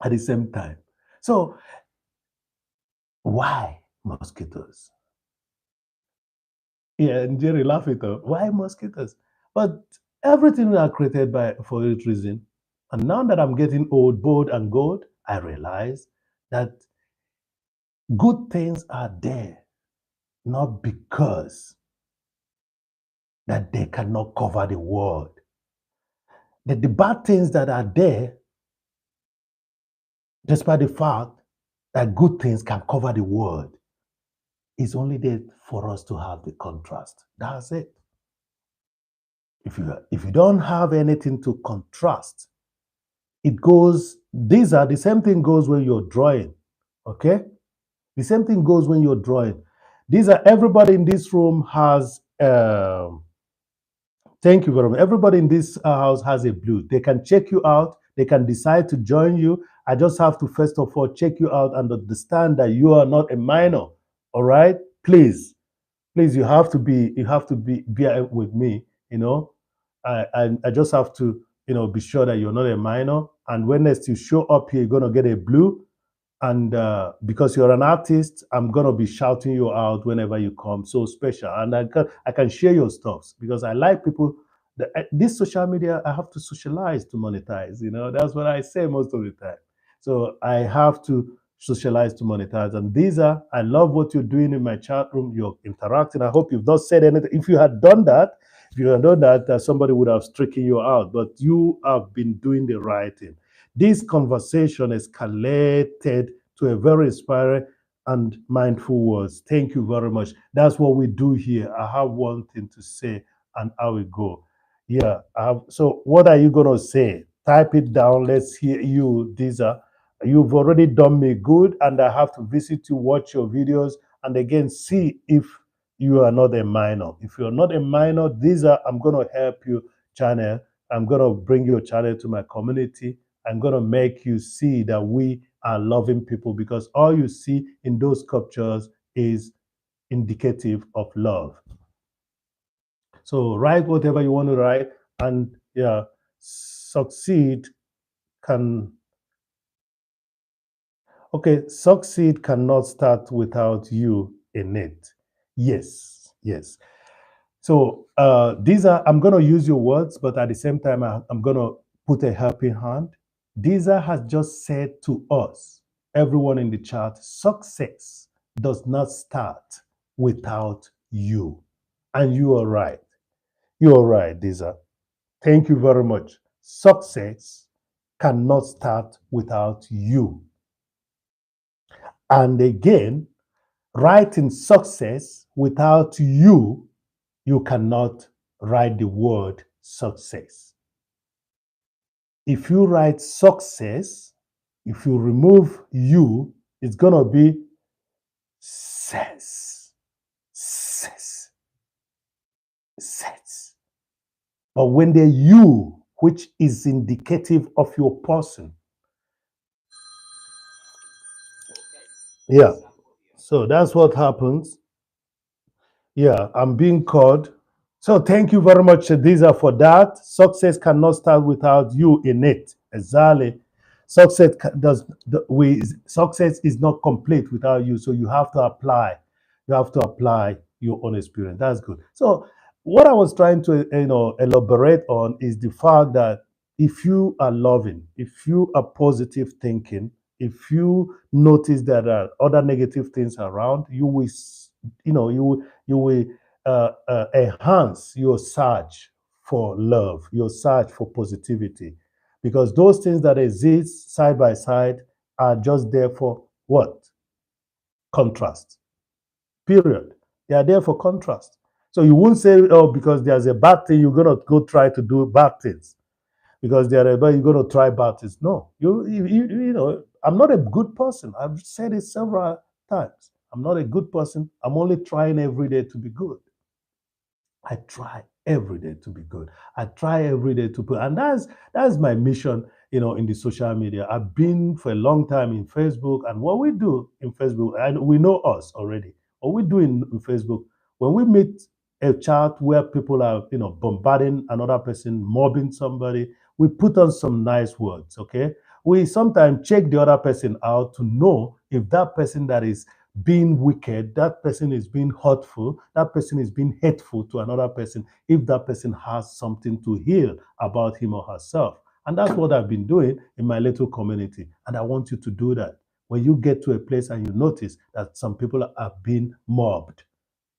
Speaker 1: at the same time. So why mosquitoes? Yeah, and Jerry laughing though. Why mosquitoes? But everything we are created by for a reason. And now that I'm getting old, bold, and gold, I realize that good things are there, not because that they cannot cover the world. The bad things that are there, despite the fact that good things can cover the world, is only there for us to have the contrast. That's it. If you don't have anything to contrast, it goes, these are the same thing goes when you're drawing. Okay? The same thing goes when you're drawing. These are everybody in this room has thank you very much. Everybody in this house has a blue. They can check you out. They can decide to join you. I just have to first of all check you out and understand that you are not a minor. All right, please, you have to be bear with me. I just have to be sure that you're not a minor. And when next you show up here, you're gonna get a blue. And because you're an artist, I'm gonna be shouting you out whenever you come. So special, and I can share your stuffs because I like people. This social media, I have to socialize to monetize. That's what I say most of the time. So I have to socialize to monetize. And I love what you're doing in my chat room. You're interacting. I hope you've not said anything. If you had done that, somebody would have stricken you out. But you have been doing the right thing. This conversation escalated to a very inspiring and mindful words. Thank you very much. That's what we do here. I have one thing to say, and I will go. Yeah. So, what are you gonna say? Type it down. Let's hear you, Diza. You've already done me good, and I have to visit you, watch your videos, and again see if you are not a minor. If you're not a minor, Diza, I'm gonna help you channel. I'm gonna bring your channel to my community. I'm going to make you see that we are loving people because all you see in those sculptures is indicative of love. So write whatever you want to write, and yeah, succeed can succeed cannot start without you in it. Yes. So I'm going to use your words, but at the same time, I'm going to put a helping hand. Diza has just said to us, everyone in the chat, success does not start without you. And you are right. You are right, Diza. Thank you very much. Success cannot start without you. And again, writing success without you, you cannot write the word success. If you write success, if you remove you, it's going to be says, says, says. But when the you, which is indicative of your person, yeah. So that's what happens. Yeah, I'm being called. So thank you very much, Shadiza, for that. Success cannot start without you in it. Exactly. Success is not complete without you. So you have to apply. You have to apply your own experience. That's good. So what I was trying to elaborate on is the fact that if you are loving, if you are positive thinking, if you notice that there are other negative things around, you will enhance your search for love, your search for positivity, because those things that exist side by side are just there for what? Contrast. Period. They are there for contrast. So you won't say, oh, because there's a bad thing, you're gonna go try to do bad things. Because you're gonna try bad things. No, I'm not a good person. I've said it several times. I'm not a good person. I'm only trying every day to be good. I try every day to be good. I try every day to put, and that's my mission, in the social media. I've been for a long time in Facebook, and what we do in Facebook, and we know us already. What we do in Facebook, when we meet a chat where people are, bombarding another person, mobbing somebody, we put on some nice words, okay? We sometimes check the other person out to know if that person that is being wicked, that person is being hurtful, that person is being hateful to another person, if that person has something to heal about him or herself. And that's what I've been doing in my little community. And I want you to do that. When you get to a place and you notice that some people are being mobbed,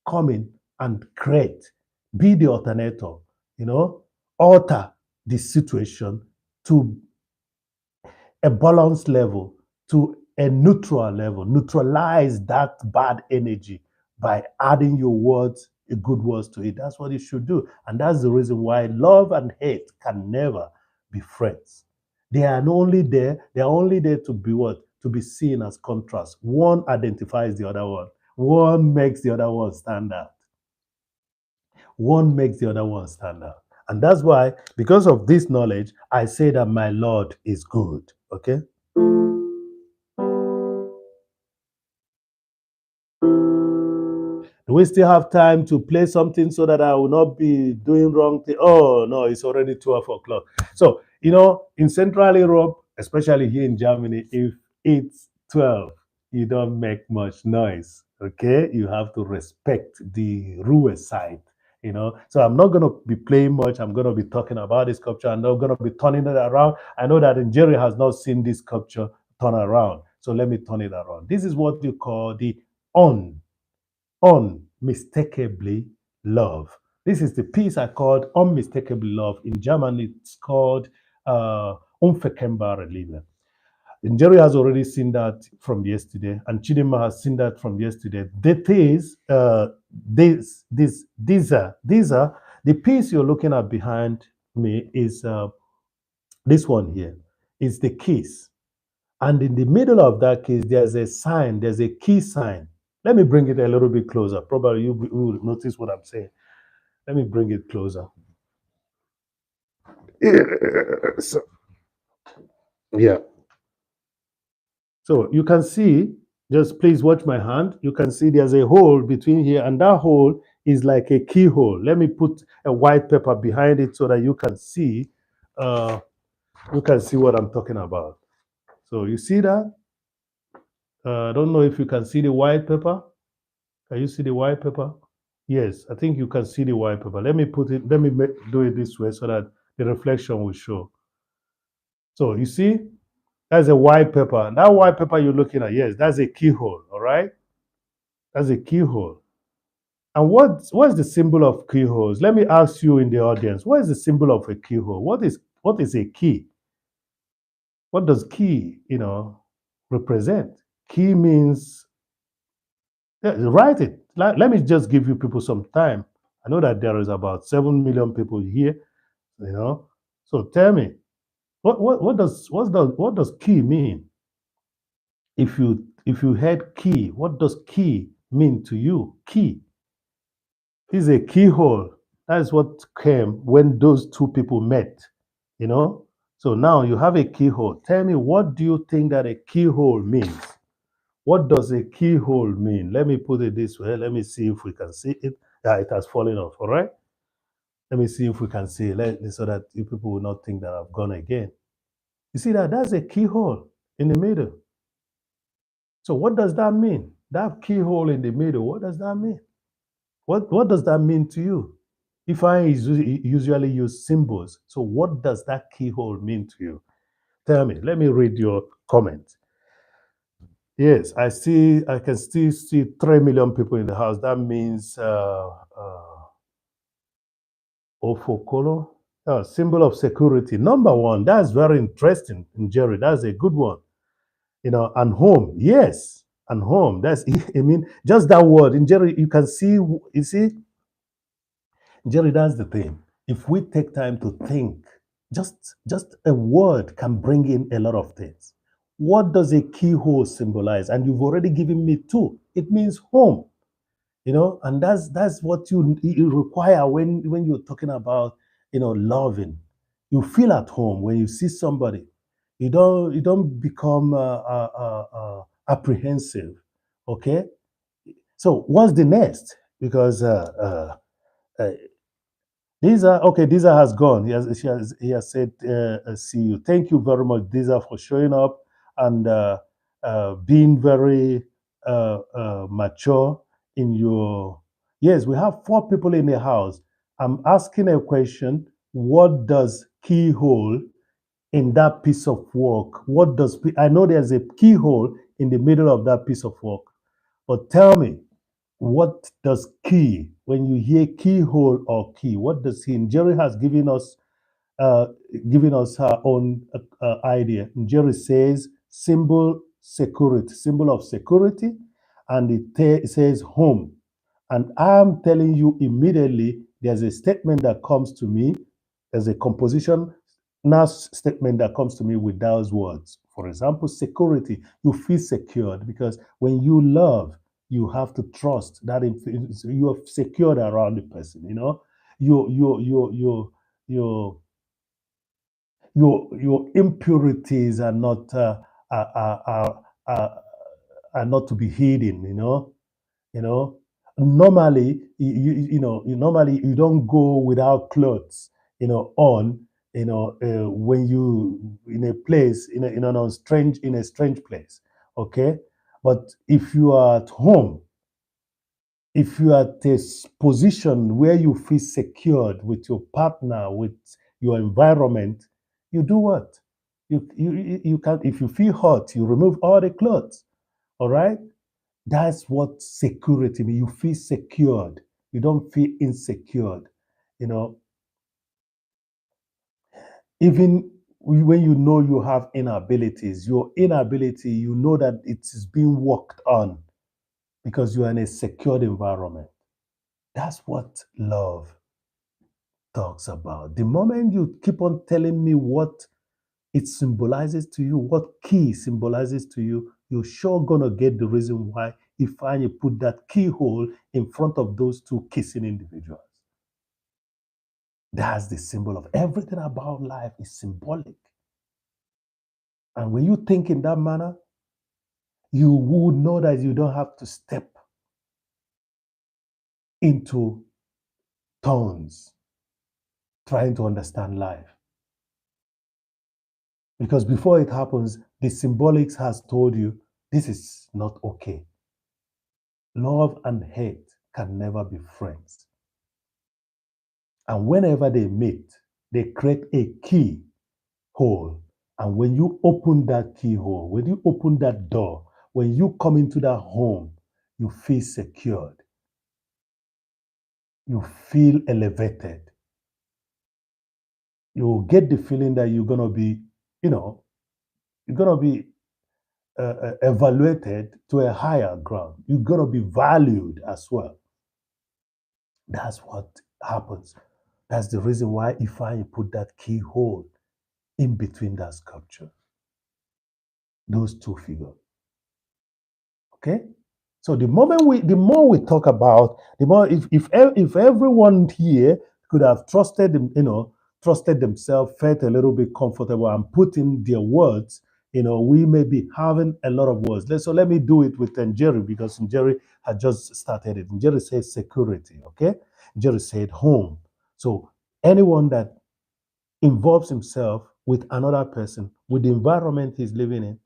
Speaker 1: come in and create, be the alternator, alter the situation to a balanced level, to a neutral level, neutralize that bad energy by adding your words, a good words to it. That's what you should do. And that's the reason why love and hate can never be friends. They are only there to be what? To be seen as contrast. One identifies the other one. One makes the other one stand out. One makes the other one stand out. And that's why, because of this knowledge, I say that my Lord is good. Okay? Do we still have time to play something so that I will not be doing wrong thing? Oh no, it's already 12 o'clock. So, in Central Europe, especially here in Germany, if it's 12, you don't make much noise. Okay? You have to respect the Ruhe side. So I'm not going to be playing much. I'm going to be talking about this sculpture. I'm not going to be turning it around. I know that Nigeria has not seen this sculpture turn around. So let me turn it around. This is what you call the on unmistakably love. This is the piece I called unmistakably love. In German, it's called unverkennbare Liebe. And Jerry has already seen that from yesterday, and Chidima has seen that from yesterday. That is, these are the piece you're looking at behind me is this one here. Is the keys. And in the middle of that case, there's a sign, there's a key sign. Let me bring it a little bit closer. Probably you will notice what I'm saying. Let me bring it closer. Yes. Yeah. So you can see, just please watch my hand. You can see there's a hole between here, and that hole is like a keyhole. Let me put a white paper behind it so that uh, you can see what I'm talking about. So you see that? I don't know if you can see the white paper. Can you see the white paper? Yes, I think you can see the white paper. Let me do it this way so that the reflection will show. So you see, that's a white paper. That white paper you're looking at, yes, that's a keyhole, all right? That's a keyhole. And what's the symbol of keyholes? Let me ask you in the audience, what is the symbol of a keyhole? What is a key? What does key, represent? Key means, yeah, write it. Let me just give you people some time. I know that there is about 7 million people here, you know. So tell me, what does key mean? If you heard key, what does key mean to you? Key is a keyhole. That's what came when those two people met, you know. So now you have a keyhole. Tell me, what do you think that a keyhole means? What does a keyhole mean? Let me put it this way. Let me see if we can see it. Yeah, it has fallen off. All right. Let me see if we can see it, so that you people will not think that I've gone again. You see that that's a keyhole in the middle. So what does that mean? That keyhole in the middle, what does that mean? What does that mean to you? If I usually use symbols, so what does that keyhole mean to you? Tell me. Let me read your comment. Yes, I can still see 3 million people in the house. That means Ofokolo, symbol of security. Number one, that's very interesting, Jerry. That's a good one. And home, yes, and home. That's, I mean, just that word. In Jerry, you see, Jerry, that's the thing. If we take time to think, just a word can bring in a lot of things. What does a keyhole symbolize? And you've already given me two. It means home. And that's what you require when you're talking about loving. You feel at home when you see somebody. You don't become apprehensive. Okay. So what's the next? Because uh, Diza has gone. He has said, see you. Thank you very much, Diza, for showing up and being very mature in your. Yes, we have four people in the house. I'm asking a question. What does keyhole in that piece of work? I know there's a keyhole in the middle of that piece of work, but tell me, what does key, when you hear keyhole or key, what does he? Jerry has uh, given us her own idea. Jerry says symbol of security, and it says home. And I'm telling you immediately, there's a statement that comes to me, there's a composition now statement that comes to me with those words. For example, security, you feel secured because when you love, you have to trust that you are secured around the person. Your impurities are, are, are, are, are not to be hidden. You know, normally normally you don't go without clothes on when you in a place in a strange place. Okay, but if you are at home, if you are at a position where you feel secured with your partner, with your environment, you do what? You can, if you feel hot, you remove all the clothes. All right. That's what security means. You feel secured. You don't feel insecure. You know, even when you know you have inabilities, your inability, you know that it is being worked on because you are in a secured environment. That's what love talks about. The moment you keep on telling me what it symbolizes to you, what key symbolizes to you, you're sure gonna get the reason why Ifeanyi put that keyhole in front of those two kissing individuals. That's the symbol of everything about life is symbolic. And when you think in that manner, you would know that you don't have to step into tongues trying to understand life. Because before it happens, the symbolics has told you this is not okay. Love and hate can never be friends. And whenever they meet, they create a key hole. And when you open that keyhole, when you open that door, when you come into that home, you feel secured. You feel elevated. You get the feeling that you're going to be, you know, You're going to be evaluated to a higher ground. You're going to be valued as well. That's what happens. That's the reason why Ifeanyi put that keyhole in between that sculpture, those two figures. Okay? So the more we talk about, the more if everyone here could have trusted them, trusted themselves, felt a little bit comfortable, and put in their words, we may be having a lot of words. So let me do it with Njeri because Njeri had just started it. Njeri said security. Okay, Njeri said home. So anyone that involves himself with another person, with the environment he's living in,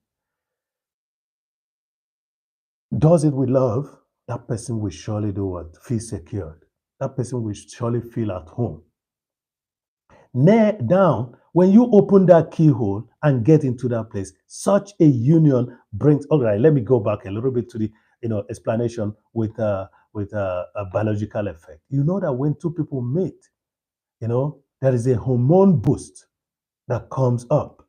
Speaker 1: does it with love, that person will surely do what? Feel secured. That person will surely feel at home. Down, when you open that keyhole and get into that place, such a union brings. All right, let me go back a little bit to the explanation with a biological effect. You know that when two people meet, there is a hormone boost that comes up.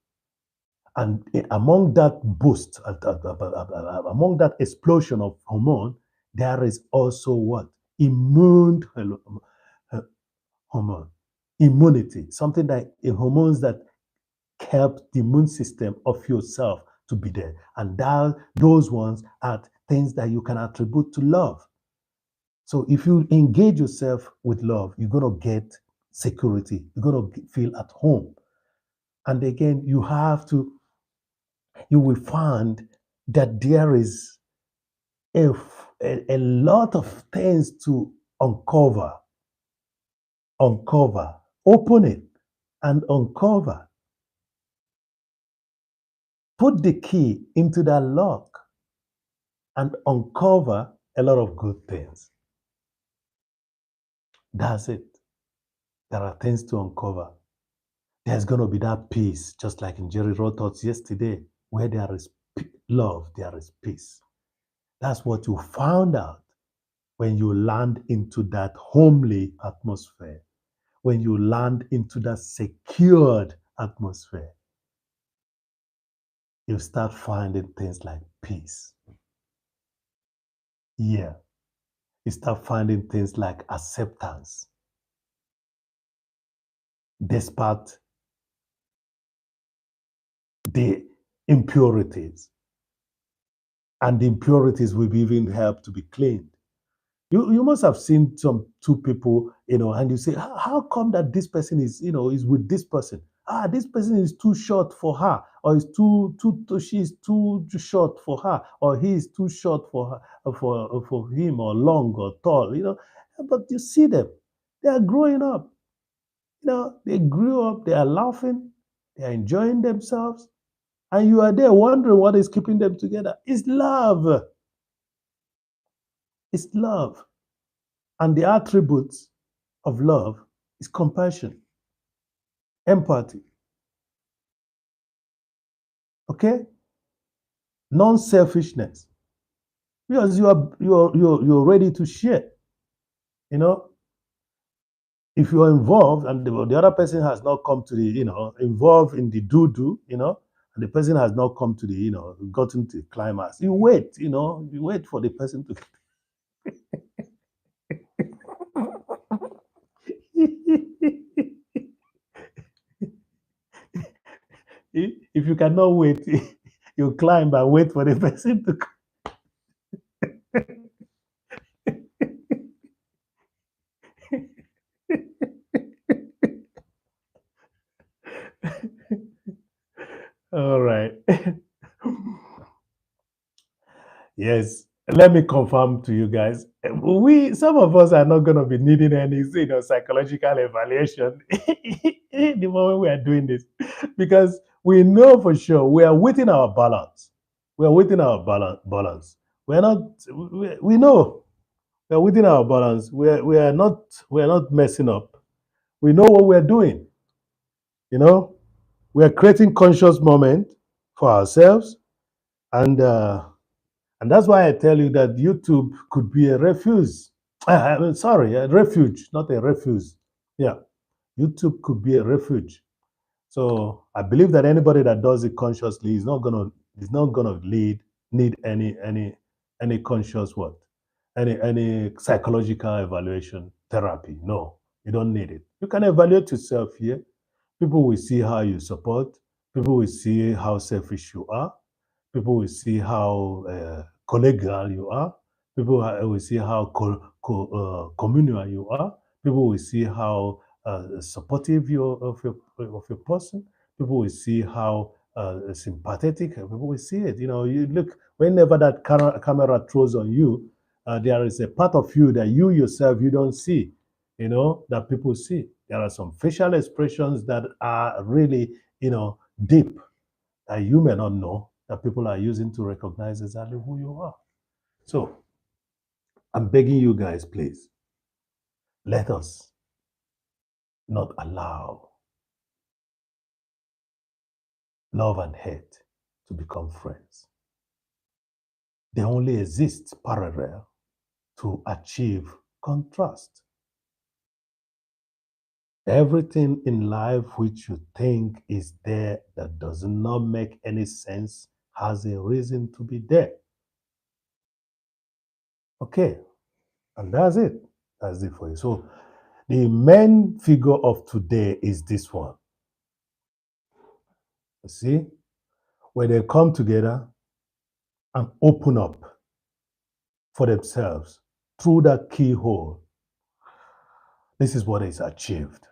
Speaker 1: And among that boost, among that explosion of hormone, there is also what? Immune hormone, immunity, something that hormones that help the immune system of yourself to be there. And those ones are things that you can attribute to love. So if you engage yourself with love, you're going to get security. You're going to feel at home. And again, you will find that there is a lot of things to uncover, open it and uncover. Put the key into that lock and uncover a lot of good things. That's it. There are things to uncover. There's going to be that peace, just like in Jerry wrote us yesterday, where there is love, there is peace. That's what you found out when you land into that homely atmosphere, when you land into that secured atmosphere. You start finding things like peace. Yeah. You start finding things like acceptance, despite the impurities. And the impurities will even help to be cleaned. You must have seen some two people, and you say, how come that this person is with this person? This person is too short for her, or is she's too short for her, or he is too short for her, for him, or long or tall, But you see them, they are growing up. They grew up, they are laughing, they are enjoying themselves, and you are there wondering what is keeping them together. It's love. It's love. And the attributes of love is compassion, empathy, okay? Non-selfishness. Because you're ready to share. You know, if you're involved and the other person has not come to the, involved in the do, and the person has not come to the, gotten to the climax, you wait, you wait for the person to. If you cannot wait, you climb and wait for the person to. All right. Yes. Let me confirm to you guys. Some of us are not going to be needing any, psychological evaluation the moment we are doing this, because we know for sure we are within our balance. We are within our balance. We are not. We know we are within our balance. We are not messing up. We know what we are doing. You know, we are creating conscious moment for ourselves, and that's why I tell you that YouTube could be a refuge. Sorry, a refuge, not a refuge. Yeah, YouTube could be a refuge. So I believe that anybody that does it consciously is not gonna need any conscious what? Any psychological evaluation therapy. No, you don't need it. You can evaluate yourself here. People will see how you support. People will see how selfish you are. People will see how collegial you are. People will see how communal you are. People will see how supportive of your person. People will see how sympathetic. People will see it. You look whenever that camera throws on you, there is a part of you that you yourself you don't see. That people see. There are some facial expressions that are really deep that you may not know that people are using to recognize exactly who you are. So I'm begging you guys, please, let us not allow love and hate to become friends. They only exist parallel to achieve contrast. Everything in life which you think is there that does not make any sense has a reason to be there. Okay, and that's it. That's it for you. So the main figure of today is this one. You see, when they come together and open up for themselves through that keyhole, this is what is achieved.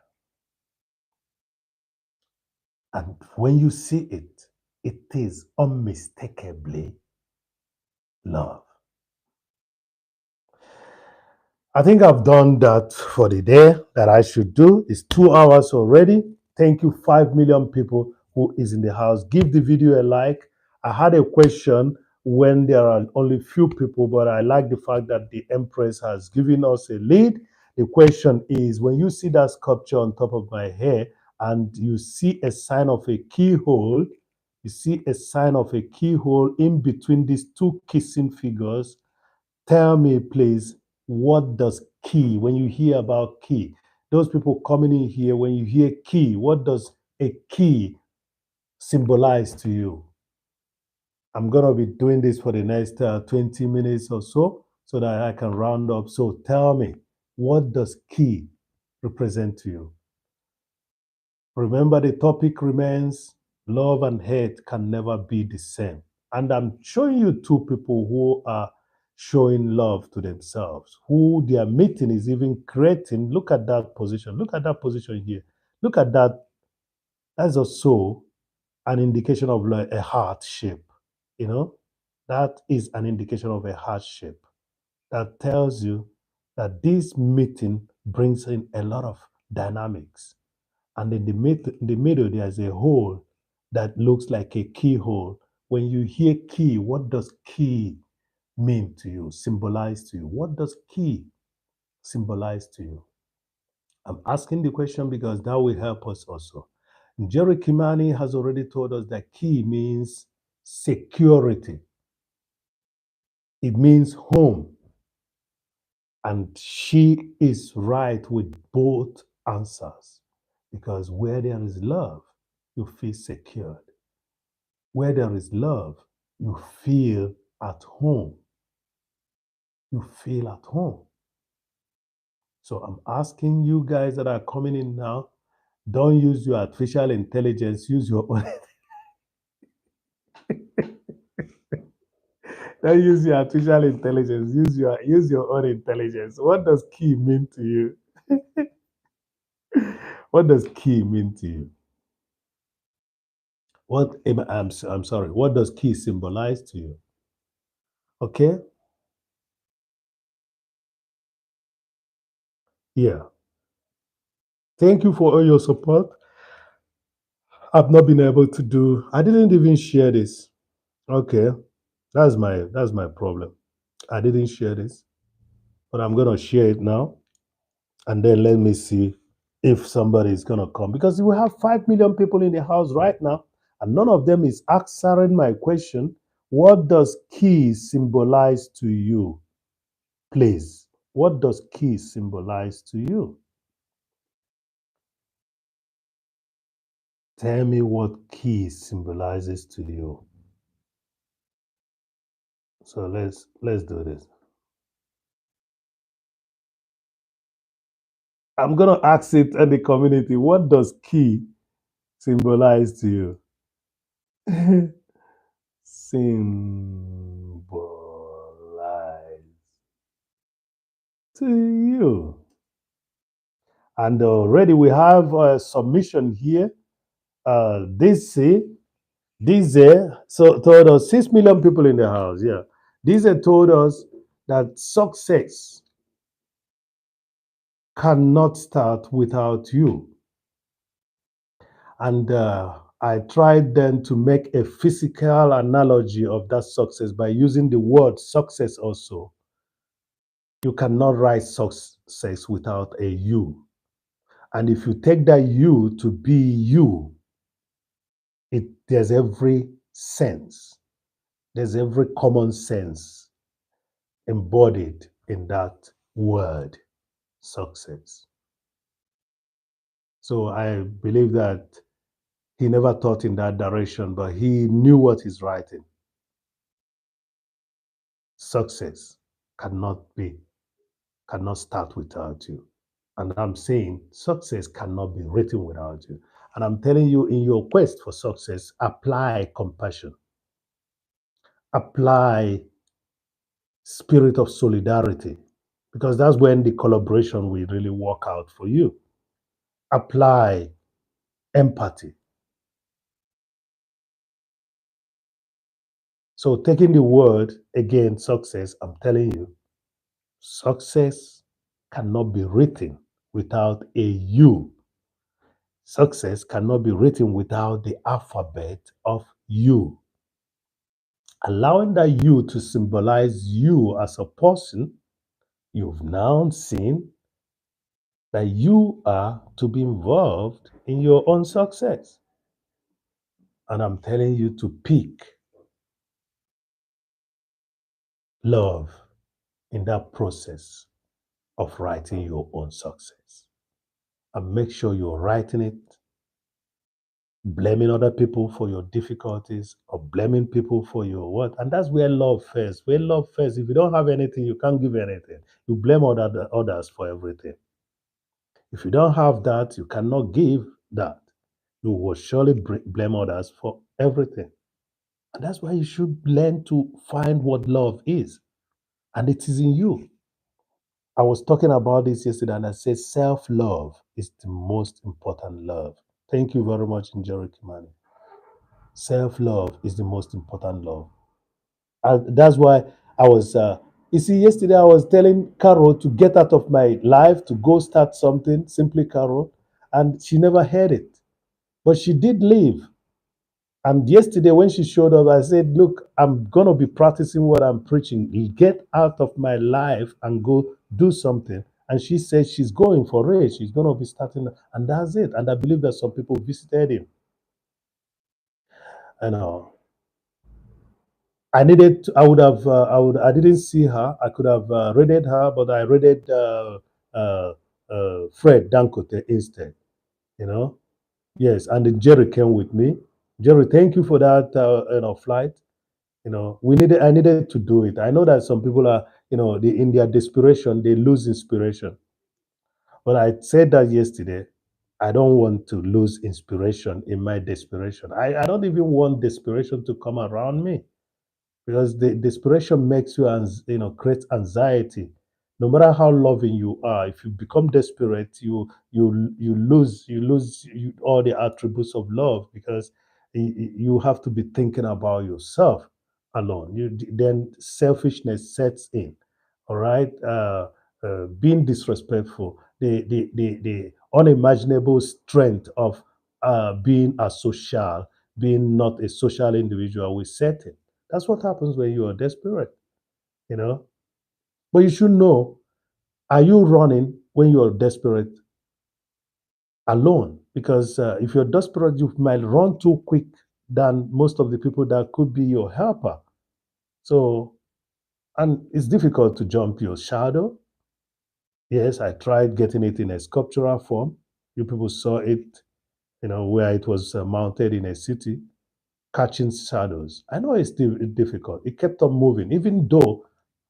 Speaker 1: And when you see it, it is unmistakably love. I think I've done that for the day that I should do. It's 2 hours already. Thank you, 5 million people who is in the house. Give the video a like. I had a question when there are only few people, but I like the fact that the Empress has given us a lead. The question is, when you see that sculpture on top of my hair and you see a sign of a keyhole, you see a sign of a keyhole in between these two kissing figures. Tell me, please, what does key, when you hear about key, those people coming in here, when you hear key, what does a key symbolize to you? I'm going to be doing this for the next 20 minutes or so that I can round up. So tell me, what does key represent to you? Remember, the topic remains love and hate can never be the same. And I'm showing you two people who are showing love to themselves, who their meeting is even creating. Look at that position. Look at that position here. Look at that. That's also an indication of like a heart shape. You know, that is an indication of a heart shape. That tells you that this meeting brings in a lot of dynamics. And in the middle, there's a hole that looks like a keyhole. When you hear key, what does key mean to you, symbolize to you? What does key symbolize to you? I'm asking the question because that will help us also. Jerry Kimani has already told us that key means security, it means home. And she is right with both answers because where there is love, you feel secured. Where there is love, you feel at home. You feel at home. So I'm asking you guys that are coming in now, don't use your artificial intelligence, use your own. Don't use your artificial intelligence, use your own intelligence. What does key mean to you? What does key mean to you? I'm sorry. What does key symbolize to you? Okay? Yeah. Thank you for all your support. I've not been able to do. I didn't even share this. Okay. That's my problem. I didn't share this, but I'm gonna share it now, and then let me see if somebody is gonna come because we have 5 million people in the house right now, and none of them is answering my question. What does key symbolize to you? Please, what does key symbolize to you? Tell me what key symbolizes to you. So let's do this. I'm gonna ask it in the community. What does key symbolize to you? Symbolize to you. And already we have a submission here. DC, DZ, so told us 6 million people in the house. Yeah. DZ told us that success cannot start without you. And I tried then to make a physical analogy of that success by using the word success also. You cannot write success without a you. And if you take that you to be you, there's every sense, there's every common sense embodied in that word, success. So I believe that he never thought in that direction, but he knew what he's writing. Success cannot start without you. And I'm saying success cannot be written without you. And I'm telling you, in your quest for success, apply compassion, apply spirit of solidarity, because that's when the collaboration will really work out for you. Apply empathy. So, taking the word again, success, I'm telling you, success cannot be written without a you. Success cannot be written without the alphabet of you. Allowing that you to symbolize you as a person, you've now seen that you are to be involved in your own success. And I'm telling you to pick love in that process of writing your own success. And make sure you're writing it, blaming other people for your difficulties or blaming people for your what. And that's where love first. Where love first, if you don't have anything, you can't give anything. You blame others for everything. If you don't have that, you cannot give that. You will surely blame others for everything. And that's why you should learn to find what love is. And it is in you. I was talking about this yesterday and I said self love is the most important love. Thank you very much, Njeri Kimani. Self love is the most important love. And that's why I was, you see, yesterday I was telling Carol to get out of my life, to go start something, simply Carol, and she never heard it. But she did leave. And yesterday, when she showed up, I said, look, I'm going to be practicing what I'm preaching. Get out of my life and go do something. And she said she's going for it. She's going to be starting. And that's it. And I believe that some people visited him. I know. I didn't see her. I could have raided her, but I raided Fred Dankote instead, you know. Yes, and then Jerry came with me. Jerry, thank you for that, flight. I needed to do it. I know that some people are, in their desperation, they lose inspiration. But I said that yesterday. I don't want to lose inspiration in my desperation. I don't even want desperation to come around me because the desperation makes you, create anxiety. No matter how loving you are, if you become desperate, you lose all the attributes of love because you have to be thinking about yourself alone. Then selfishness sets in. All right, being disrespectful, the unimaginable strength of being asocial, being not a social individual will set in. That's what happens when you are desperate, you know. But you should know, are you running when you are desperate alone? Because if you're desperate, you might run too quick than most of the people that could be your helper. So, and it's difficult to jump your shadow. Yes, I tried getting it in a sculptural form. You people saw it, where it was mounted in a city, catching shadows. I know it's difficult. It kept on moving, even though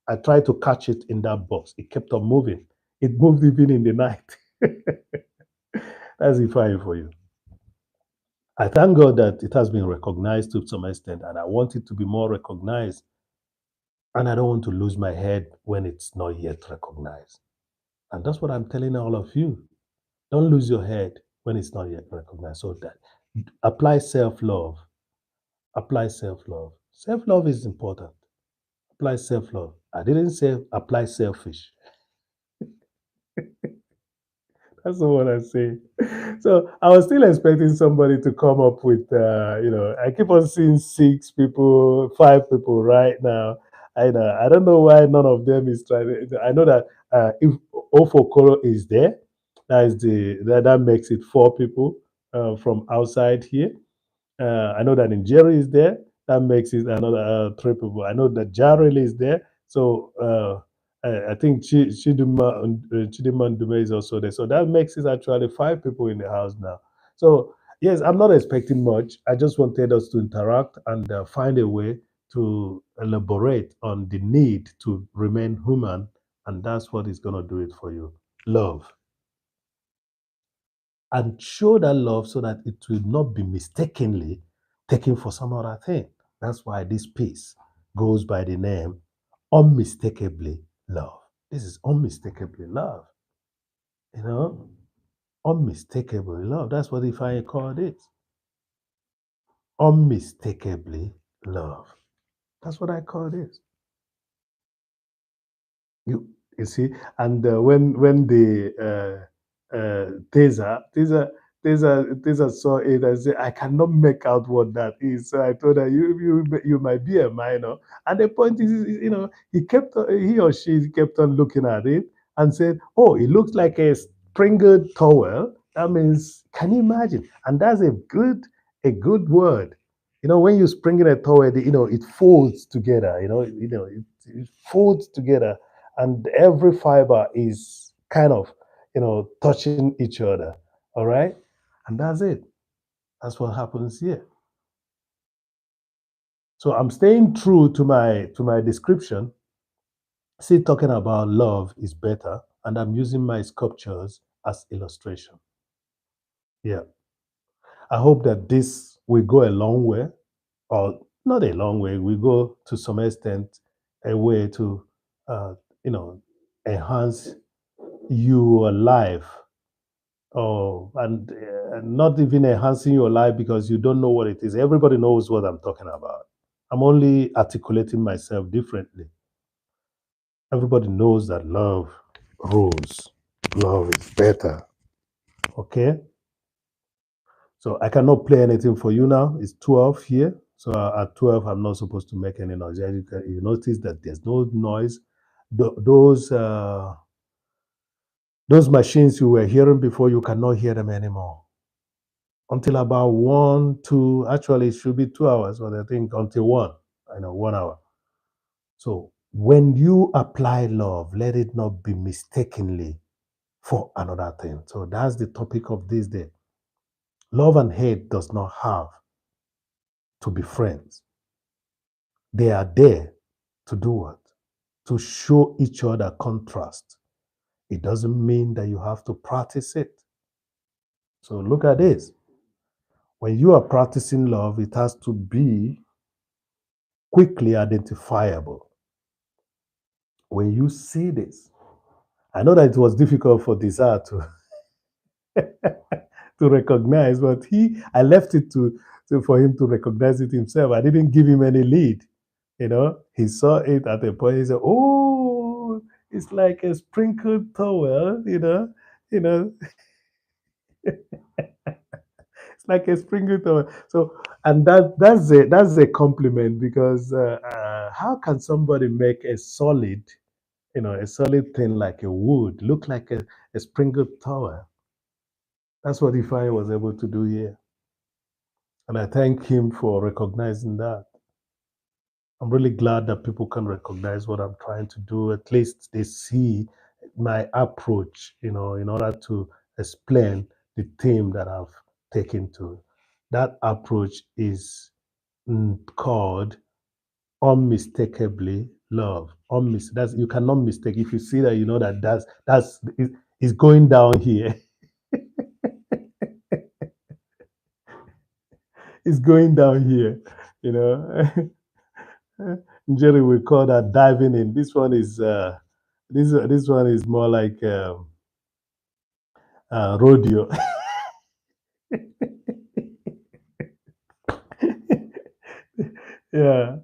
Speaker 1: I tried to catch it in that box. It kept on moving. It moved even in the night. That's the fire for you. I thank God that it has been recognized to some extent, and I want it to be more recognized. And I don't want to lose my head when it's not yet recognized. And that's what I'm telling all of you. Don't lose your head when it's not yet recognized. So that apply self-love. Apply self-love. Self-love is important. Apply self-love. I didn't say apply selfish. That's not what I say. So I was still expecting somebody to come up with, I keep on seeing 6 people, 5 people right now. I don't know why none of them is trying. I know that if Ofokoro is there, that makes it 4 people from outside here. I know that Nigeria is there. That makes it another 3 people. I know that Jarrell is there. So I think Chidima Ndume is also there. So that makes it actually 5 people in the house now. So yes, I'm not expecting much. I just wanted us to interact and find a way to elaborate on the need to remain human. And that's what is going to do it for you. Love, and show that love so that it will not be mistakenly taken for some other thing. That's why this piece goes by the name Unmistakably Love. This is unmistakably love, you know, unmistakably love. That's what Ifeanyickool called it. Unmistakably love. That's what I call this. You see, and when the Taser saw it and said, "I cannot make out what that is." So I told her, "You might be a minor." And the point is, he or she kept on looking at it and said, "Oh, it looks like a sprinkled towel." That means, can you imagine? And that's a good word. When you sprinkle a towel, it folds together. It folds together, and every fiber is kind of touching each other. All right, and that's it. That's what happens here. So I'm staying true to my description, still talking about love is better, and I'm using my sculptures as illustration. Yeah, I hope that this will go a long way, or not a long way, we go to some extent a way to uh, you know enhance your life, and not even enhancing your life because you don't know what it is. Everybody knows what I'm talking about. I'm only articulating myself differently. Everybody knows that love rules. Love is better. Okay? So I cannot play anything for you now. It's 12 here. So at 12, I'm not supposed to make any noise. You notice that there's no noise. Those machines you were hearing before, you cannot hear them anymore. Until about 1, 2, actually, it should be 2 hours, but I think until 1 hour. So when you apply love, let it not be mistakenly for another thing. So that's the topic of this day. Love and hate does not have to be friends. They are there to do what? To show each other contrast. It doesn't mean that you have to practice it. So look at this. When you are practicing love, it has to be quickly identifiable. When you see this, I know that it was difficult for Desire to to recognize, but I left it for him to recognize it himself. I didn't give him any lead. He saw it at a point. He said, "Oh, it's like a sprinkled towel." You know, it's like a sprinkled towel. So, and that's a compliment because how can somebody make a solid thing like a wood look like a sprinkled towel? That's what Ify was able to do here. And I thank him for recognizing that. I'm really glad that people can recognize what I'm trying to do. At least they see my approach, in order to explain the theme that I've taken to. That approach is called unmistakably love. That's you cannot mistake. If you see that, you know that that's is going down here. It's going down here. You know, Jerry, we call that diving in. This one is this one is more like rodeo. Yeah.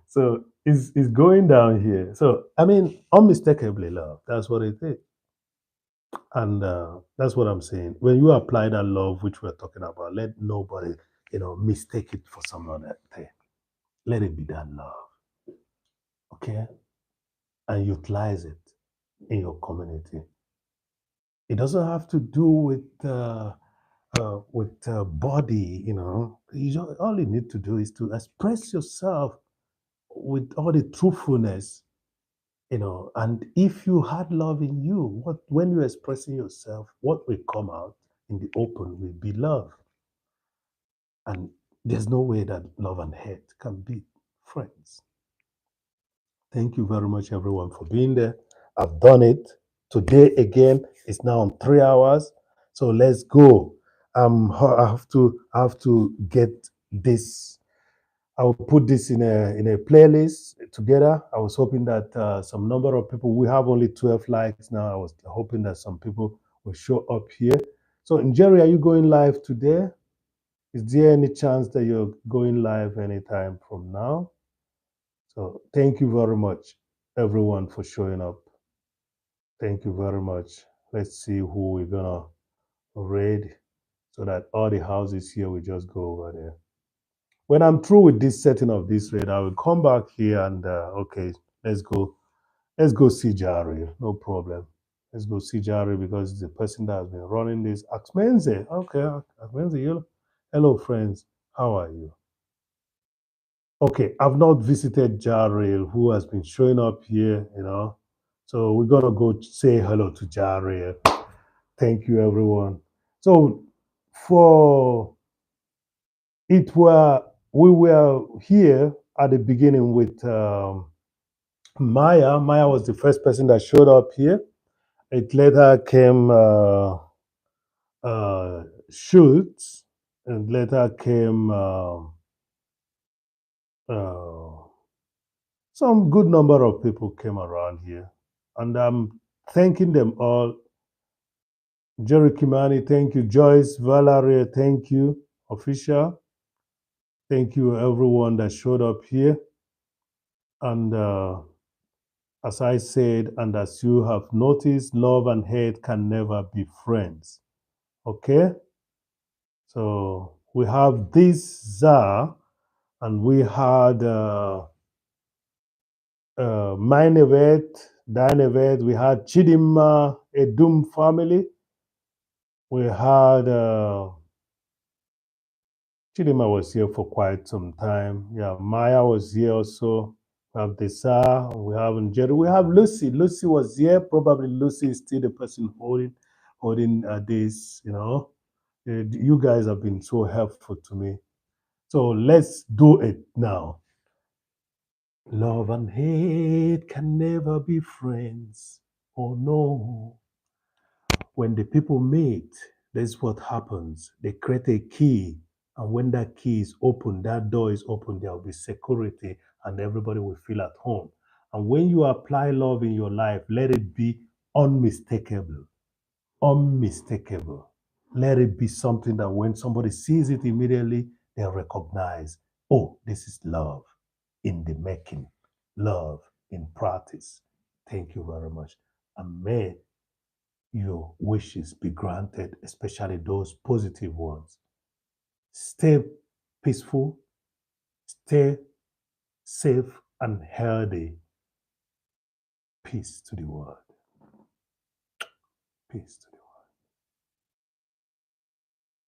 Speaker 1: So it's going down here. So I mean, unmistakably love. That's what it is. And that's what I'm saying. When you apply that love, which we're talking about, let nobody, mistake it for some other thing. Let it be that love, okay? And utilize it in your community. It doesn't have to do with body, all you need to do is to express yourself with all the truthfulness, and if you had love in you, when you're expressing yourself, what will come out in the open will be love. And there's no way that love and hate can be friends. Thank you very much, everyone, for being there. I've done it. Today again, it's now on 3 hours. So let's go. I have to get this. I will put this in a playlist together. I was hoping that some number of people. We have only 12 likes now. I was hoping that some people will show up here. So, Jerry, are you going live today? Is there any chance that you're going live anytime from now? So thank you very much, everyone, for showing up. Thank you very much. Let's see who we're gonna raid so that all the houses here will just go over there. When I'm through with this setting of this raid, I will come back here and okay, let's go. Let's go see Jari. No problem. Let's go see Jari because it's the person that has been running this. Axmenze. Okay, Axmenze, hello, friends. How are you? Okay, I've not visited Jarrell, who has been showing up here. So we're gonna go say hello to Jarrell. Thank you, everyone. So for it were we were here at the beginning with Maya. Maya was the first person that showed up here. It later came Schultz, and later came uh, some good number of people came around here, and I'm thanking them all. Jerry Kimani, thank you. Joyce, Valerie, thank you. Official, thank you, everyone that showed up here. And as I said, and as you have noticed, love and hate can never be friends. Okay? So we have this Zar, and we had Minevet, Dinevet, we had Chidima, Edum family. We had Chidima was here for quite some time. Yeah, Maya was here also. We have Desa, we have Njeri, we have Lucy. Lucy was here. Probably Lucy is still the person holding this. You guys have been so helpful to me. So let's do it now. Love and hate can never be friends. Oh no. When the people meet, that's what happens. They create a key, and when that key is open, that door is open, there will be security, and everybody will feel at home. And when you apply love in your life, let it be unmistakable. Unmistakable. Let it be something that when somebody sees it immediately, they recognize, oh, this is love in the making, love in practice. Thank you very much. And may your wishes be granted, especially those positive ones. Stay peaceful, stay safe and healthy. Peace to the world. Peace to the world.